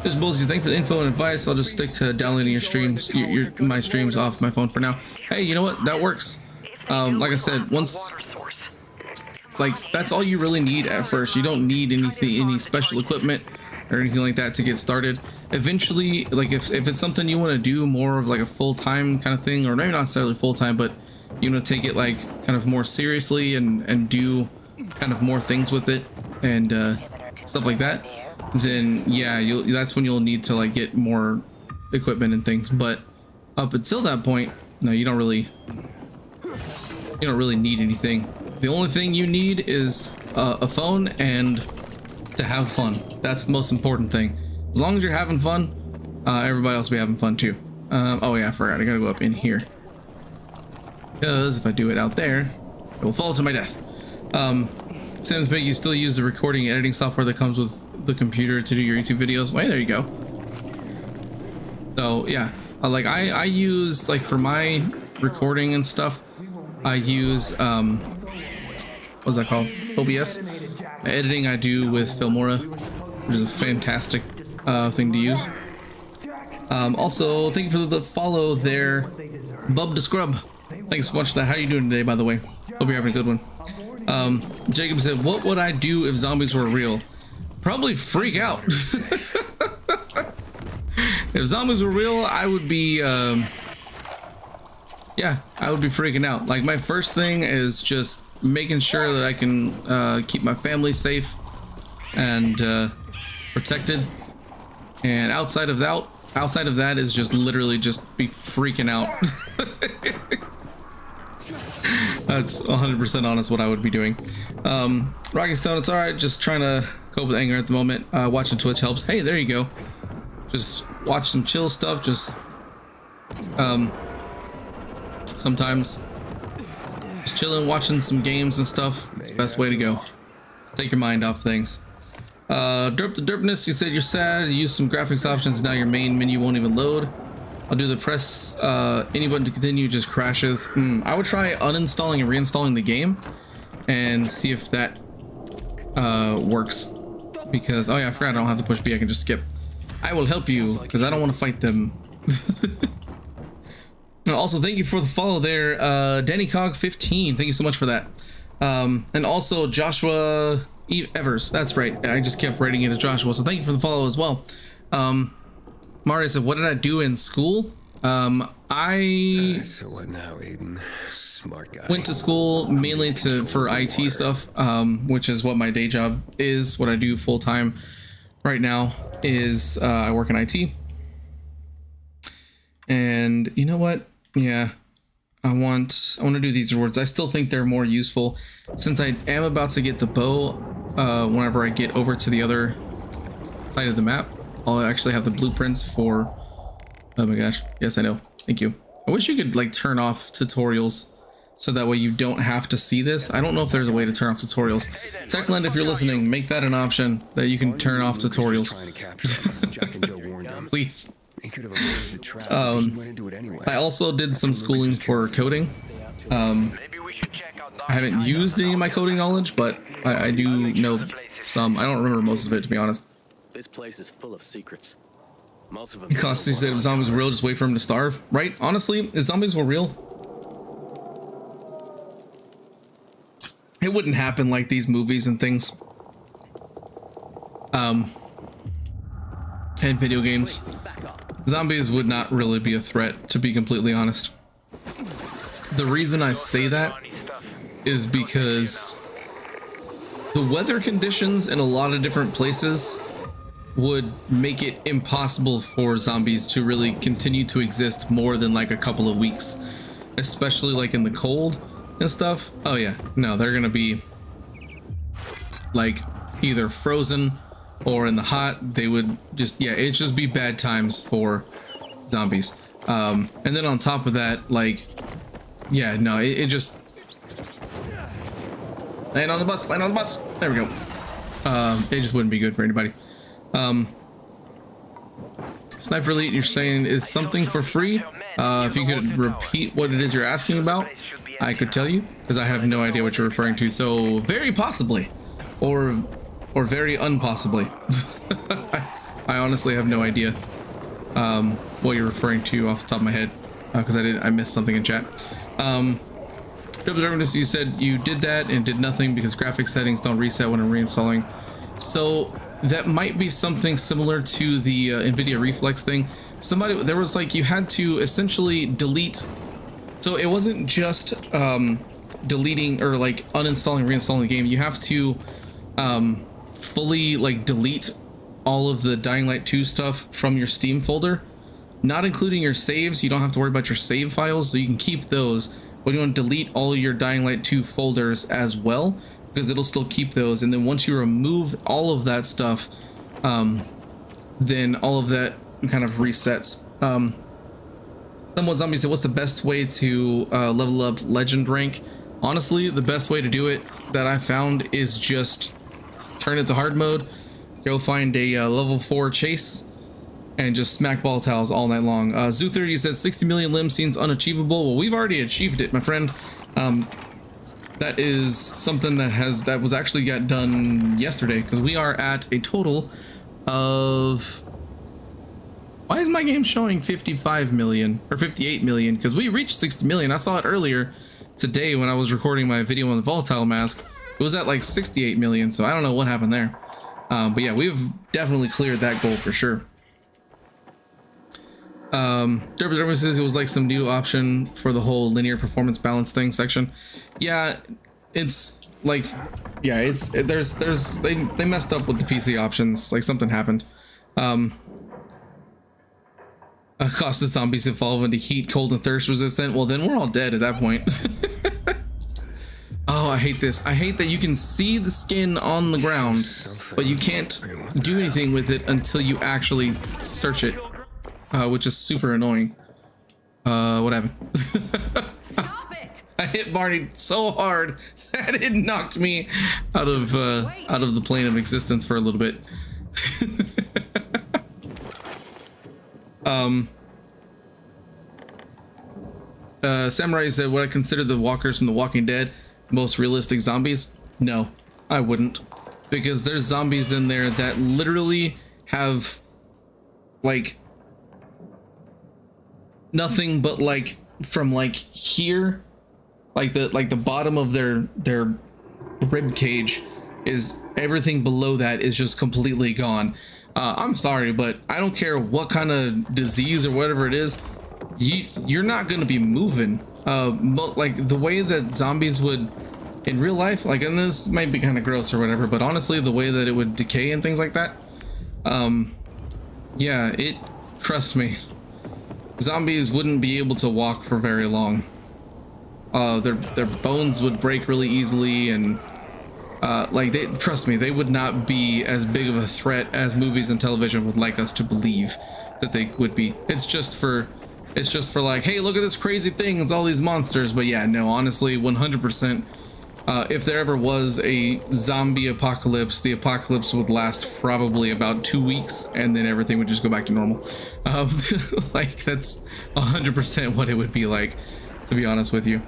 This is Bullseye. Thanks for the info and advice. I'll just stick to downloading your streams, my streams off my phone for now. Hey, you know what? That works. Like I said, once, like, that's all you really need at first. You don't need any special equipment or anything like that to get started. Eventually, like if it's something you want to do more of like a full-time kind of thing, or maybe not necessarily full-time, but you want to take it like kind of more seriously and do kind of more things with it and stuff like that, then yeah, that's when you'll need to like get more equipment and things. But up until that point, no, you don't really need anything. The only thing you need is a phone and to have fun. That's the most important thing. As long as you're having fun, everybody else will be having fun too. Oh yeah, I forgot, I gotta go up in here, because if I do it out there, it will fall to my death. Sam's Big, you still use the recording and editing software that comes with the computer to do your YouTube videos? Well, there you go. So yeah, like I use, like for my recording and stuff, I use what's that called? OBS. Editing I do with Filmora, which is a fantastic thing to use. Also, thank you for the follow there, Bub the Scrub. Thanks so much for that. How are you doing today, by the way? Hope you're having a good one. Jacob said, what would I do if zombies were real? Probably freak out. If zombies were real, I would be yeah, I would be freaking out. Like, my first thing is just making sure that I can keep my family safe and protected, and outside of that is just literally just be freaking out. That's 100% honest what I would be doing. Rocky Stone, it's alright, just trying to cope with anger at the moment. Watching Twitch helps. Hey, there you go. Just watch some chill stuff. Just sometimes just chilling, watching some games and stuff. It's the best way to go. Take your mind off things. Derp the Derpness, you said you're sad. You use some graphics options, now your main menu won't even load. I'll do the press any button to continue, just crashes. I would try uninstalling and reinstalling the game and see if that works. Because, oh yeah, I forgot I don't have to push B, I can just skip. I will help you, because I don't want to fight them. Also, thank you for the follow there, DannyCog15. Thank you so much for that. And also Joshua Evers. That's right. I just kept writing it as Joshua. So thank you for the follow as well. Mario said, "What did I do in school?" So what now, Aiden? Smart guy. Went to school mainly for IT stuff, which is what my day job is. What I do full time right now is I work in IT. And you know what? Yeah, I want to do these rewards. I still think they're more useful since I am about to get the bow. Whenever I get over to the other side of the map, I'll actually have the blueprints for. Oh my gosh! Yes, I know. Thank you. I wish you could like turn off tutorials so that way you don't have to see this. I don't know if there's a way to turn off tutorials. Techland, if you're listening, make that an option that you can turn off tutorials. Please. I also did some schooling for coding. I haven't used any of my coding knowledge, but I do know some. I don't remember most of it, to be honest. This place is full of secrets. Most of them. He constantly said if zombies were real, just wait for them to starve. Right? Honestly, if zombies were real, it wouldn't happen like these movies and things. And video games. Zombies would not really be a threat, to be completely honest. The reason I say that is because the weather conditions in a lot of different places would make it impossible for zombies to really continue to exist more than like a couple of weeks, especially like in the cold and stuff. Oh yeah, no, they're gonna be like either frozen or in the hot. They would just, yeah, it'd just be bad times for zombies. And then on top of that, like, yeah, no, it just land on the bus, land on the bus. There we go. It just wouldn't be good for anybody. Sniper Elite, you're saying is something for free. If you could repeat what it is you're asking about, I could tell you, because I have no idea what you're referring to. So very possibly, or very unpossibly. I honestly have no idea what you're referring to off the top of my head, because I missed something in chat. You said you did that and did nothing because graphics settings don't reset when I'm reinstalling. So that might be something similar to the NVIDIA Reflex thing. There was like, you had to essentially delete. So it wasn't just deleting or like uninstalling, reinstalling the game. You have to fully like delete all of the Dying Light 2 stuff from your Steam folder, not including your saves. You don't have to worry about your save files, so you can keep those, but you want to delete all your Dying Light 2 folders as well, because it'll still keep those. And then once you remove all of that stuff, then all of that kind of resets. Someone Zombie said, what's the best way to level up legend rank? Honestly, the best way to do it that I found is just turn it to hard mode, go find a level 4 chase, and just smack volatiles all night long. Zoo30 said 60 million limbs seems unachievable. Well, we've already achieved it, my friend. That is something that was actually got done yesterday, because we are at a total of, why is my game showing 55 million or 58 million? Because we reached 60 million. I saw it earlier today when I was recording my video on the volatile mask. It was at like 68 million, so I don't know what happened there. But yeah, we've definitely cleared that goal for sure. Derby says it was like some new option for the whole linear performance balance thing section. Yeah, it's like, yeah, it's they messed up with the PC options. Like something happened. Cost the zombies evolve into heat, cold, and thirst resistant. Well, then we're all dead at that point. Oh, I hate this. I hate that you can see the skin on the ground, but you can't do anything with it until you actually search it, which is super annoying. What happened? Stop it! I hit Barney so hard that it knocked me out of the plane of existence for a little bit. Samurai said, would I consider the walkers from The Walking Dead most realistic zombies? No, I wouldn't, because there's zombies in there that literally have like nothing but like from like here, like the bottom of their rib cage is, everything below that is just completely gone. I'm sorry, but I don't care what kind of disease or whatever it is, you're not going to be moving. Like the way that zombies would in real life, like, and this might be kind of gross or whatever, but honestly, the way that it would decay and things like that, yeah, trust me, zombies wouldn't be able to walk for very long. Their bones would break really easily, and like, trust me, they would not be as big of a threat as movies and television would like us to believe that they would be. It's just for like, hey, look at this crazy thing, it's all these monsters. But yeah, no, honestly, 100%, if there ever was a zombie apocalypse, the apocalypse would last probably about 2 weeks, and then everything would just go back to normal. Like, that's 100% what it would be like, to be honest with you.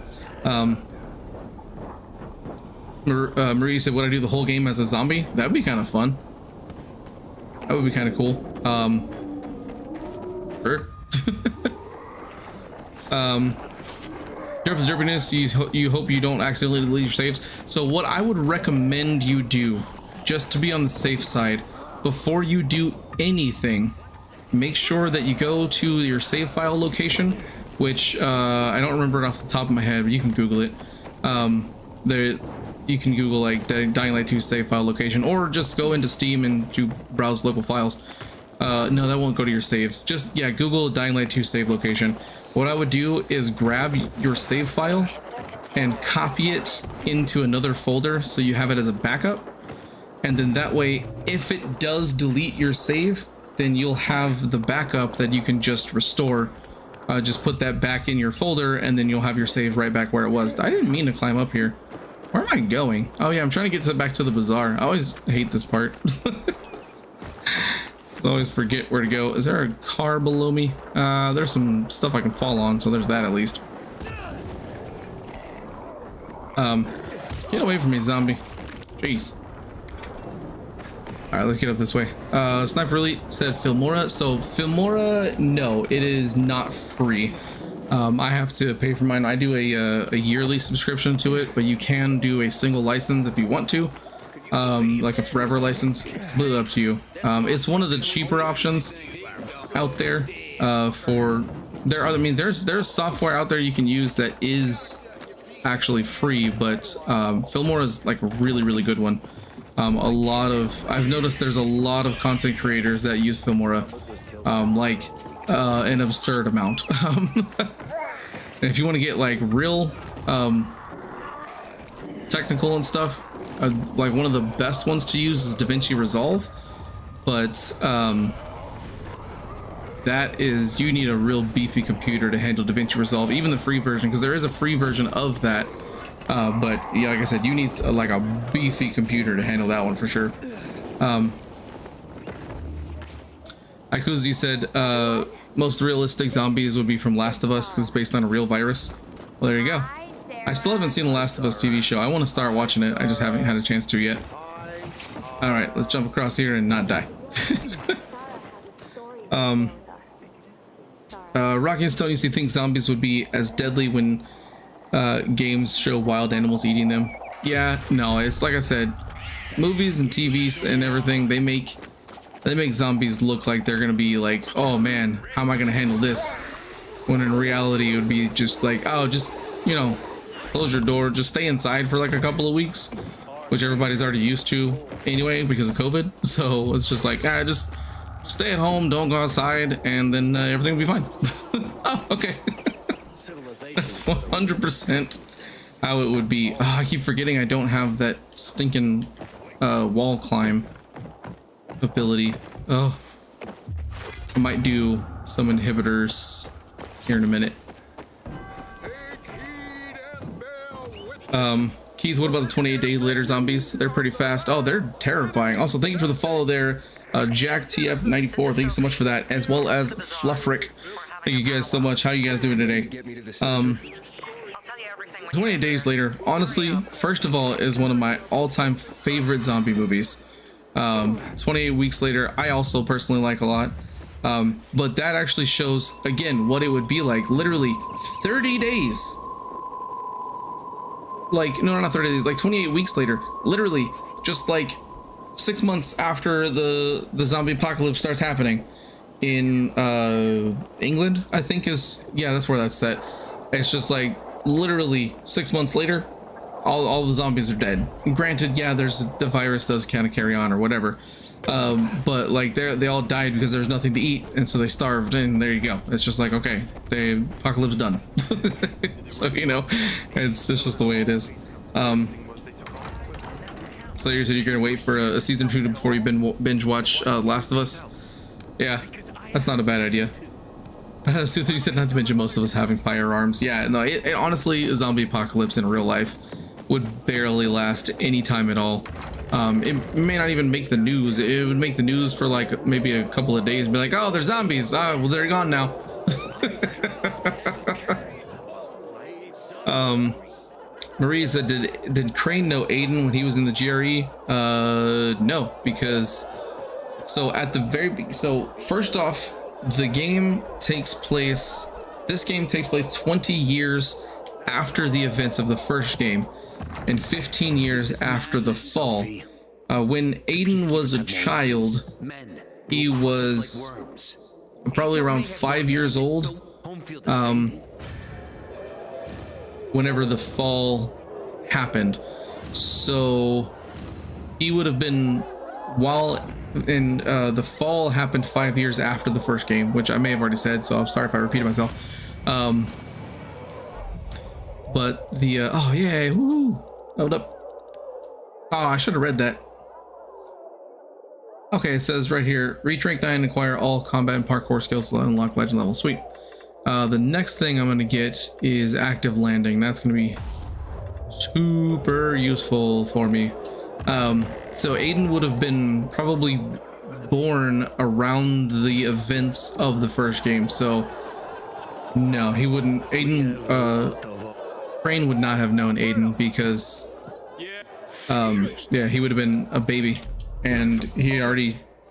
Marie said, would I do the whole game as a zombie? That'd be kind of fun. That would be kind of cool. Sure. Derpiness, you hope you don't accidentally delete your saves. So what I would recommend you do, just to be on the safe side, before you do anything, make sure that you go to your save file location, which I don't remember it off the top of my head, but you can Google it. There, you can Google like Dying Light 2 save file location, or just go into Steam and do browse local files. No, that won't go to your saves. Just, yeah, Google Dying Light 2 save location. What I would do is grab your save file and copy it into another folder so you have it as a backup. And then that way, if it does delete your save, then you'll have the backup that you can just restore. Just put that back in your folder, and then you'll have your save right back where it was. I didn't mean to climb up here. Where am I going? Oh yeah, I'm trying to get back to the bazaar. I always hate this part. I always forget where to go. Is there a car below me? There's some stuff I can fall on, so there's that at least. Get away from me, zombie. Jeez. Alright, let's get up this way. Sniper Elite said Filmora. So Filmora, no, it is not free. I have to pay for mine. I do a yearly subscription to it, but you can do a single license if you want to. Like a forever license. It's completely up to you. It's one of the cheaper options out there. There's software out there you can use that is actually free, but Filmora is like a really good one. I've noticed there's a lot of content creators that use Filmora, like an absurd amount. If you want to get like real technical and stuff, like one of the best ones to use is DaVinci Resolve, but that is, you need a real beefy computer to handle DaVinci Resolve, even the free version, because there is a free version of that, but yeah, like I said, you need like a beefy computer to handle that one for sure. Ikuzu said most realistic zombies would be from Last of Us, because it's based on a real virus. Well, there you go. I still haven't seen the Last of Us TV show. I want to start watching it. I just haven't had a chance to yet. All right, let's jump across here and not die. Rocky and Stone used to think zombies would be as deadly when games show wild animals eating them. Yeah, no, it's like I said, movies and TVs and everything, they make zombies look like they're gonna be like, oh man, how am I gonna handle this? When in reality, it would be just like, oh, just, you know, close your door, just stay inside for like a couple of weeks, which everybody's already used to anyway because of COVID. So it's just like, just stay at home, don't go outside, and then everything will be fine. Oh, okay. That's 100% how it would be. Oh, I keep forgetting I don't have that stinking wall climb ability. Oh, I might do some inhibitors here in a minute. Keith, what about the 28 days later zombies? They're pretty fast. Oh, they're terrifying. Also, thank you for the follow there, Jack TF94. Thank you so much for that, as well as Fluffrick. Thank you guys so much. How you guys doing today? 28 days later, honestly, first of all, is one of my all-time favorite zombie movies. 28 weeks later, I also personally like a lot. But that actually shows again what it would be like. Literally 30 days. Like, no, not 30 days, like 28 weeks later, literally just like 6 months after the zombie apocalypse starts happening in England, I think is, yeah, that's where that's set. It's just like literally 6 months later, all the zombies are dead. Granted, yeah, the virus does kind of carry on or whatever, but like they all died because there's nothing to eat, and so they starved, and there you go. It's just like, okay, the apocalypse done. So, you know, it's just the way it is. So you said you're gonna wait for a season 2 before you binge watch Last of Us. Yeah, that's not a bad idea. Suthu, you said not to mention most of us having firearms. Yeah, no, it honestly, a zombie apocalypse in real life would barely last any time at all. It may not even make the news. It would make the news for like maybe a couple of days and be like, oh, there's zombies. Ah, well, they're gone now. Marie said, did Crane know Aiden when he was in the GRE? No, because so at the so first off, the game takes place. This game takes place 20 years after the events of the first game, and 15 years after the fall. When Aiden was a child, he was probably around 5 years old. Whenever the fall happened, so he would have been the fall happened 5 years after the first game, which I may have already said, so I'm sorry if I repeated myself. But the oh yeah, woo, hold up. Oh, I should have read that. Okay, it says right here, reach rank 9 and acquire all combat and parkour skills to unlock legend level. Sweet. The next thing I'm going to get is active landing. That's going to be super useful for me. So Aiden would have been probably born around the events of the first game. So no, he wouldn't. Aiden, Crane would not have known Aiden because, yeah, he would have been a baby, and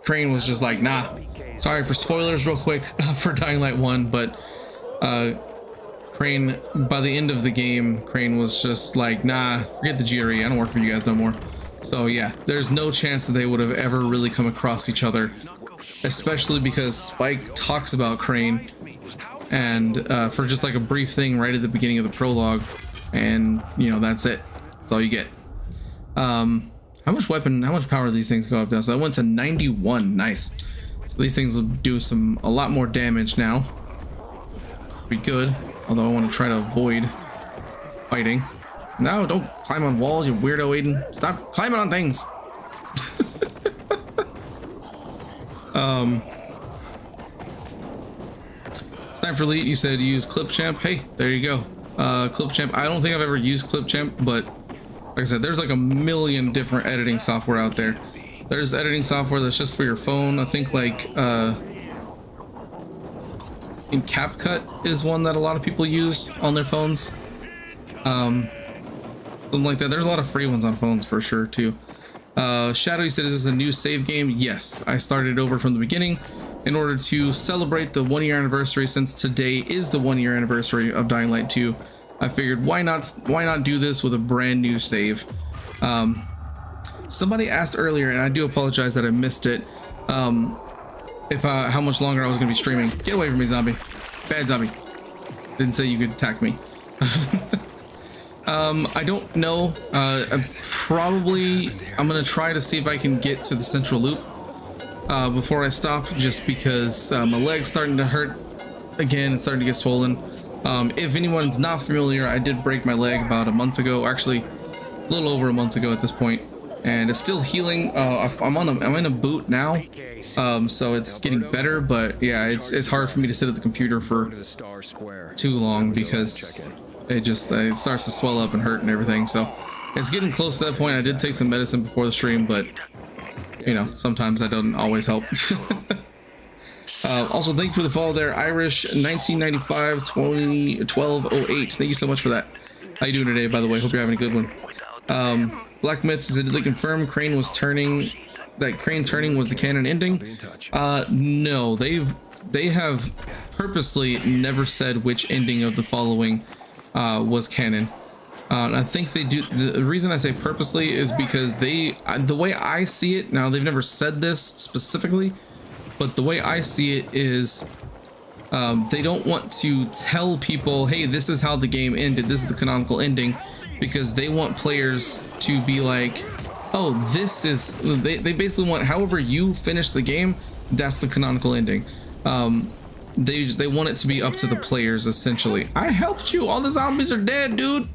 Crane was just like, nah. Sorry for spoilers real quick for Dying Light 1, but Crane, by the end of the game, Crane was just like, nah, forget the GRE, I don't work for you guys no more. So yeah, there's no chance that they would have ever really come across each other, especially because Spike talks about Crane, and for just like a brief thing right at the beginning of the prologue, and you know, that's it. That's all you get. How much power do these things go up to? So I went to 91. Nice. So these things will do a lot more damage now. Be good, although I want to try to avoid fighting. No, don't climb on walls, you weirdo, Aiden. Stop climbing on things. Sniper Elite, you said you use Clipchamp. Hey, there you go. Clipchamp. I don't think I've ever used Clipchamp, but like I said, there's like a million different editing software out there. There's editing software that's just for your phone. I think like in CapCut is one that a lot of people use on their phones. Something like that. There's a lot of free ones on phones for sure too. Shadow, you said, is this a new save game? Yes, I started over from the beginning in order to celebrate the 1 year anniversary. Since today is the 1 year anniversary of Dying Light 2, I figured why not do this with a brand new save. Somebody asked earlier, and I do apologize that I missed it, how much longer I was going to be streaming. Get away from me, zombie. Bad zombie. Didn't say you could attack me. I don't know. I'm gonna try to see if I can get to the central loop before I stop, just because my leg's starting to hurt again. It's starting to get swollen. If anyone's not familiar, I did break my leg about a month ago, actually a little over a month ago at this point, and it's still healing. I'm in a boot now, so it's getting better, but yeah, it's hard for me to sit at the computer for too long because it starts to swell up and hurt and everything. So it's getting close to that point. I did take some medicine before the stream, but you know, sometimes that doesn't always help. Also, thank you for the follow there, Irish 1995 201208. Thank you so much for that. How you doing today, by the way? Hope you're having a good one. Black Myths said, did they confirm Crane turning was the canon ending? No, they have purposely never said which ending of the following was canon. I think they do. The reason I say purposely is because the way I see it now, they've never said this specifically, but the way I see it is they don't want to tell people, hey, this is how the game ended, this is the canonical ending, because they want players to be like, oh, this is, they basically want, however you finish the game, that's the canonical ending. They want it to be up to the players, essentially. I helped you, all the zombies are dead, dude.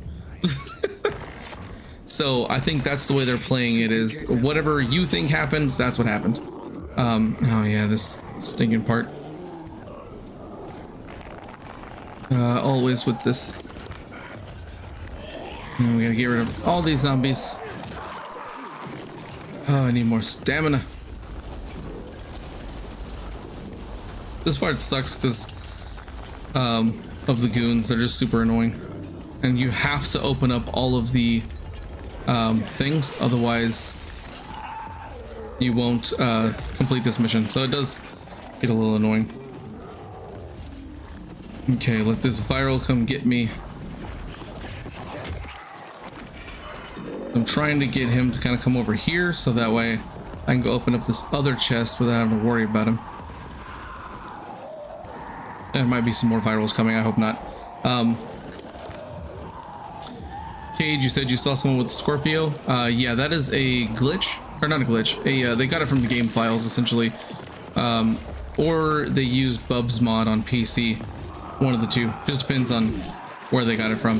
So I think that's the way they're playing it, is whatever you think happened, that's what happened. Oh yeah, this stinking part. Always with this. We gotta get rid of all these zombies. Oh, I need more stamina. This part sucks because of the goons. They're just super annoying. and you have to open up all of the things, otherwise you won't complete this mission. So it does get a little annoying. Okay, let this viral come get me. I'm trying to get him to kind of come over here so that way I can go open up this other chest without having to worry about him. There might be some more virals coming, I hope not. Cage, you said you saw someone with Scorpio. Yeah, that is a glitch, or not a glitch. They got it from the game files essentially, or they used Bub's mod on PC. One of the two. Just depends on where they got it from.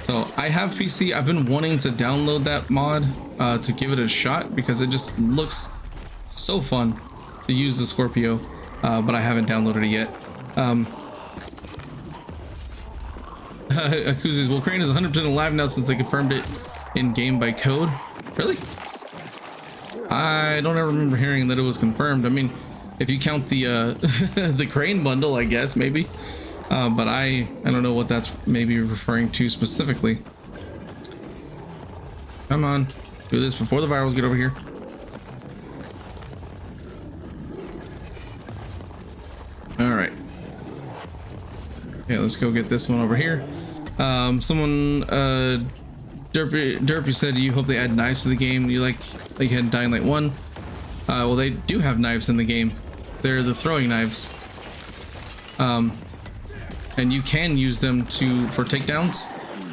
So I have PC. I've been wanting to download that mod to give it a shot because it just looks so fun to use the Scorpio, but I haven't downloaded it yet. Akuzi's, well, Crane is 100% alive now since they confirmed it in game by code. Really? I don't ever remember hearing that it was confirmed. I mean, if you count the the Crane bundle, I guess maybe, but I don't know what that's maybe referring to specifically. Come on, do this before the virals get over here. All right. Okay, let's go get this one over here. Someone, Derpy said you hope they add knives to the game. You like you had in Dying Light 1. Well, they do have knives in the game. They're the throwing knives. And you can use them for takedowns.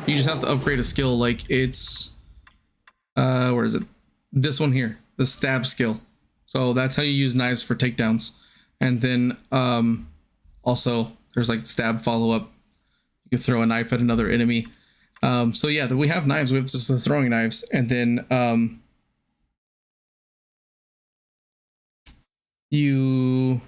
You just have to upgrade a skill. Like it's, where is it? This one here, the stab skill. So that's how you use knives for takedowns. And then also there's like stab follow-up. You can throw a knife at another enemy. So yeah, we have knives. We have just the throwing knives, and then you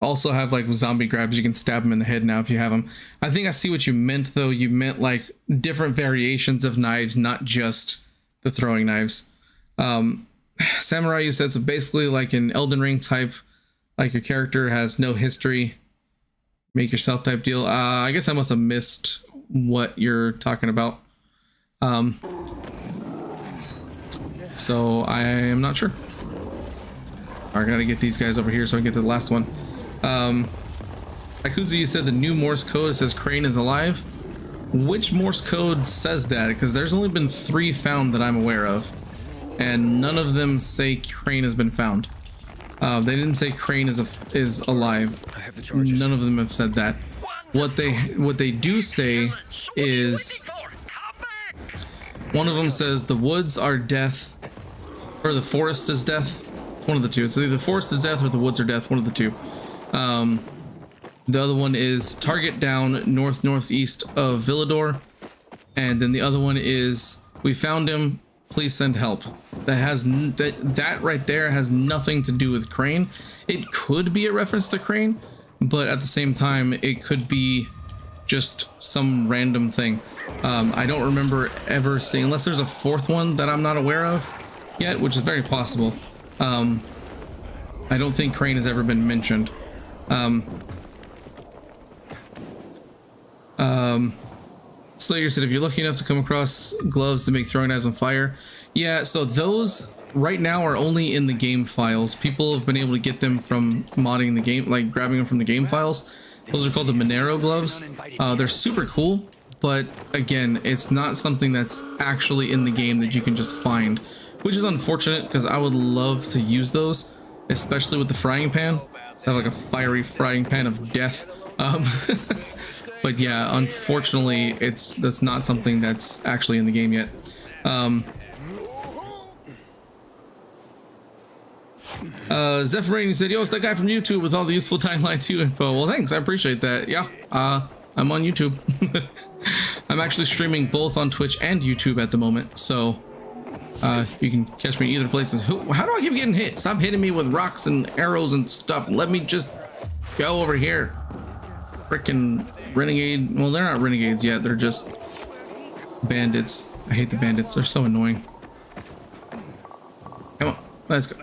also have like zombie grabs. You can stab them in the head now if you have them. I think I see what you meant though. You meant like different variations of knives, not just the throwing knives. Samurai, you said, so basically like an Elden Ring type, like your character has no history, make yourself type deal. I guess I must have missed what you're talking about. So I am not sure. I gotta get these guys over here so I can get to the last one. Akuzu, you said the new Morse code says Crane is alive. Which Morse code says that? Because there's only been 3 found that I'm aware of, and none of them say Crane has been found. They didn't say Crane is alive. I have the charges. None of them have said that. What they do say is, one of them says the woods are death, or the forest is death. One of the two. It's either the forest is death or the woods are death. One of the two. The other one is target down northeast of Villador, and then the other one is we found him. Please send help. That has that right there has nothing to do with Crane. It could be a reference to Crane, but at the same time, it could be just some random thing. I don't remember ever seeing, unless there's a 4th one that I'm not aware of yet, which is very possible. I don't think Crane has ever been mentioned. Slayer said, if you're lucky enough to come across gloves to make throwing knives on fire. Yeah, so those right now are only in the game files. People have been able to get them from modding the game, like grabbing them from the game files. Those are called the Monero gloves. They're super cool, but again, it's not something that's actually in the game that you can just find, which is unfortunate because I would love to use those, especially with the frying pan. So I have like a fiery frying pan of death. But yeah, unfortunately, that's not something that's actually in the game yet. Zephyrain said, yo, it's that guy from YouTube with all the useful Timeline 2 info. Well, thanks, I appreciate that. Yeah, I'm on YouTube. I'm actually streaming both on Twitch and YouTube at the moment, so you can catch me either places. How do I keep getting hit? Stop hitting me with rocks and arrows and stuff. Let me just go over here. Freaking renegade. Well, they're not renegades yet. They're just bandits. I hate the bandits. They're so annoying. Come on, let's go.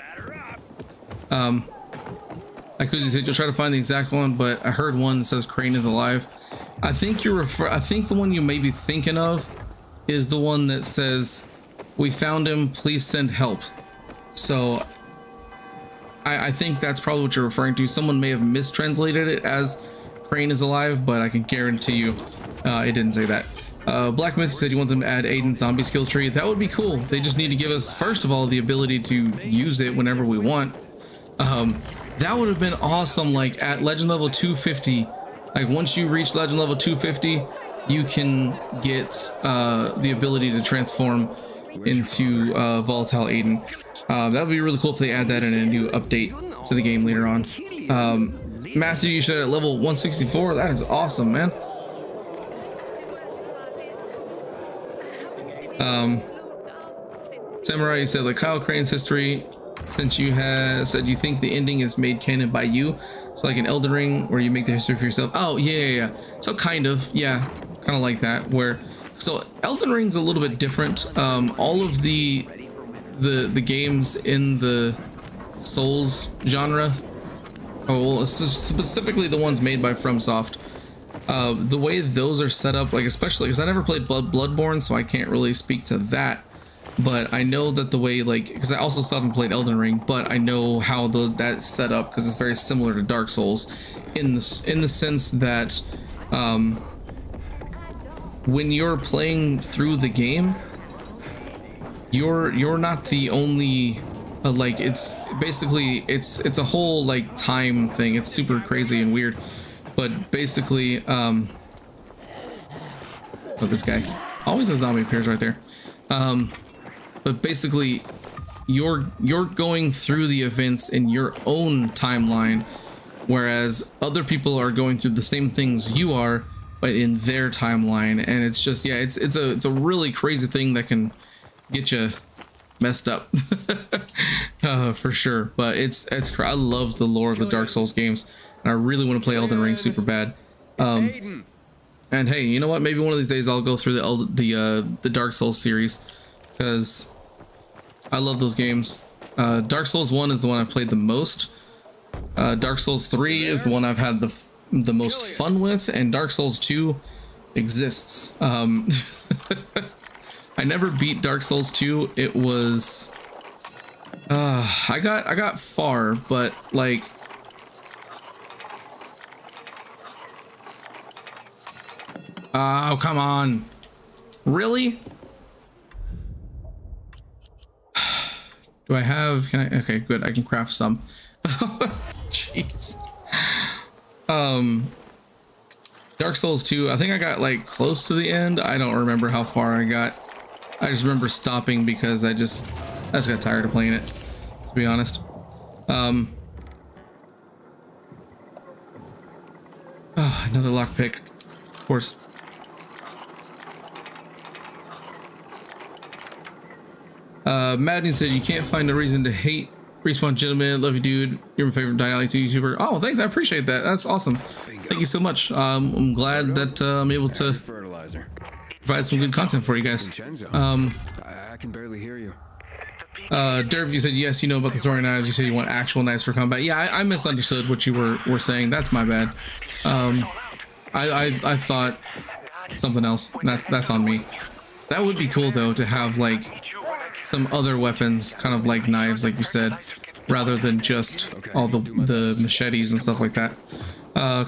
Like Kuzi said, you'll try to find the exact one, but I heard one that says Crane is alive. I think I think the one you may be thinking of is the one that says, "We found him. Please send help." So I think that's probably what you're referring to. Someone may have mistranslated it as Crane is alive, but I can guarantee you it didn't say that. Black Myth said you want them to add Aiden's zombie skills tree. That would be cool. They just need to give us, first of all, the ability to use it whenever we want. That would have been awesome. Like at legend level 250, like once you reach legend level 250, you can get the ability to transform into volatile Aiden. That would be really cool if they add that in a new update to the game later on. Matthew, you said at level 164. That is awesome, man. Samurai, you said like Kyle Crane's history, since you have said you think the ending is made canon by you, so like an Elden Ring where you make the history for yourself. Oh yeah. So kind of like that, where so Elden Ring's a little bit different. All of the games in the Souls genre, specifically the ones made by FromSoft, the way those are set up, like especially because I never played Bloodborne, so I can't really speak to that. But I know that the way, like, because I also still haven't played Elden Ring, but I know how that's set up because it's very similar to Dark Souls, in the sense that when you're playing through the game, you're not the only like it's basically it's a whole like time thing. It's super crazy and weird, but basically oh, this guy always a zombie appears right there. But basically you're going through the events in your own timeline, whereas other people are going through the same things you are, but in their timeline. And it's just, yeah, it's a really crazy thing that can get you messed up. For sure. But I love the lore of the Dark Souls games, and I really want to play Elden Ring super bad. And hey, you know what, maybe one of these days I'll go through the Dark Souls series, because I love those games. Dark Souls 1 is the one I've played the most. Dark Souls 3 is the one I've had the most fun with, and Dark Souls 2 exists. I never beat Dark Souls 2. It was I got far, but like oh, come on. Really? Do I have, can I, okay, good. I can craft some. Jeez. Dark Souls 2, I think I got like close to the end. I don't remember how far I got. I just remember stopping because I just got tired of playing it, to be honest. Oh, another lockpick, of course. Madden said you can't find a reason to hate Respawn Gentleman. Love you, dude. You're my favorite Dialect YouTuber. Oh, thanks. I appreciate that. That's awesome. Thank you so much. I'm glad that I'm able to provide some good content for you guys. I can barely hear you. Derv, you said yes, you know about the throwing knives. You said you want actual knives for combat. Yeah, I misunderstood what you were saying. That's my bad. I thought something else. That's on me. That would be cool though, to have like some other weapons, kind of like knives, like you said, rather than just all the machetes and stuff like that.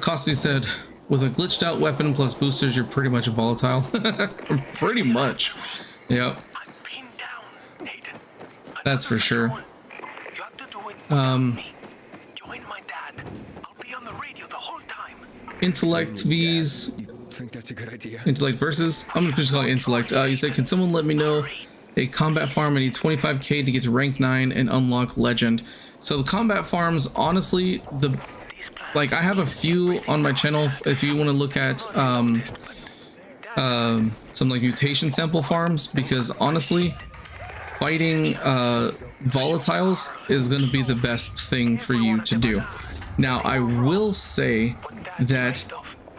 Costi said, with a glitched out weapon plus boosters, you're pretty much volatile. Pretty much. Yep. That's for sure. Intellect V's. Think that's a good idea? Intellect versus? I'm gonna just call it intellect. You said, can someone let me know a combat farm? I need 25k to get to rank 9 and unlock legend. So the combat farms, honestly, I have a few on my channel. If you want to look at some like mutation sample farms, because honestly, fighting volatiles is going to be the best thing for you to do. Now, I will say that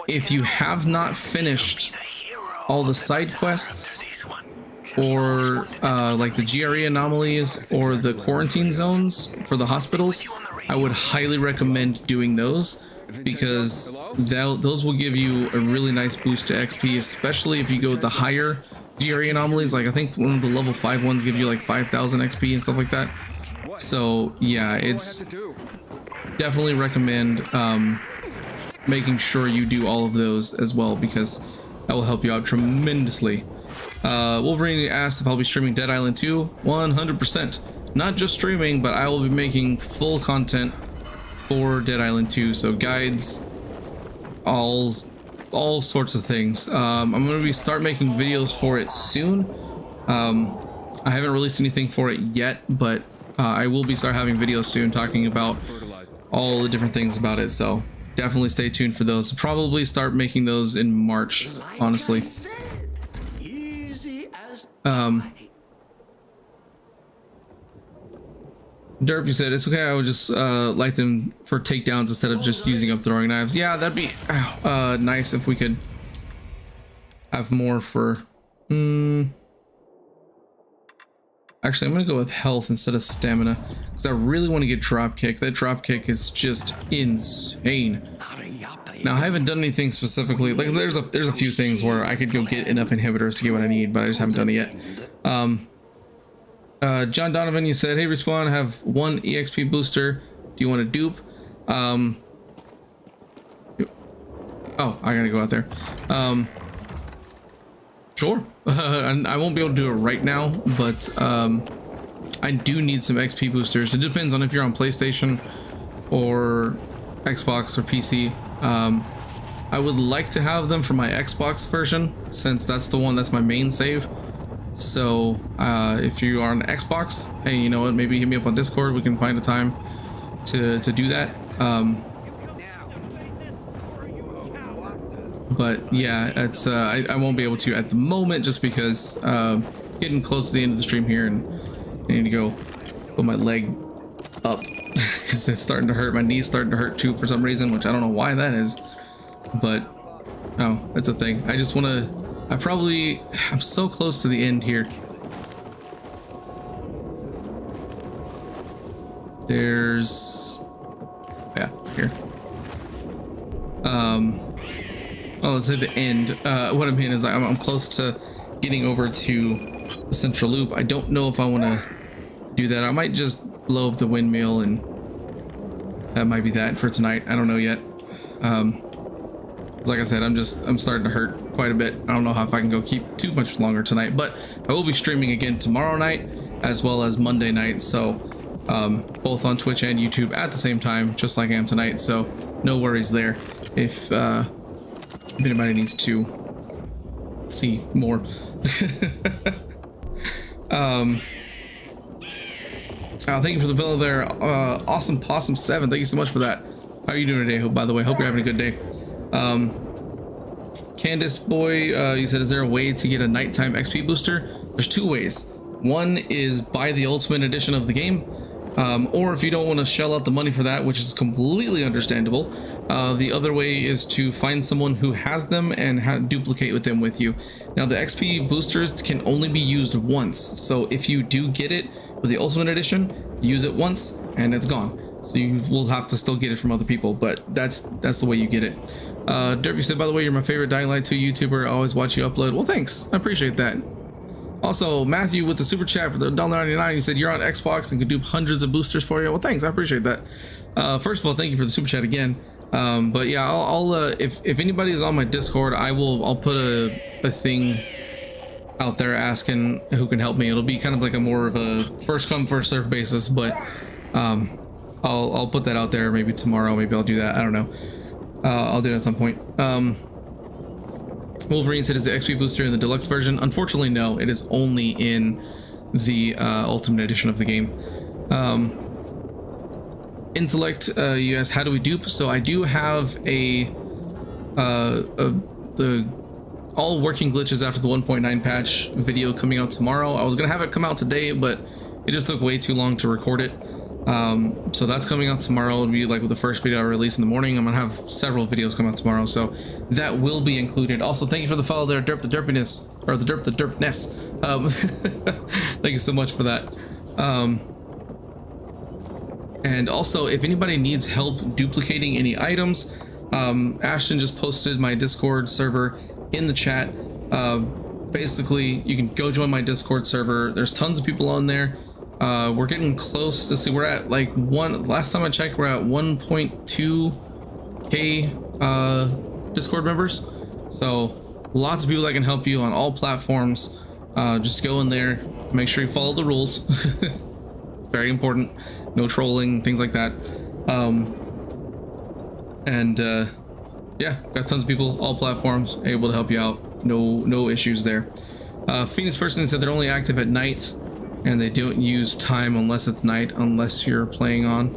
if you have not finished all the side quests, or like the GRE anomalies or the quarantine zones for the hospitals, I would highly recommend doing those, because those will give you a really nice boost to XP, especially if you go with the higher GRE anomalies. Like I think one of the level 5 ones give you like 5,000 XP and stuff like that. So yeah, it's definitely recommend making sure you do all of those as well, because that will help you out tremendously. Wolverine asked if I'll be streaming Dead Island 2. 100%. Not just streaming, but I will be making full content for Dead Island 2. So guides, all sorts of things. I'm going to start making videos for it soon. I haven't released anything for it yet, but I will be start having videos soon talking about all the different things about it. So definitely stay tuned for those. Probably start making those in March, honestly. Derp, you said it's okay. I would just like them for takedowns instead of just using up throwing knives. Yeah, that'd be nice if we could have more for. Actually, I'm gonna go with health instead of stamina, because I really want to get drop kick. That drop kick is just insane. Now I haven't done anything specifically. Like there's a few things where I could go get enough inhibitors to get what I need, but I just haven't done it yet. John Donovan, you said, hey Respawn, I have 1 EXP booster. Do you want a dupe? Oh, I gotta go out there. Sure. And I won't be able to do it right now, but I do need some XP boosters. It depends on if you're on PlayStation or Xbox or PC. I would like to have them for my Xbox version, since that's the one that's my main save. So if you are on Xbox, hey, you know what, maybe hit me up on Discord, we can find a time to do that. But yeah, it's I won't be able to at the moment, just because getting close to the end of the stream here, and I need to go put my leg up because it's starting to hurt. My knee's starting to hurt too for some reason, which I don't know why that is, but oh, that's a thing. I just want to, I'm so close to the end here. There's, yeah, here. Oh, let's say the end. What I mean is I'm close to getting over to the central loop. I don't know if I want to do that. I might just blow up the windmill, and that might be that for tonight. I don't know yet. Like I said, I'm starting to hurt quite a bit. I don't know if I can go keep too much longer tonight, but I will be streaming again tomorrow night as well as Monday night. So both on Twitch and YouTube at the same time, just like I am tonight. So no worries there. If anybody needs to see more. Thank you for the follow there. Awesome Possum 7. Thank you so much for that. How are you doing today? By the way, hope you're having a good day. Candace boy, you said, is there a way to get a nighttime XP booster? There's 2 ways. One is buy the ultimate edition of the game, or if you don't want to shell out the money for that, which is completely understandable, the other way is to find someone who has them and duplicate with them with you. Now the XP boosters can only be used once, so if you do get it with the ultimate edition, use it once and it's gone. So you will have to still get it from other people, but that's the way you get it. Derp, you said, by the way, you're my favorite Dying Light 2 YouTuber. I always watch you upload. Well, thanks. I appreciate that. Also, Matthew with the super chat for the $1.99. You said you're on Xbox and can dupe hundreds of boosters for you. Well, thanks. I appreciate that. First of all, thank you for the super chat again. But yeah, I'll if anybody is on my Discord, I'll put a thing out there asking who can help me. It'll be kind of like a more of a first come first serve basis, but I'll put that out there maybe tomorrow. Maybe I'll do that. I don't know. I'll do it at some point. Wolverine said, is the XP booster in the deluxe version? Unfortunately, no. It is only in the ultimate edition of the game. Intellect, you asked, how do we dupe? So I do have the all working glitches after the 1.9 patch video coming out tomorrow. I was gonna have it come out today, but it just took way too long to record it. So that's coming out tomorrow. It'll be like with the first video I release in the morning. I'm gonna have several videos come out tomorrow, so that will be included. Also, thank you for the follow there, Derp the Derpiness, or the Derpness. Thank you so much for that. And also, if anybody needs help duplicating any items, Ashton just posted my Discord server in the chat. Basically, you can go join my Discord server. There's tons of people on there. We're getting close to see, we're at like last time I checked, we're at 1.2k Discord members. So lots of people that can help you on all platforms. Just go in there, make sure you follow the rules. It's very important. No trolling, things like that. Yeah, got tons of people, all platforms, able to help you out. No issues there. Phoenix person said they're only active at night, and they don't use time unless it's night, unless you're playing on.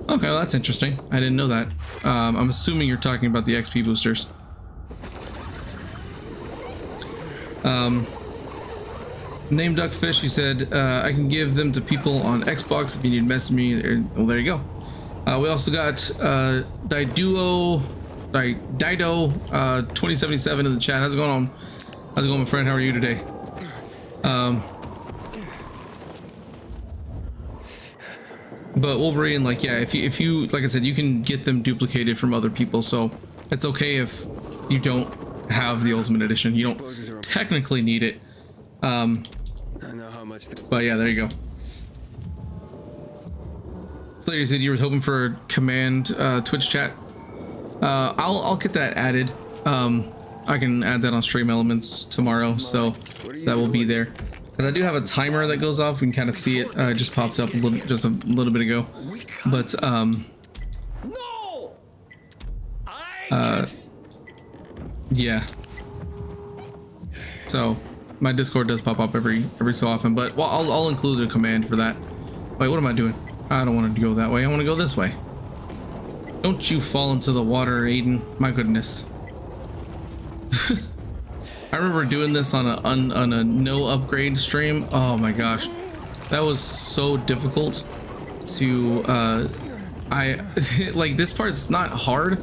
Okay, well, that's interesting. I didn't know that. I'm assuming you're talking about the XP boosters. Name Duckfish, he said, I can give them to people on Xbox if you need to message me. Well, there you go. We also got Dido 2077 in the chat. How's it going on? How's it going, my friend? How are you today? But Wolverine, like, yeah, if you like I said, you can get them duplicated from other people, so it's okay if you don't have the Ultimate Edition. You don't technically need it. I know how much. But yeah, there you go. Slater said you were hoping for a command Twitch chat. I'll get that added. I can add that on Stream Elements tomorrow, so that will be there. Because I do have a timer that goes off. We can kind of see it. It just popped up just a little bit ago. But No! yeah. So my Discord does pop up every so often, but well, I'll include a command for that. Wait, what am I doing? I don't want to go that way. I want to go this way. Don't you fall into the water, Aiden. My goodness. I remember doing this on a no upgrade stream. Oh my gosh. That was so difficult to like, this part's not hard.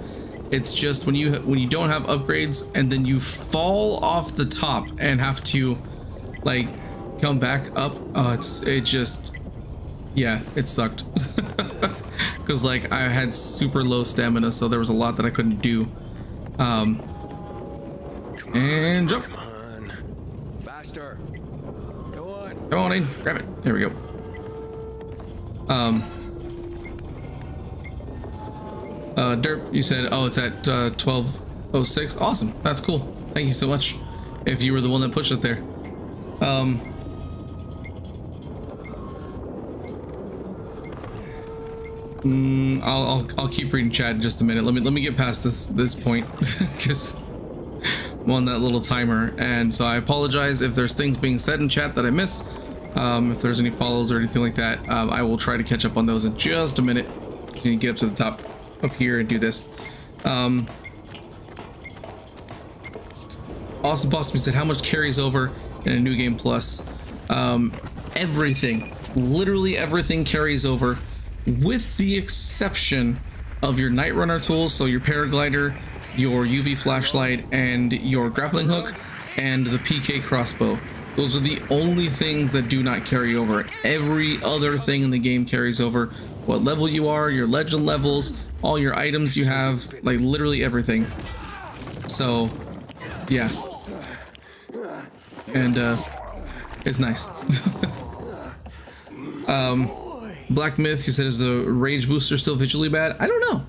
It's just when you don't have upgrades and then you fall off the top and have to like come back up. Yeah, it sucked. Because like I had super low stamina, so there was a lot that I couldn't do. And jump. Come on. Faster. Go on. Come on in, grab it. There we go. Derp, you said, oh, it's at 12:06. Awesome, that's cool. Thank you so much. If you were the one that pushed it there. I'll keep reading chat in just a minute. Let me get past this point because I'm on that little timer, and so I apologize if there's things being said in chat that I miss. If there's any follows or anything like that, I will try to catch up on those in just a minute. You can get up to the top up here and do this. Awesome Possum said, how much carries over in a new game plus? Everything, literally everything carries over, with the exception of your Night Runner tools, so your paraglider, your UV flashlight, and your grappling hook, and the PK crossbow. Those are the only things that do not carry over. Every other thing in the game carries over. What level you are, your legend levels, all your items you have, like literally everything. So, yeah. And it's nice. Black Myth, you said, is the rage booster still visually bad? I don't know.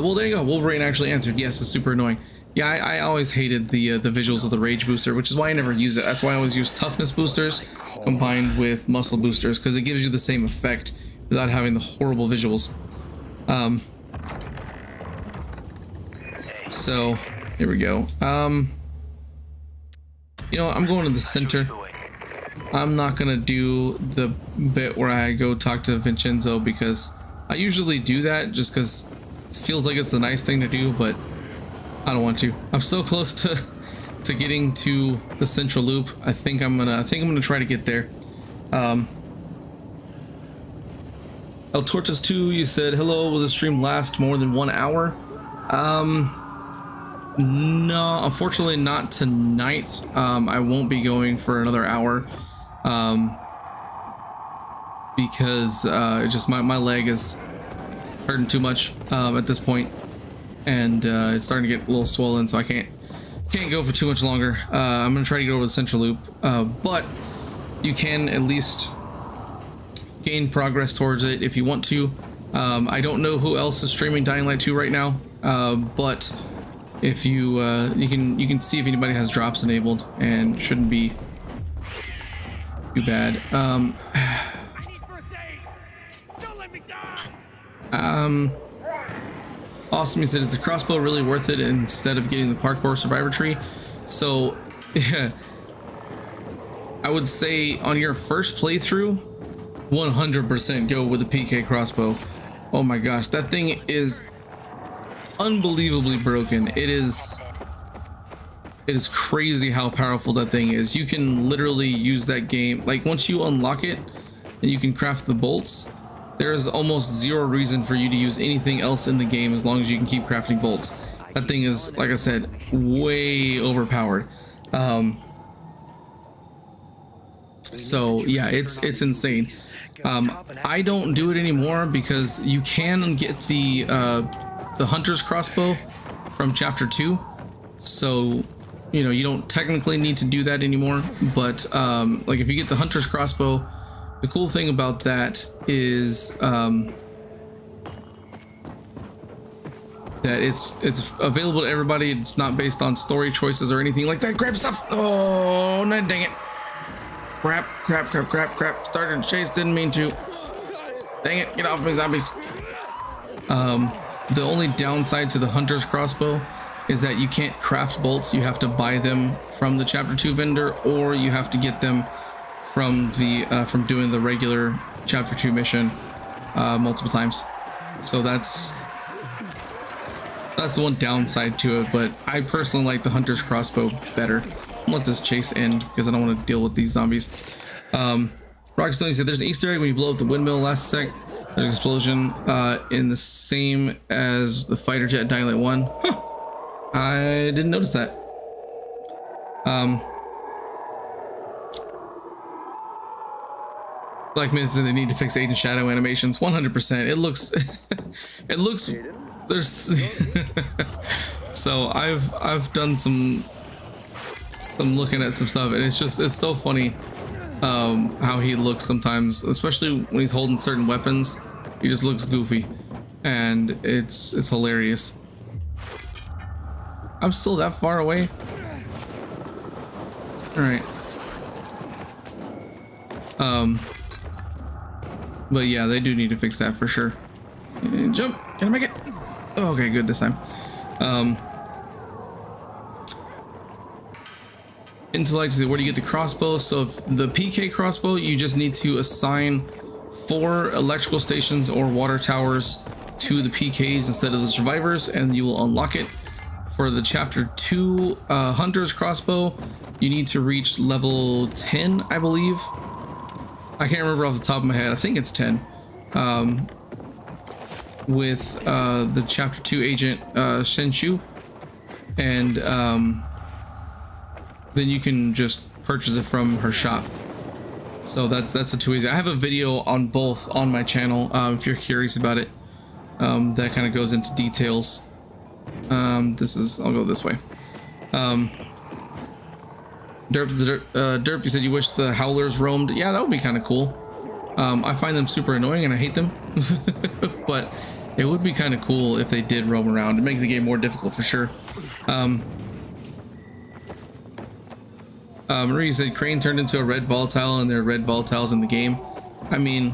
Well, there you go. Wolverine actually answered. Yes, it's super annoying. Yeah, I always hated the visuals of the rage booster, which is why I never use it. That's why I always use toughness boosters combined with muscle boosters, because it gives you the same effect without having the horrible visuals. So here we go. You know, I'm going to the center. I'm not gonna do the bit where I go talk to Vincenzo, because I usually do that just because it feels like it's the nice thing to do, but I don't want to. I'm so close to getting to the central loop. I think I'm gonna try to get there. El Tortas 2, you said, hello, will the stream last more than 1 hour? No, unfortunately not tonight. I won't be going for another hour. because it's just my leg is hurting too much at this point, and it's starting to get a little swollen, so I can't go for too much longer. I'm gonna try to get over the central loop, but you can at least gain progress towards it if you want to. I don't know who else is streaming Dying Light 2 right now, but if you you can see if anybody has drops enabled, and shouldn't be too bad. Awesome, he said, is the crossbow really worth it instead of getting the parkour survivor tree? So yeah, I would say on your first playthrough, 100% go with the PK crossbow. Oh my gosh, that thing is unbelievably broken. It is crazy how powerful that thing is. You can literally use that game, like once you unlock it and you can craft the bolts, there is almost zero reason for you to use anything else in the game as long as you can keep crafting bolts. That thing is, like I said, way overpowered. So yeah, it's insane. I don't do it anymore because you can get the hunter's crossbow from chapter 2, so you know you don't technically need to do that anymore. But like if you get the hunter's crossbow, the cool thing about that is that it's available to everybody. It's not based on story choices or anything like that. Grab stuff. Oh no, dang it. Crap. Started to chase, didn't mean to. Dang it, get off me, zombies. The only downside to the hunter's crossbow is that you can't craft bolts. You have to buy them from the chapter 2 vendor, or you have to get them from the from doing the regular chapter 2 mission multiple times. So that's the one downside to it, but I personally like the hunter's crossbow better. I'll let this chase end because I don't want to deal with these zombies. Rockstone said there's an Easter egg when you blow up the windmill last sec. There's an explosion in the same as the fighter jet Dying Light 1. Huh. I didn't notice that. Black Mist said they need to fix Agent Shadow animations. 100%. It looks it looks there's so I've done some looking at some stuff, and it's so funny how he looks sometimes, especially when he's holding certain weapons. He just looks goofy, and it's hilarious. I'm still that far away. All right. But yeah, they do need to fix that for sure. And jump. Can I make it? Oh, okay, good this time. Intellect, where do you get the crossbow? So if the PK crossbow, you just need to assign 4 electrical stations or water towers to the PKs instead of the survivors, and you will unlock it. For the chapter 2 hunter's crossbow, you need to reach level 10, I believe. I can't remember off the top of my head. I think it's 10. With the chapter 2 agent Shenshu, and then you can just purchase it from her shop. So that's a 2 easy. I have a video on both on my channel if you're curious about it. That kind of goes into details. I'll go this way. Derp, you said you wish the howlers roamed. Yeah, that would be kind of cool. I find them super annoying and I hate them. But it would be kind of cool if they did roam around and make the game more difficult for sure. Marie said Crane turned into a red volatile and there are red volatiles in the game. I mean,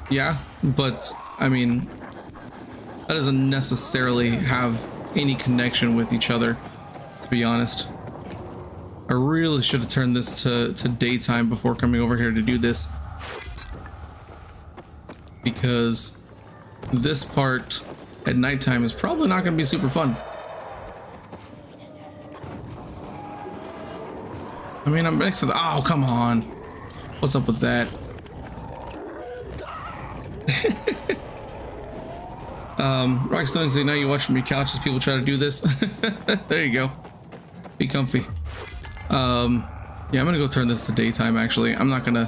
yeah, but I mean, that doesn't necessarily have any connection with each other, to be honest. I really should have turned this to daytime before coming over here to do this, because this part at nighttime is probably not going to be super fun. I mean, I'm next to the... Oh, come on. What's up with that? Rockstone said, now you watch from your couch as people try to do this. There you go. Be comfy. Yeah, I'm gonna go turn this to daytime, actually. I'm not gonna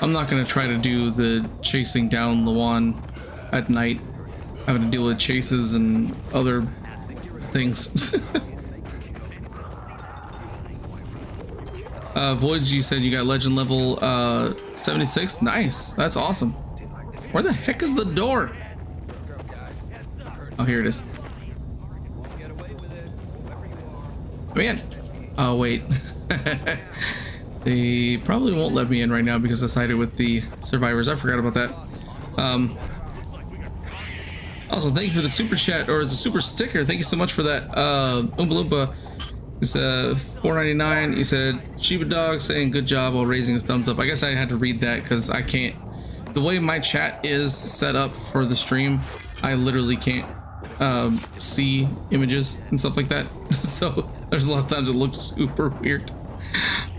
I'm not gonna try to do the chasing down Lawan at night, having to deal with chases and other things. Voids, you said you got legend level 76. Nice, that's awesome. Where the heck is the door? Oh, here it is. Come in. Oh wait. They probably won't let me in right now because I sided with the survivors. I forgot about that. Also, thank you for the super chat, or as a super sticker. Thank you so much for that. Oompa Loompa. It's $4.99. He said Shiba Dog saying good job while raising his thumbs up. I guess I had to read that because I can't. The way my chat is set up for the stream, I literally can't see images and stuff like that. So there's a lot of times it looks super weird.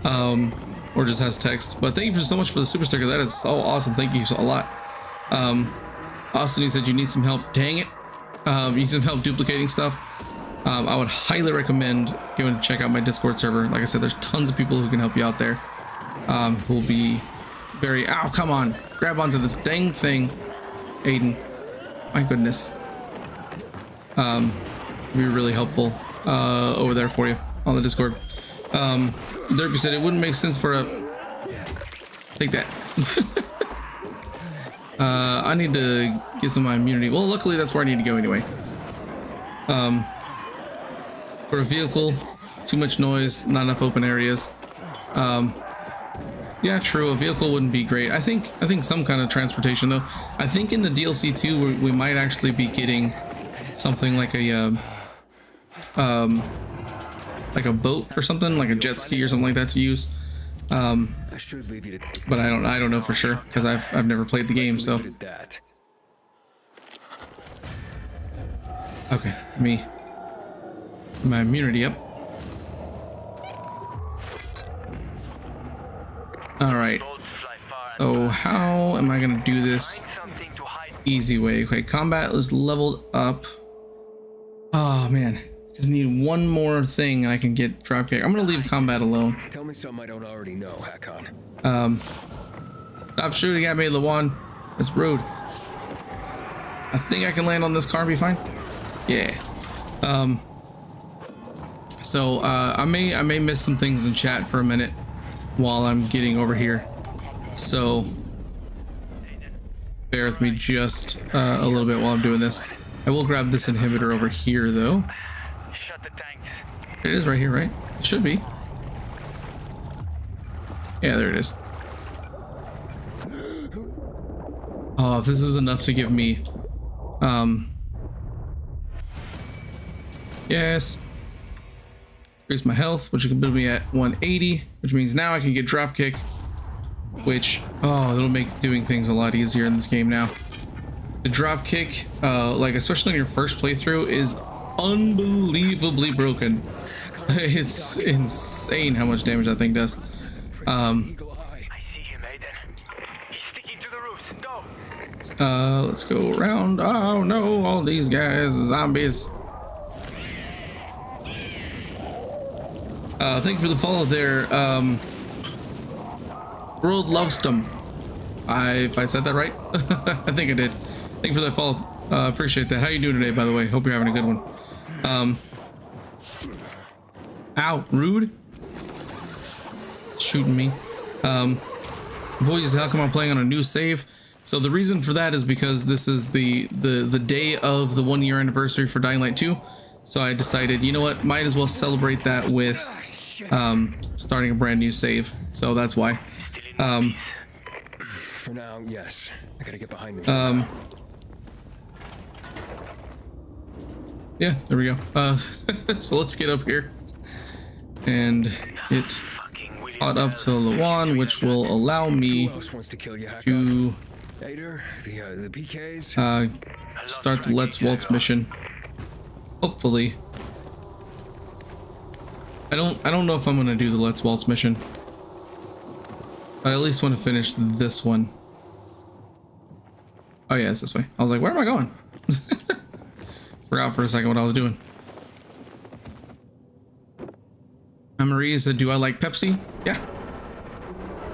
Or just has text. But thank you so much for the super sticker. That is so awesome. Thank you a lot. Austin, you said you need some help. Dang it. You need some help duplicating stuff. I would highly recommend going to check out my Discord server. Like I said, there's tons of people who can help you out there. Who will be very... Ow, come on. Grab onto this dang thing, Aiden. My goodness. Be really helpful over there for you on the Discord. Derpy said it wouldn't make sense for a... Take that. I need to get some of my immunity. Well, luckily that's where I need to go anyway. For a vehicle, too much noise, not enough open areas. Yeah, true. A vehicle wouldn't be great. I think some kind of transportation though. I think in the DLC too, we might actually be getting something like a boat or something, like a jet ski or something like that to use. I should leave you to... But I don't know for sure because I've never played the game. So okay, my immunity up. All right. So how am I gonna do this? Easy way. Okay, combat is leveled up. Oh man, just need one more thing and I can get dropkick. I'm gonna leave combat alone. Tell me something I don't already know, Hakon. Stop shooting at me, Lawan. It's rude. I think I can land on this car and be fine. Yeah. So I may miss some things in chat for a minute while I'm getting over here. So bear with me just a little bit while I'm doing this. I will grab this inhibitor over here though. Shut the tanks. It is right here, right? It should be. Yeah, there it is. Oh, if this is enough to give me yes. Increase my health, which can put me at 180, which means now I can get dropkick, which it'll make doing things a lot easier in this game now. The dropkick, like especially in your first playthrough, is unbelievably broken. It's insane how much damage that thing does. I see him, Aiden. He's sticking to the roofs. Go. Let's go around. Oh no, all these guys are zombies. Thank you for the follow there. World Lovestum. If I said that right, I think I did. Thank you for that follow. Appreciate that. How you doing today, by the way? Hope you're having a good one. Ow, rude. Shooting me. Voices, how come I'm playing on a new save? So the reason for that is because this is the day of the 1 year anniversary for Dying Light 2. So I decided, you know what, might as well celebrate that with starting a brand new save. So that's why. For now, yes. I gotta get behind him. Yeah, there we go. So let's get up here and it caught up to Lawan, which will allow me Who else wants to kill you, Hakon? to Ader, the PKs? start the Let's Waltz mission. Hopefully. I don't know if I'm gonna do the Let's Waltz mission. I at least want to finish this one. Oh yeah, it's this way. I was like, where am I going? Forgot for a second what I was doing. Marie said, do I like Pepsi? Yeah.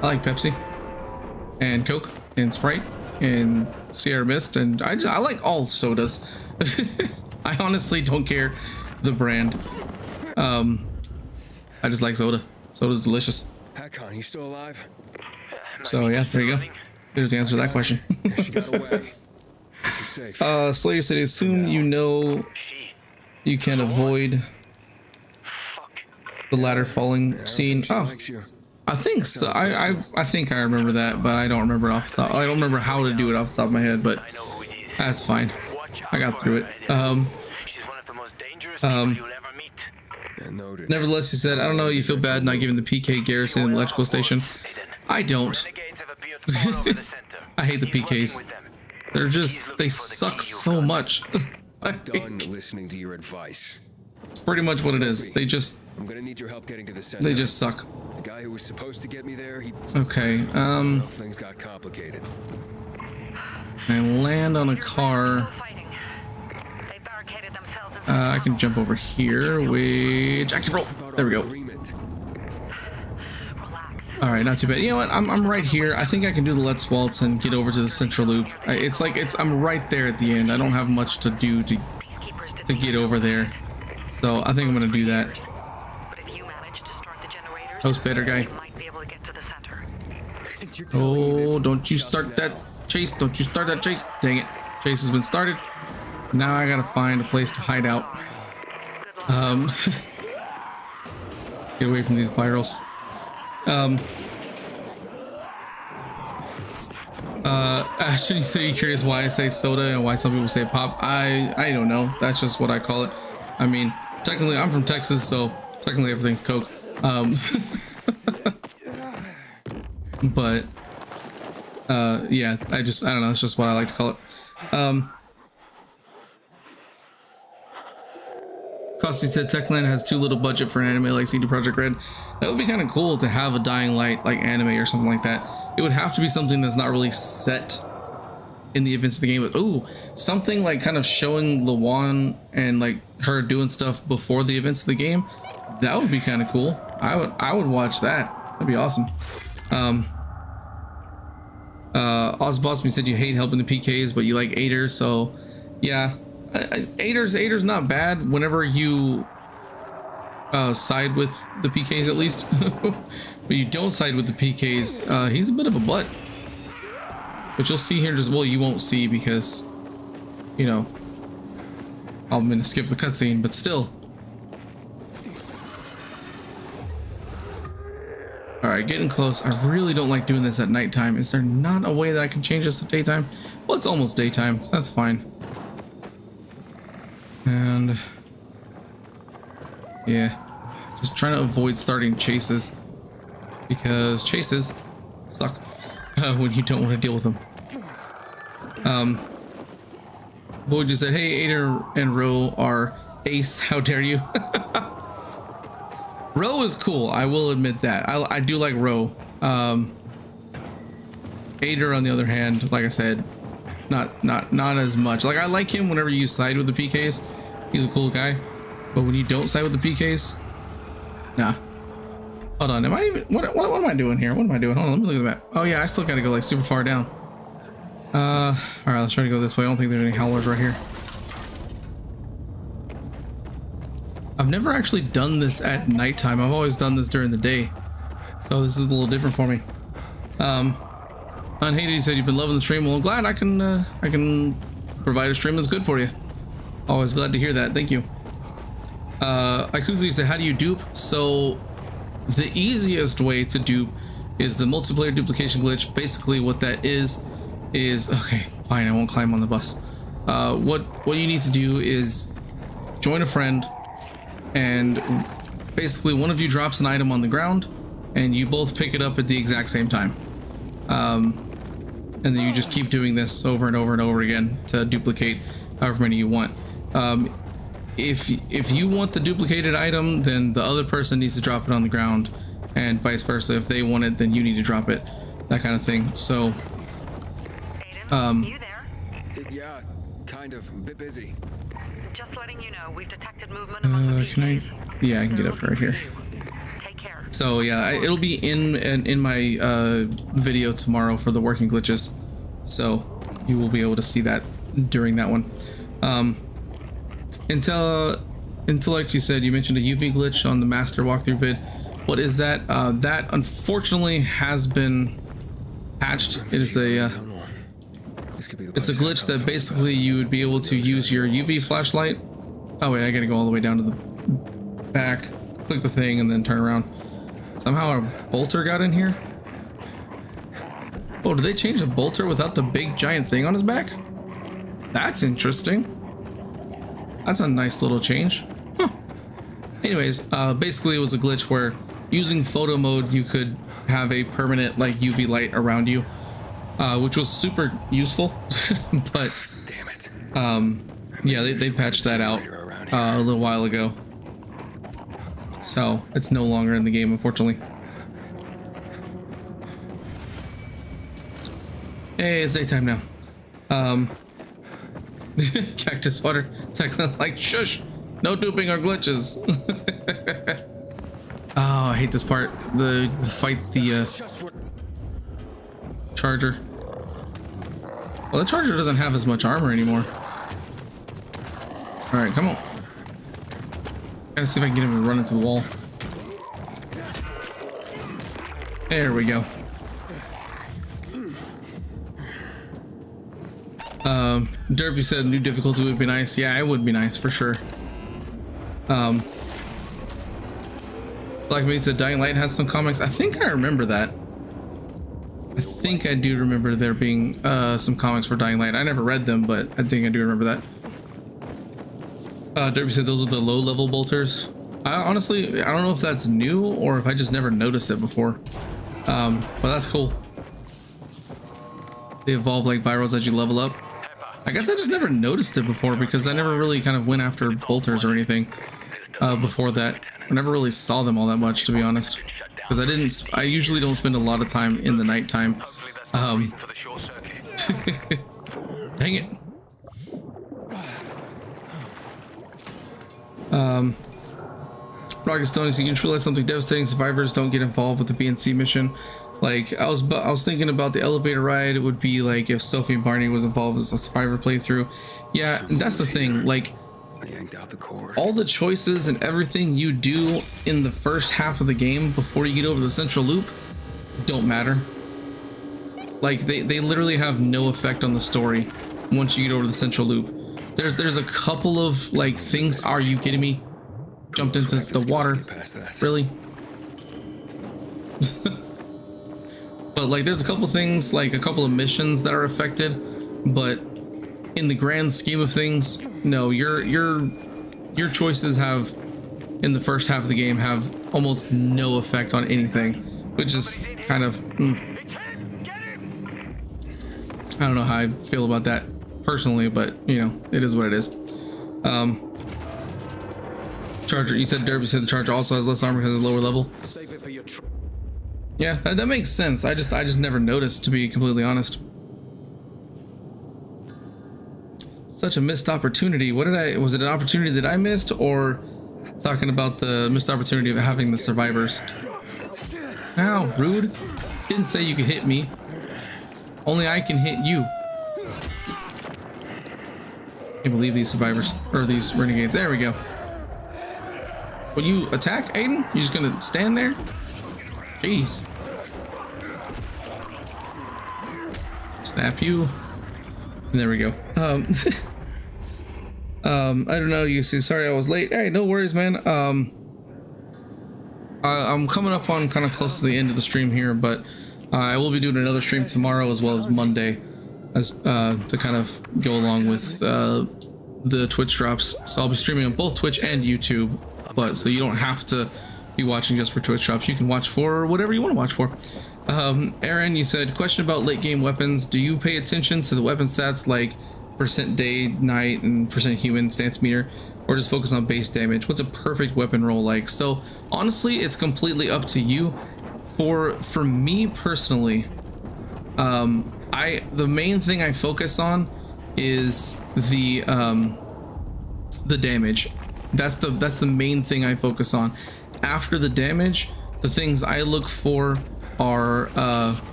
I like Pepsi. and Coke and Sprite and Sierra Mist, and I like all sodas. I honestly don't care the brand. I just like soda. Soda's delicious. Hakon, you still alive? So yeah, there you go. There's the answer to that question. She got away. But you're safe. Slayer said, assume you know you can avoid the ladder falling scene. She Oh, likes you. I think so. I think I remember that, but I don't remember it off the top. I don't remember how to do it off the top of my head, but that's fine. I got through it. She's one of the most dangerous people you'll ever meet. Yeah, noted. Nevertheless, he said, I don't know, you feel bad not giving the PK garrison an electrical station. I don't. Renegades have appeared all over the center. I hate the He's working PKs. with them. They're just, they suck so much. Done listening to your advice. It's pretty much what it is. They just, I'm gonna need your help getting to the center. they just suck. The guy who was supposed to get me there, he Okay, well, things got complicated. I land on a Still car. fighting. They barricaded themselves inside I can jump over here, which, active roll. About There we our go. agreement. Relax. All right, not too bad. You know what? I'm right here. I think I can do the Let's Waltz and get over to the central loop. I'm right there at the end. I don't have much to do to Peacekeepers did get over there. So I think I'm gonna do that. But if you manage to start the generators, Host better guy. you might be able to get to the center. You're telling me this Oh, don't you just start that now. chase. Don't you start that chase. Dang it. Chase has been started. Now I gotta find a place to hide out. Get away from these virals. Actually, so you're curious why I say soda and why some people say pop? I don't know. That's just what I call it. I mean, technically I'm from Texas, so technically everything's Coke. But yeah, I don't know. It's just what I like to call it. Costi said Techland has too little budget for an anime like CD Projekt Red. That would be kind of cool to have a Dying Light like anime or something like that. It would have to be something that's not really set in the events of the game, but ooh, something like kind of showing Lawan and like her doing stuff before the events of the game. That would be kind of cool. I would watch that. That'd be awesome. Ozbosby said you hate helping the PKs, but you like Ader, so yeah. Ader's not bad whenever you side with the PKs at least. But you don't side with the PKs, he's a bit of a butt. But you'll see here just, well, you won't see because, you know, I'm gonna skip the cutscene, but still. Alright, getting close. I really don't like doing this at nighttime. Is there not a way that I can change this to daytime? Well, it's almost daytime, so that's fine. And yeah, just trying to avoid starting chases because chases suck when you don't want to deal with them. Void just said, hey, Ader and Ro are ace, how dare you. Ro is cool, I will admit that. I do like Ro. Ader on the other hand, like I said, not as much. Like, I like him whenever you side with the PKs. He's a cool guy. But when you don't side with the PKs, nah. Hold on, am I even, what am I doing here? What am I doing? Hold on, let me look at the map. Oh yeah, I still gotta go like super far down. Alright, let's try to go this way. I don't think there's any howlers right here. I've never actually done this at nighttime. I've always done this during the day. So this is a little different for me. Unhated said you've been loving the stream. Well, I'm glad I can provide a stream that's good for you. Always glad to hear that. Thank you. Ikuzu said, how do you dupe? So the easiest way to dupe is the multiplayer duplication glitch. Basically what that is okay, fine, I won't climb on the bus. What you need to do is join a friend, and basically one of you drops an item on the ground and you both pick it up at the exact same time. And then you just keep doing this over and over and over again to duplicate however many you want. If you want the duplicated item, then the other person needs to drop it on the ground, and vice versa. If they want it, then you need to drop it, that kind of thing. So Aiden, you there? Yeah, kind of. A bit busy. Just letting you know, we've detected movement among the can I, PKs. yeah, I can get up right here. Take care. So yeah, it'll be in my video tomorrow for the working glitches, so you will be able to see that during that one. Intellect, you said you mentioned a UV glitch on the master walkthrough vid. What is that? That unfortunately has been patched. It is a it's a glitch that basically you would be able to use your UV flashlight. Oh wait, I gotta go all the way down to the back, click the thing, and then turn around. Somehow a bolter got in here. Oh, did they change the bolter without the big giant thing on his back? That's interesting. That's a nice little change. Huh. Anyways, basically it was a glitch where using photo mode you could have a permanent like UV light around you, which was super useful. But Damn it. yeah, they patched that out a little while ago, so it's no longer in the game, unfortunately. Hey, it's daytime now. Cactus water, technically like shush, no duping or glitches. Oh, I hate this part. The fight the charger. Well, the charger doesn't have as much armor anymore. All right, come on. Gotta see if I can get him to run into the wall. There we go. Derpy said new difficulty would be nice. Yeah, it would be nice for sure. Black Mesa said Dying Light has some comics. I think I remember that. I think I do remember there being some comics for Dying Light. I never read them, but I think I do remember that. Derpy said those are the low-level bolters. Honestly, I don't know if that's new or if I just never noticed it before. But that's cool. They evolve like virals as you level up. I guess I just never noticed it before because I never really kind of went after bolters or anything before that. I never really saw them all that much, to be honest, because I usually don't spend a lot of time in the nighttime. Dang it. Rocket Stone, you can realize something devastating. Survivors don't get involved with the BNC mission. Like I was thinking about the elevator ride. It would be like if Sophie and Barney was involved as a survivor playthrough. Yeah, that's the thing. Like all the choices and everything you do in the first half of the game before you get over the central loop don't matter. Like they literally have no effect on the story once you get over the central loop. There's a couple of like things. Are you kidding me? Jumped into the water. Really? But like there's a couple things, like a couple of missions that are affected, but in the grand scheme of things, no, your choices have in the first half of the game have almost no effect on anything, which is kind of I don't know how I feel about that personally, but you know, it is what it is. Charger, you said Derby said the Charger also has less armor because it's lower level. Yeah, that makes sense. I just never noticed, to be completely honest. Such a missed opportunity. Was it an opportunity that I missed, or talking about the missed opportunity of having the survivors? Ow, rude. Didn't say you could hit me. Only I can hit you. Can't believe these survivors, or these renegades. There we go. Will you attack, Aiden? You just gonna stand there? Jeez. Snap you. And there we go. I don't know, you see, sorry I was late. Hey, no worries, man. I'm coming up on kind of close to the end of the stream here, but I will be doing another stream tomorrow as well as Monday, as to kind of go along with the Twitch drops. So I'll be streaming on both Twitch and YouTube, but so you don't have to be watching just for Twitch drops. You can watch for whatever you want to watch for. Aaron, you said, question about late game weapons. Do you pay attention to the weapon stats like percent day, night, and percent human stance meter, or just focus on base damage? What's a perfect weapon roll like? So honestly, it's completely up to you. For me personally, the main thing I focus on is the damage. That's the main thing I focus on. After the damage, the things I look for are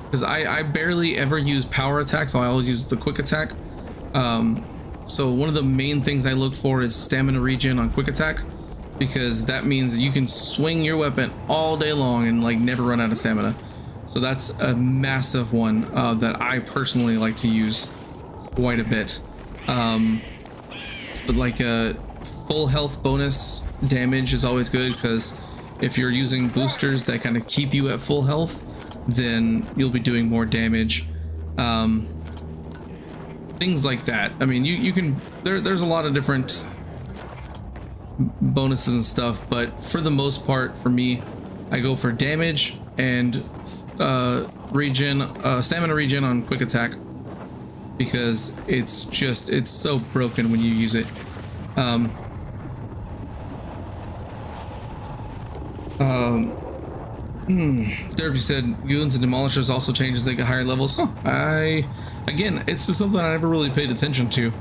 because I barely ever use power attack, so I always use the quick attack. So one of the main things I look for is stamina regen on quick attack, because that means that you can swing your weapon all day long and like never run out of stamina. So that's a massive one that I personally like to use quite a bit. But like a full health bonus damage is always good, because if you're using boosters that kind of keep you at full health, then you'll be doing more damage. Things like that. I mean, you can there's a lot of different bonuses and stuff, but for the most part, for me, I go for damage and stamina regen on quick attack, because it's so broken when you use it. Derby said goons and demolishers also change as they get higher levels. Again, it's just something I never really paid attention to,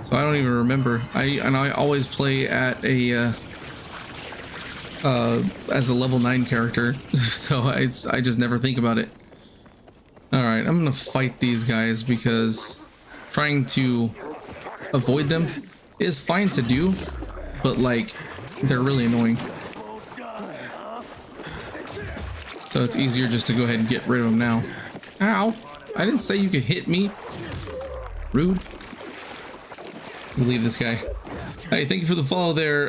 so I don't even remember. I always play at a as a level 9 character, so I just never think about it. All right, I'm gonna fight these guys because trying to avoid them is fine to do, but like they're really annoying. So it's easier just to go ahead and get rid of them now. Ow! I didn't say you could hit me. Rude. We'll leave this guy. Hey, thank you for the follow there,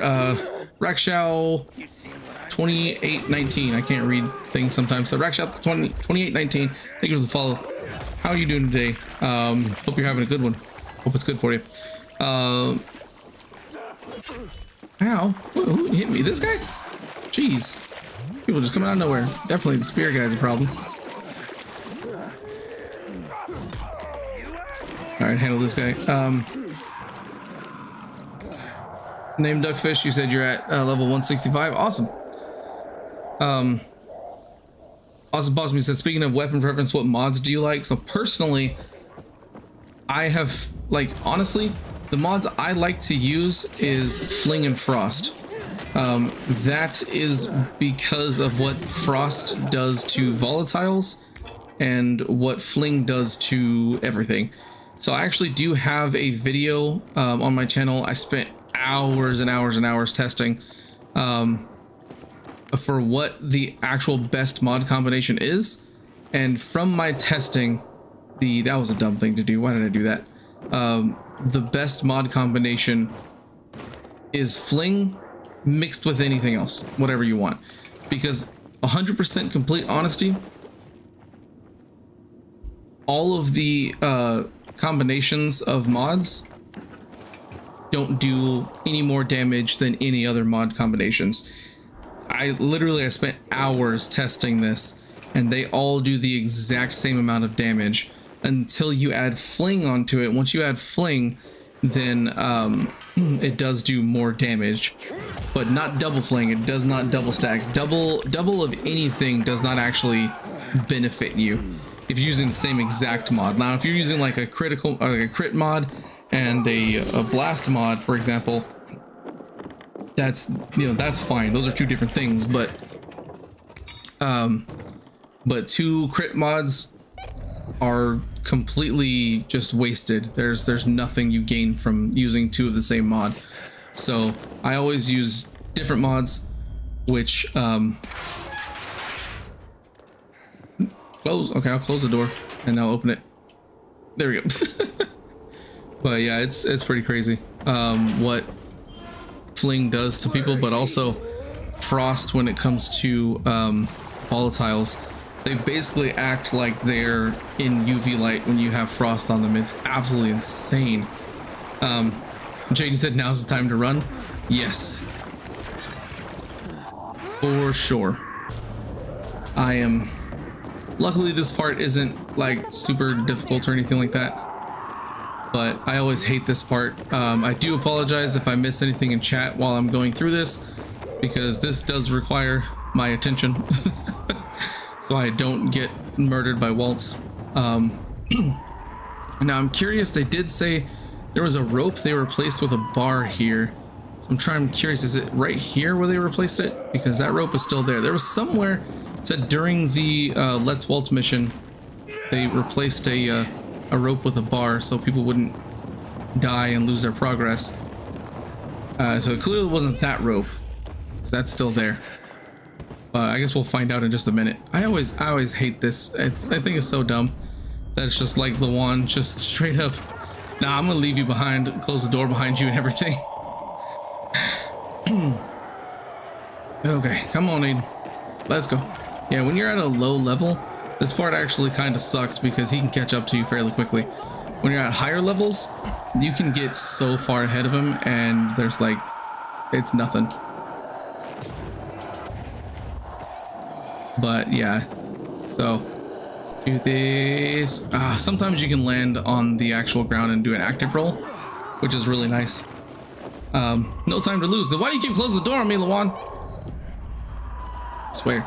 Rakshow 2819. I can't read things sometimes. So Rakshow 2819. Thank you for the follow. How are you doing today? Hope you're having a good one. Hope it's good for you. Ow! Who hit me? This guy? Jeez. People just coming out of nowhere. Definitely the spear guy's a problem. Alright, handle this guy. Name Duckfish, you said you're at level 165. Awesome. Awesome Boss Me says, speaking of weapon preference, what mods do you like? So personally, I have, like, honestly, the mods I like to use is Fling and Frost. That is because of what Frost does to volatiles and what Fling does to everything. So I actually do have a video on my channel. I spent hours and hours and hours testing for what the actual best mod combination is, and from my testing, that was a dumb thing to do. Why did I do that? The best mod combination is Fling mixed with anything else, whatever you want, because 100% complete honesty, all of the combinations of mods don't do any more damage than any other mod combinations. I spent hours testing this, and they all do the exact same amount of damage until you add Fling onto it. Once you add Fling, then it does do more damage, but not double Fling. It does not double stack. Double of anything does not actually benefit you if you're using the same exact mod. Now, if you're using like a critical, like a crit mod and a blast mod, for example, that's, you know, that's fine. Those are two different things, but two crit mods are completely just wasted. There's nothing you gain from using two of the same mod. So I always use different mods, which close. Okay, I'll close the door and now open it. There we go. But yeah, it's pretty crazy what Fling does to people, but also Frost when it comes to volatiles. They basically act like they're in UV light when you have Frost on them. It's absolutely insane. Jaden said now's the time to run. Yes, for sure. I am. Luckily, this part isn't like super difficult or anything like that, but I always hate this part. I do apologize if I miss anything in chat while I'm going through this, because this does require my attention. So I don't get murdered by Waltz. Now I'm curious, they did say there was a rope they replaced with a bar here. So I'm curious, is it right here where they replaced it? Because that rope is still there. There was somewhere said during the Let's Waltz mission, they replaced a rope with a bar so people wouldn't die and lose their progress. So it clearly wasn't that rope, because that's still there. I guess we'll find out in just a minute. I always hate this. I think it's so dumb. That's just like Lawan, just straight up. Nah, I'm gonna leave you behind, close the door behind you and everything. Okay, come on, Aiden. Let's go. Yeah, when you're at a low level, this part actually kind of sucks because he can catch up to you fairly quickly. When you're at higher levels, you can get so far ahead of him and there's like, it's nothing. But yeah, so let's do this. Sometimes you can land on the actual ground and do an active roll, which is really nice. No time to lose. Then why do you keep closing the door on me, Lawan? I swear.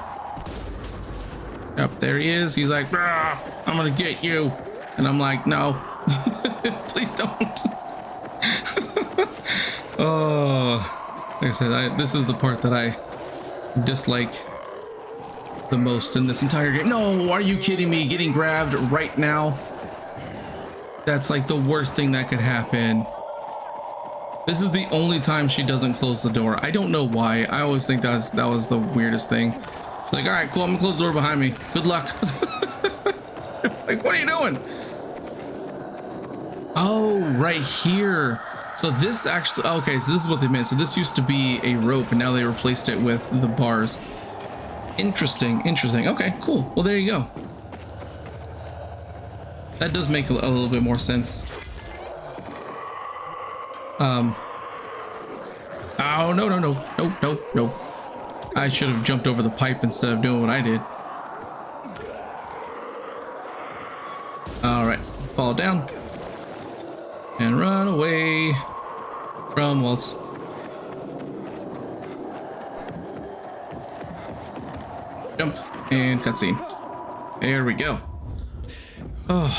Yep, there he is. He's like, I'm gonna get you. And I'm like, no, please don't. Oh, like I said, this is the part that I dislike the most in this entire game. No, are you kidding me? Getting grabbed right now? That's like the worst thing that could happen. This is the only time she doesn't close the door. I don't know why. I always think that was the weirdest thing. She's like, all right, cool, I'm gonna close the door behind me. Good luck. Like, what are you doing? Oh, right here. So this actually, okay, so this is what they meant. So this used to be a rope and now they replaced it with the bars. Interesting. Okay, cool. Well, there you go. That does make a little bit more sense. Oh, no. I should have jumped over the pipe instead of doing what I did. All right, fall down and run away from Waltz. Jump and cutscene. There we go. Oh.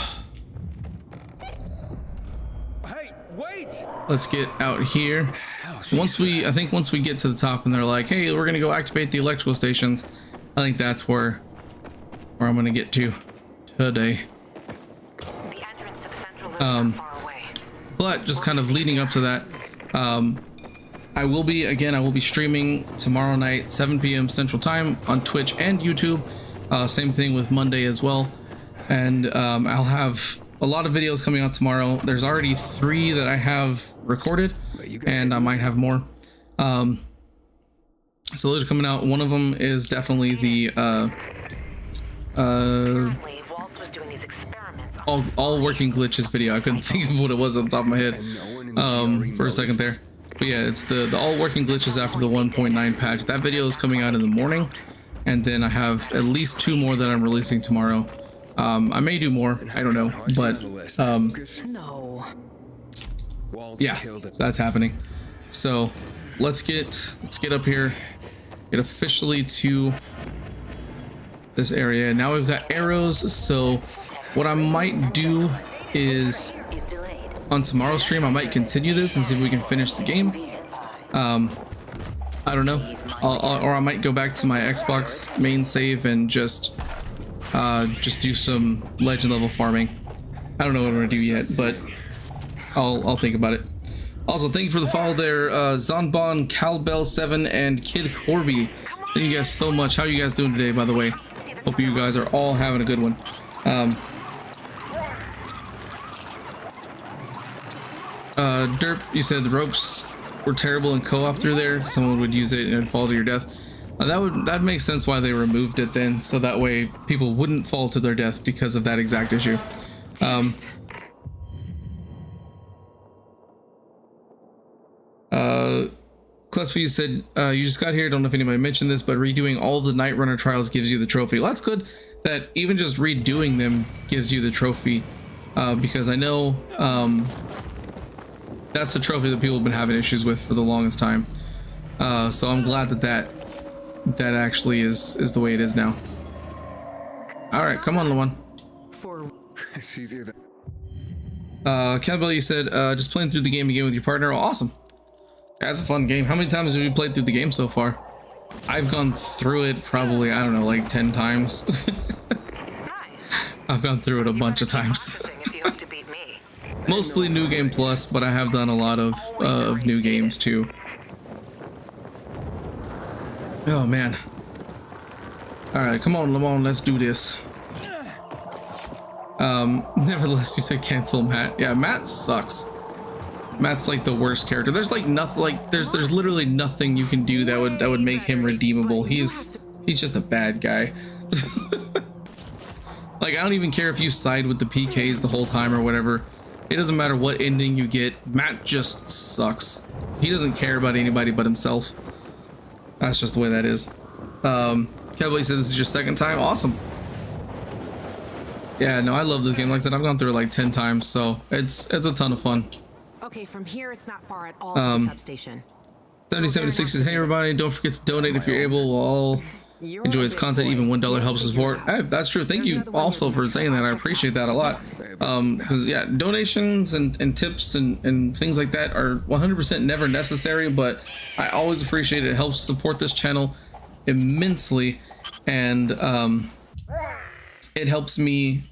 Hey, wait! Let's get out here. I think once we get to the top and they're like, hey, we're gonna go activate the electrical stations, I think that's where I'm gonna get to today. The entrance to the central loop is not far away. But just kind of leading up to that, I will be streaming tomorrow night, 7 p.m. Central Time on Twitch and YouTube. Same thing with Monday as well. And I'll have a lot of videos coming out tomorrow. There's already 3 that I have recorded, and I might have more. So those are coming out. One of them is definitely the Apparently, Waltz was doing these experiments on all working glitches video. I couldn't think of what it was on the top of my head for a second there. But yeah, it's the all working glitches after the 1.9 patch. That video is coming out in the morning, and then I have at least 2 more that I'm releasing tomorrow. I may do more, I don't know, but No. yeah, that's happening. So let's get up here, get officially to this area. Now we've got arrows, so what I might do is on tomorrow's stream I might continue this and see if we can finish the game. I don't know, or I might go back to my Xbox main save and just do some legend level farming. I don't know what I'm gonna do yet, but I'll think about it. Also, thank you for the follow there, Zonbon, Calbell7, and Kid Corby. Thank you guys so much. How are you guys doing today, by the way? Hope you guys are all having a good one. Derp, you said the ropes were terrible in co-op through there. Someone would use it and it'd fall to your death. That makes sense why they removed it then, so that way people wouldn't fall to their death because of that exact issue. Cluspy said, you just got here, don't know if anybody mentioned this, but redoing all the Night Runner trials gives you the trophy. Well, that's good that even just redoing them gives you the trophy, because I know that's a trophy that people have been having issues with for the longest time. So I'm glad that actually is the way it is now. All right, come on, Lawan. It's easier than... Cowbell, you said just playing through the game again with your partner. Oh, awesome. That's a fun game. How many times have you played through the game so far? I've gone through it probably, I don't know, like 10 times. I've gone through it a bunch of times. Mostly New Game Plus, but I have done a lot of new games too. Oh man. Alright, come on, Lamont, let's do this. Nevertheless, you said cancel Matt. Yeah, Matt sucks. Matt's like the worst character. There's like nothing, like there's literally nothing you can do that would make him redeemable. He's just a bad guy. Like, I don't even care if you side with the PKs the whole time or whatever. It doesn't matter what ending you get. Matt just sucks. He doesn't care about anybody but himself. That's just the way that is. Kevin said this is your second time. Awesome. Yeah, no, I love this game. Like I said, I've gone through it like 10 times, so it's a ton of fun. Okay, from here it's not far at all to the substation. 7076 says, hey everybody, don't forget to donate if you're able. We'll all enjoy his content. Even $1 helps support. Hey, that's true. Thank you also for saying that. I appreciate that a lot. Because yeah, donations and tips and things like that are 100% never necessary, but I always appreciate it. It helps support this channel immensely, and it helps me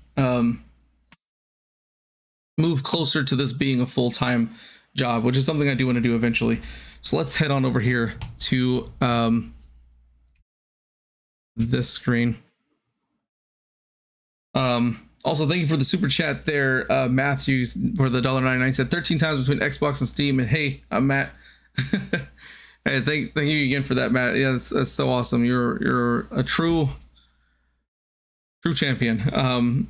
move closer to this being a full-time job, which is something I do want to do eventually. So let's head on over here to this screen. Also, thank you for the super chat there, Matthews, for the $1.99. Said 13 times between Xbox and Steam. And hey, I'm Matt. Hey, thank you again for that, Matt. Yeah, that's so awesome. You're a true champion.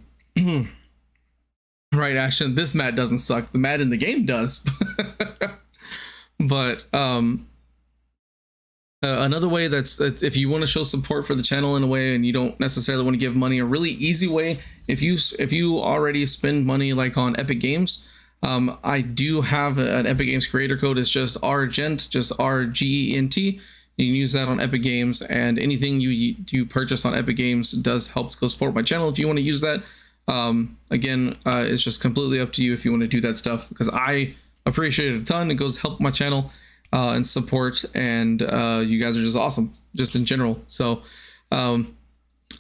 Right, Ashton. This Matt doesn't suck. The Matt in the game does. But another way that's if you want to show support for the channel in a way and you don't necessarily want to give money, a really easy way, if you already spend money like on Epic Games, I do have an Epic Games creator code. It's just RGent, just RGent. You can use that on Epic Games, and anything you purchase on Epic Games does help to go support my channel if you want to use that. Again, it's just completely up to you if you want to do that stuff, because I appreciate it a ton. It goes help my channel and support, and you guys are just awesome just in general. So I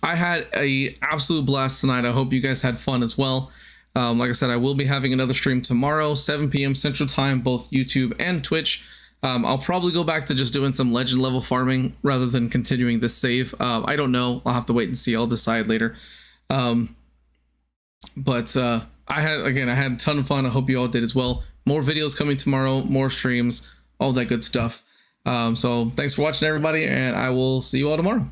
had a absolute blast tonight. I hope you guys had fun as well. Like I said, I will be having another stream tomorrow, 7 p.m. Central Time, both YouTube and Twitch. I'll probably go back to just doing some legend level farming rather than continuing this save. I don't know. I'll have to wait and see. I'll decide later. But I had a ton of fun. I hope you all did as well. More videos coming tomorrow, more streams, all that good stuff. So thanks for watching, everybody, and I will see you all tomorrow.